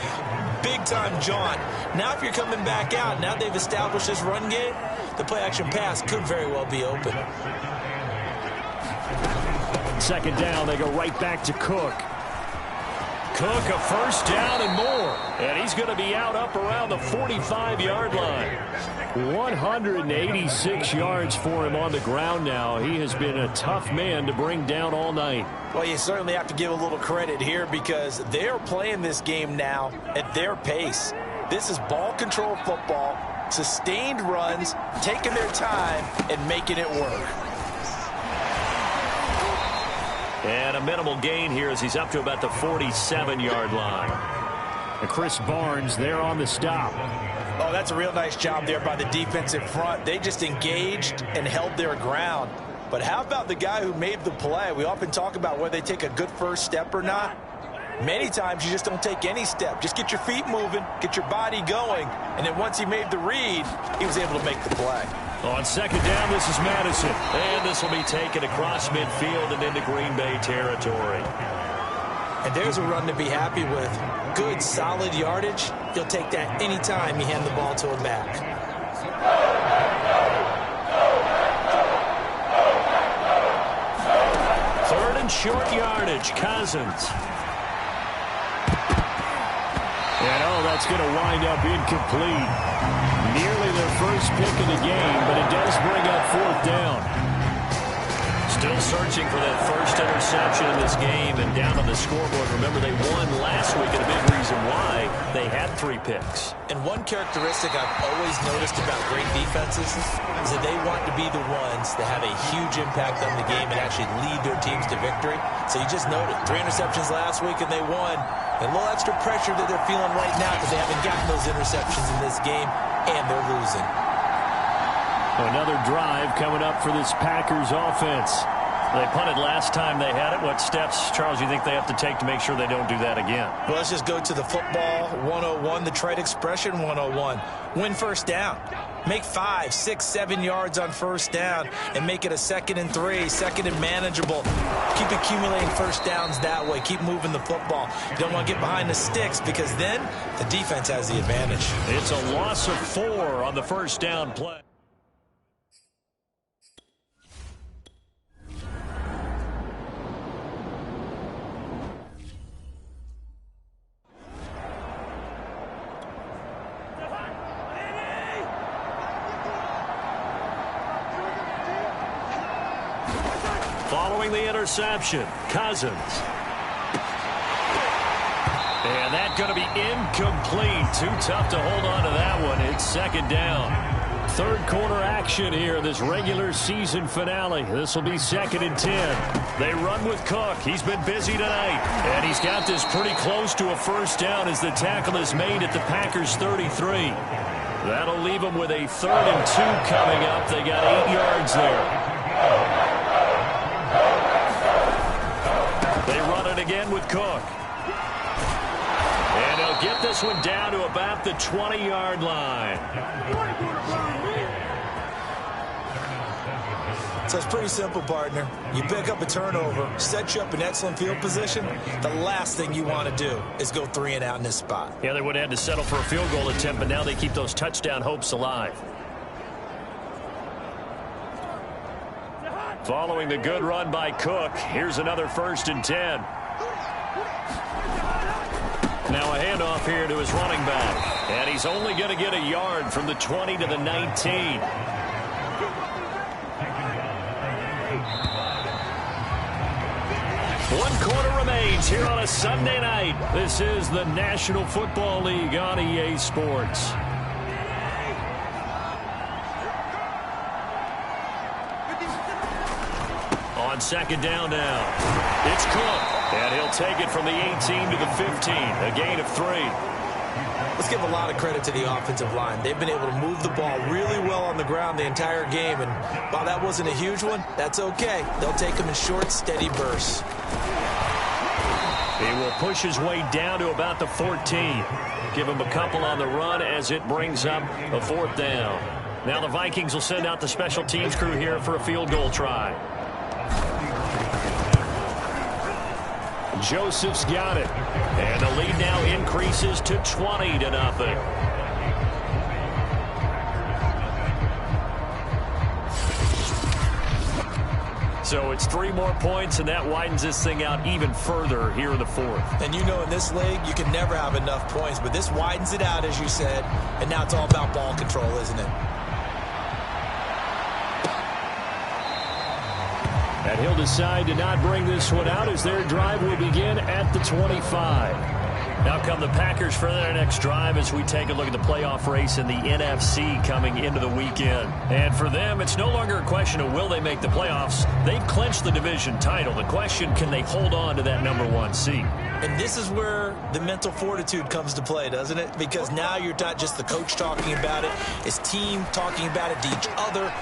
big-time jaunt? Now if you're coming back out, now they've established this run game, the play-action pass could very well be open. Second down, they go right back to Cook. Cook, a first down and more. And he's going to be out up around the 45-yard line. 186 yards for him on the ground now. He has been a tough man to bring down all night. Well, you certainly have to give a little credit here because they're playing this game now at their pace. This is ball control football, sustained runs, taking their time, and making it work. And a minimal gain here as he's up to about the 47-yard line. And Chris Barnes there on the stop. Oh, that's a real nice job there by the defensive front. They just engaged and held their ground. But how about the guy who made the play? We often talk about whether they take a good first step or not. Many times you just don't take any step. Just get your feet moving, get your body going, and then once he made the read, he was able to make the play. On second down, this is Madison. And this will be taken across midfield and into Green Bay territory. And there's a run to be happy with. Good, solid yardage. You'll take that anytime you hand the ball to a back. 3rd and short yardage, Cousins. And that's going to wind up incomplete. Nearly their first pick of the game, but it does bring up 4th down. Still searching for that first interception in this game and down on the scoreboard. Remember, they won last week, and a big reason why they had 3 picks. And one characteristic I've always noticed about great defenses is that they want to be the ones that have a huge impact on the game and actually lead their teams to victory. So you just noted 3 interceptions last week, and they won. And a little extra pressure that they're feeling right now because they haven't gotten those interceptions in this game, and they're losing. Another drive coming up for this Packers offense. They punted last time they had it. What steps, Charles, you think they have to take to make sure they don't do that again? Well, let's just go to the football 101, the trade expression 101. Win first down. Make 5, 6, 7 yards on first down and make it a 2nd and 3, 2nd and manageable. Keep accumulating first downs that way. Keep moving the football. You don't want to get behind the sticks because then the defense has the advantage. It's a loss of 4 on the first down play. Following the interception, Cousins. And that's going to be incomplete. Too tough to hold on to that one. It's 2nd down. 3rd quarter action here, this regular season finale. This will be 2nd and 10. They run with Cook. He's been busy tonight. And he's got this pretty close to a first down as the tackle is made at the Packers' 33. That'll leave them with a 3rd and 2 coming up. They got 8 yards there. They run it again with Cook. get this one down to about the 20-yard line. So it's pretty simple, partner. You pick up a turnover, set you up in excellent field position. The last thing you want to do is go 3 and out in this spot. Yeah, they would have had to settle for a field goal attempt, but now they keep those touchdown hopes alive. Following the good run by Cook, here's another 1st and 10. Now a handoff here to his running back. And he's only going to get a yard from the 20 to the 19. One quarter remains here on a Sunday night. This is the National Football League on EA Sports. On 2nd down now, it's Cook, and he'll take it from the 18 to the 15, a gain of 3. Let's give a lot of credit to the offensive line. They've been able to move the ball really well on the ground the entire game, and while that wasn't a huge one, that's okay. They'll take them in short, steady bursts. He will push his way down to about the 14. Give him a couple on the run as it brings up a 4th down. Now the Vikings will send out the special teams crew here for a field goal try. Joseph's got it. And the lead now increases to 20-0. So it's 3 more points, and that widens this thing out even further here in the 4th. And you know in this league, you can never have enough points, but this widens it out, as you said, and now it's all about ball control, isn't it? And he'll decide to not bring this one out as their drive will begin at the 25. Now come the Packers for their next drive as we take a look at the playoff race in the NFC coming into the weekend. And for them, it's no longer a question of will they make the playoffs. They've clinched the division title. The question, can they hold on to that #1 seed? And this is where the mental fortitude comes to play, doesn't it? Because now you're not just the coach talking about it. It's team talking about it to each other,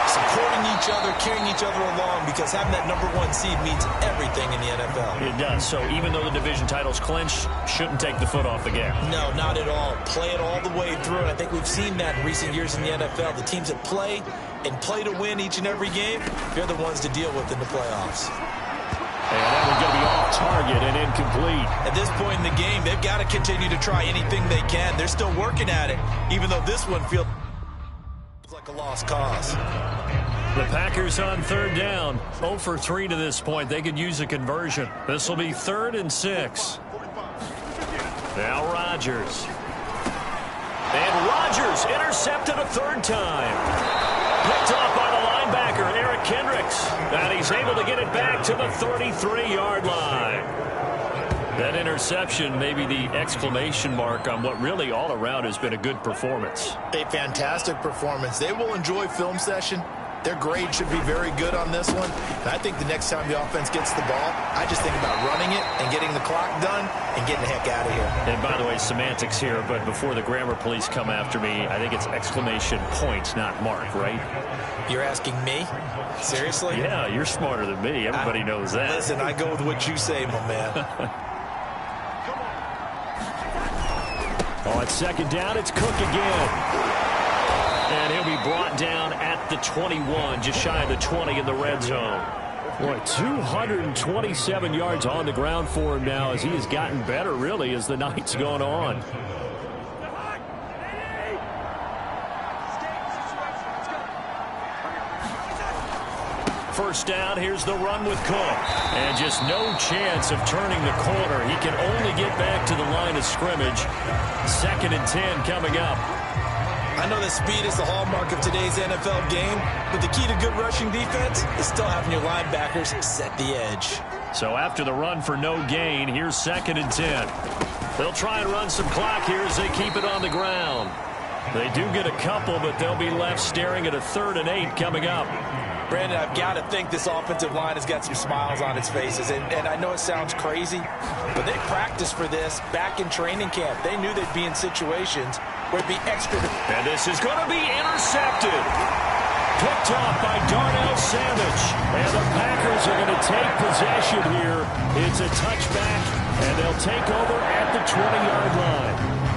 supporting each other, carrying each other along, because having that #1 seed means everything in the NFL. It does. So even though the division title's clinched, shouldn't take the foot off the gas. No, not at all. Play it all the way through. And I think we've seen that in recent years in the NFL. The teams that play and play to win each and every game, they're the ones to deal with in the playoffs. And that one's going to be off target and incomplete. At this point in the game, they've got to continue to try anything they can. They're still working at it, even though this one feels like a lost cause. The Packers on 3rd down. 0 for 3 to this point. They could use a conversion. This will be 3rd and 6. Now Rodgers. And Rodgers intercepted a 3rd time. Picked off by the linebacker, Eric Kendricks. And he's able to get it back to the 33-yard line. That interception may be the exclamation mark on what really all around has been a good performance. A fantastic performance. They will enjoy film session. Their grade should be very good on this one. And I think the next time the offense gets the ball, I just think about running it and getting the clock done and getting the heck out of here. And by the way, semantics here, but before the grammar police come after me, I think it's exclamation point, not mark, right? You're asking me? Seriously? Yeah, you're smarter than me. Everybody knows that. Listen, I go with what you say, my man. On 2nd down, it's Cook again. And he'll be brought down at the 21, just shy of the 20 in the red zone. Boy, 227 yards on the ground for him now as he has gotten better, really, as the night's gone on. First down, here's the run with Cook. And just no chance of turning the corner. He can only get back to the line of scrimmage. 2nd and 10 coming up. I know that speed is the hallmark of today's NFL game, but the key to good rushing defense is still having your linebackers set the edge. So after the run for no gain, here's 2nd and 10. They'll try and run some clock here as they keep it on the ground. They do get a couple, but they'll be left staring at a 3rd and 8 coming up. Brandon, I've got to think this offensive line has got some smiles on its faces. And I know it sounds crazy, but they practiced for this back in training camp. They knew they'd be in situations where it'd be extra. And this is going to be intercepted. Picked off by Darnell Savage. And the Packers are going to take possession here. It's a touchback And they'll take over at the 20-yard line.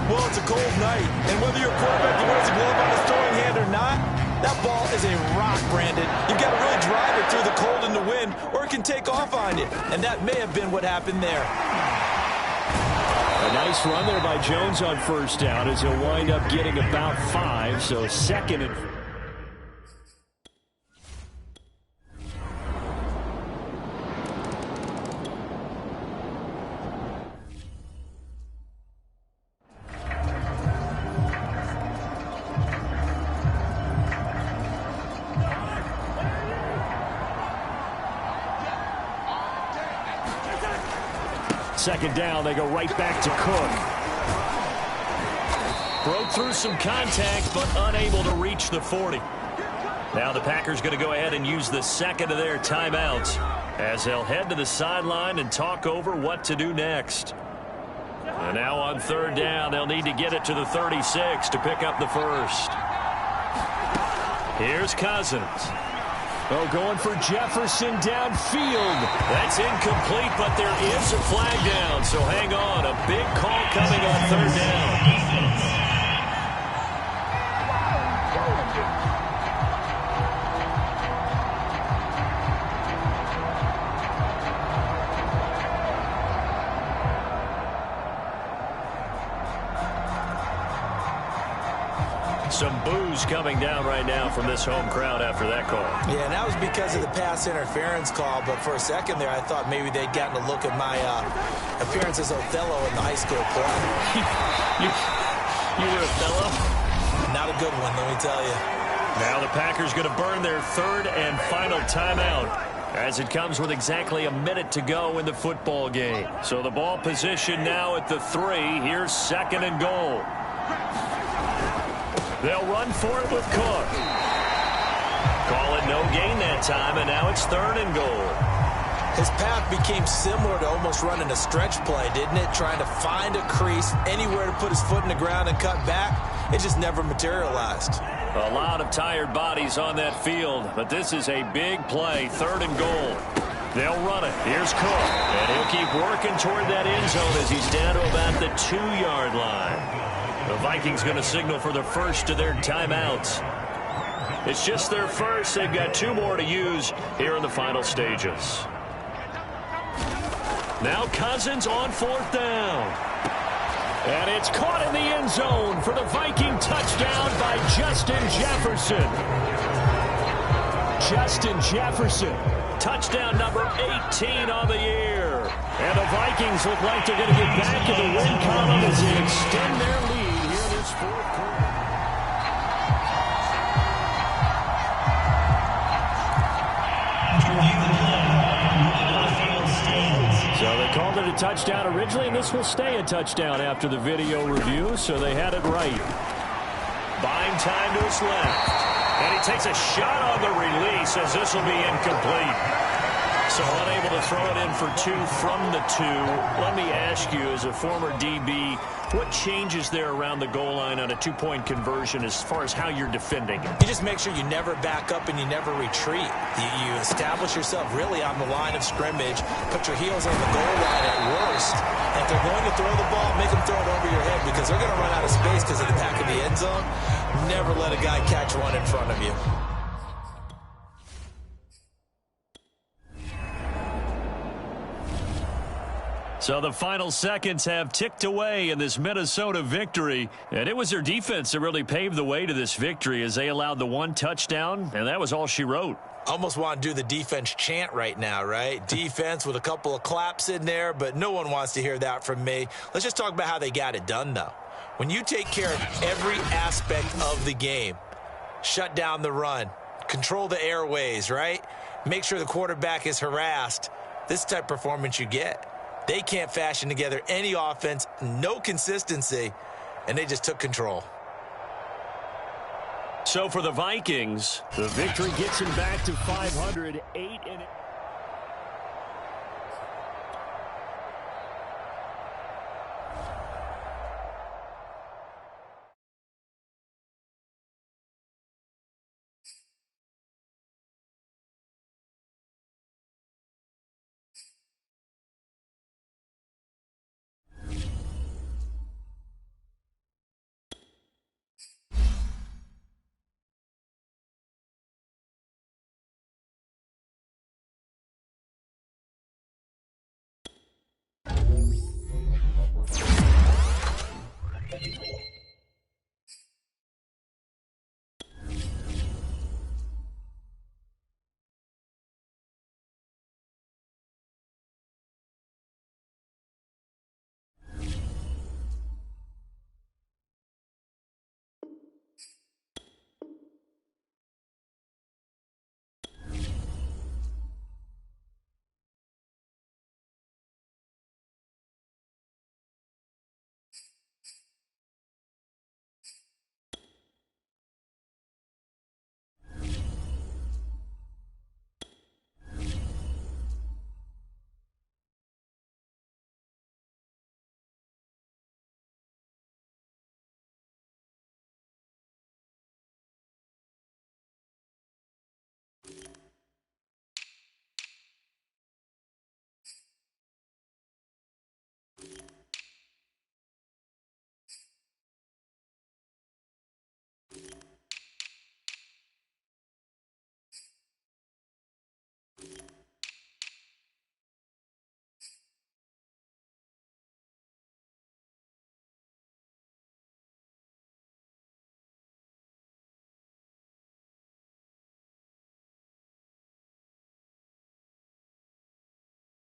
Well, it's a cold night, and whether you're a quarterback that wears a glove on his throwing hand or not, that ball is a rock, Brandon. You've got to really drive it through the cold and the wind, or it can take off on you. And that may have been what happened there. A nice run there by Jones on first down as he'll wind up getting about 5, so second and... Second down, they go right back to Cook. Broke through some contact, but unable to reach the 40. Now the Packers going to go ahead and use the second of their timeouts as they'll head to the sideline and talk over what to do next. And now on third down, they'll need to get it to the 36 to pick up the first. Here's Cousins. Oh, going for Jefferson downfield. That's incomplete, but there is a flag down, so hang on. A big call coming on third down. Some boos coming down right now from this home crowd after that call. Yeah, and that was because of the pass interference call, but for a second there, I thought maybe they'd gotten a look at my appearance as Othello in the high school play. You were Othello? Not a good one, let me tell you. Now the Packers going to burn their third and final timeout as it comes with exactly a minute to go in the football game. So the ball position now at the 3. Here's second and goal. They'll run for it with Cook. Call it no gain that time, and now it's third and goal. His path became similar to almost running a stretch play, didn't it? Trying to find a crease, anywhere to put his foot in the ground and cut back. It just never materialized. A lot of tired bodies on that field, but this is a big play, third and goal. They'll run it. Here's Cook, and he'll keep working toward that end zone as he's down to about the 2-yard line. The Vikings going to signal for the first of their timeouts. It's just their first. They've got 2 more to use here in the final stages. Now Cousins on fourth down. And it's caught in the end zone for the Viking touchdown by Justin Jefferson. Justin Jefferson, touchdown number 18 on the year. And the Vikings look like they're going to get back in the win column as they extend their lead. So they called it a touchdown originally, and this will stay a touchdown after the video review, so they had it right. Buying time to his left. And he takes a shot on the release as this will be incomplete. So unable to throw it in for 2 from the 2. Let me ask you, as a former DB, what changes there around the goal line on a 2-point conversion as far as how you're defending it? You just make sure you never back up and you never retreat. You establish yourself really on the line of scrimmage, put your heels on the goal line at worst, and if they're going to throw the ball, make them throw it over your head because they're going to run out of space because of the back of the end zone. Never let a guy catch one in front of you. So the final seconds have ticked away in this Minnesota victory, and it was their defense that really paved the way to this victory as they allowed the 1 touchdown, and that was all she wrote. Almost want to do the defense chant right now, right? Defense with a couple of claps in there, but no one wants to hear that from me. Let's just talk about how they got it done, though. When you take care of every aspect of the game, shut down the run, control the airways, right? Make sure the quarterback is harassed. This type of performance you get. They can't fashion together any offense, no consistency, and they just took control. So for the Vikings, the victory gets him back to 508.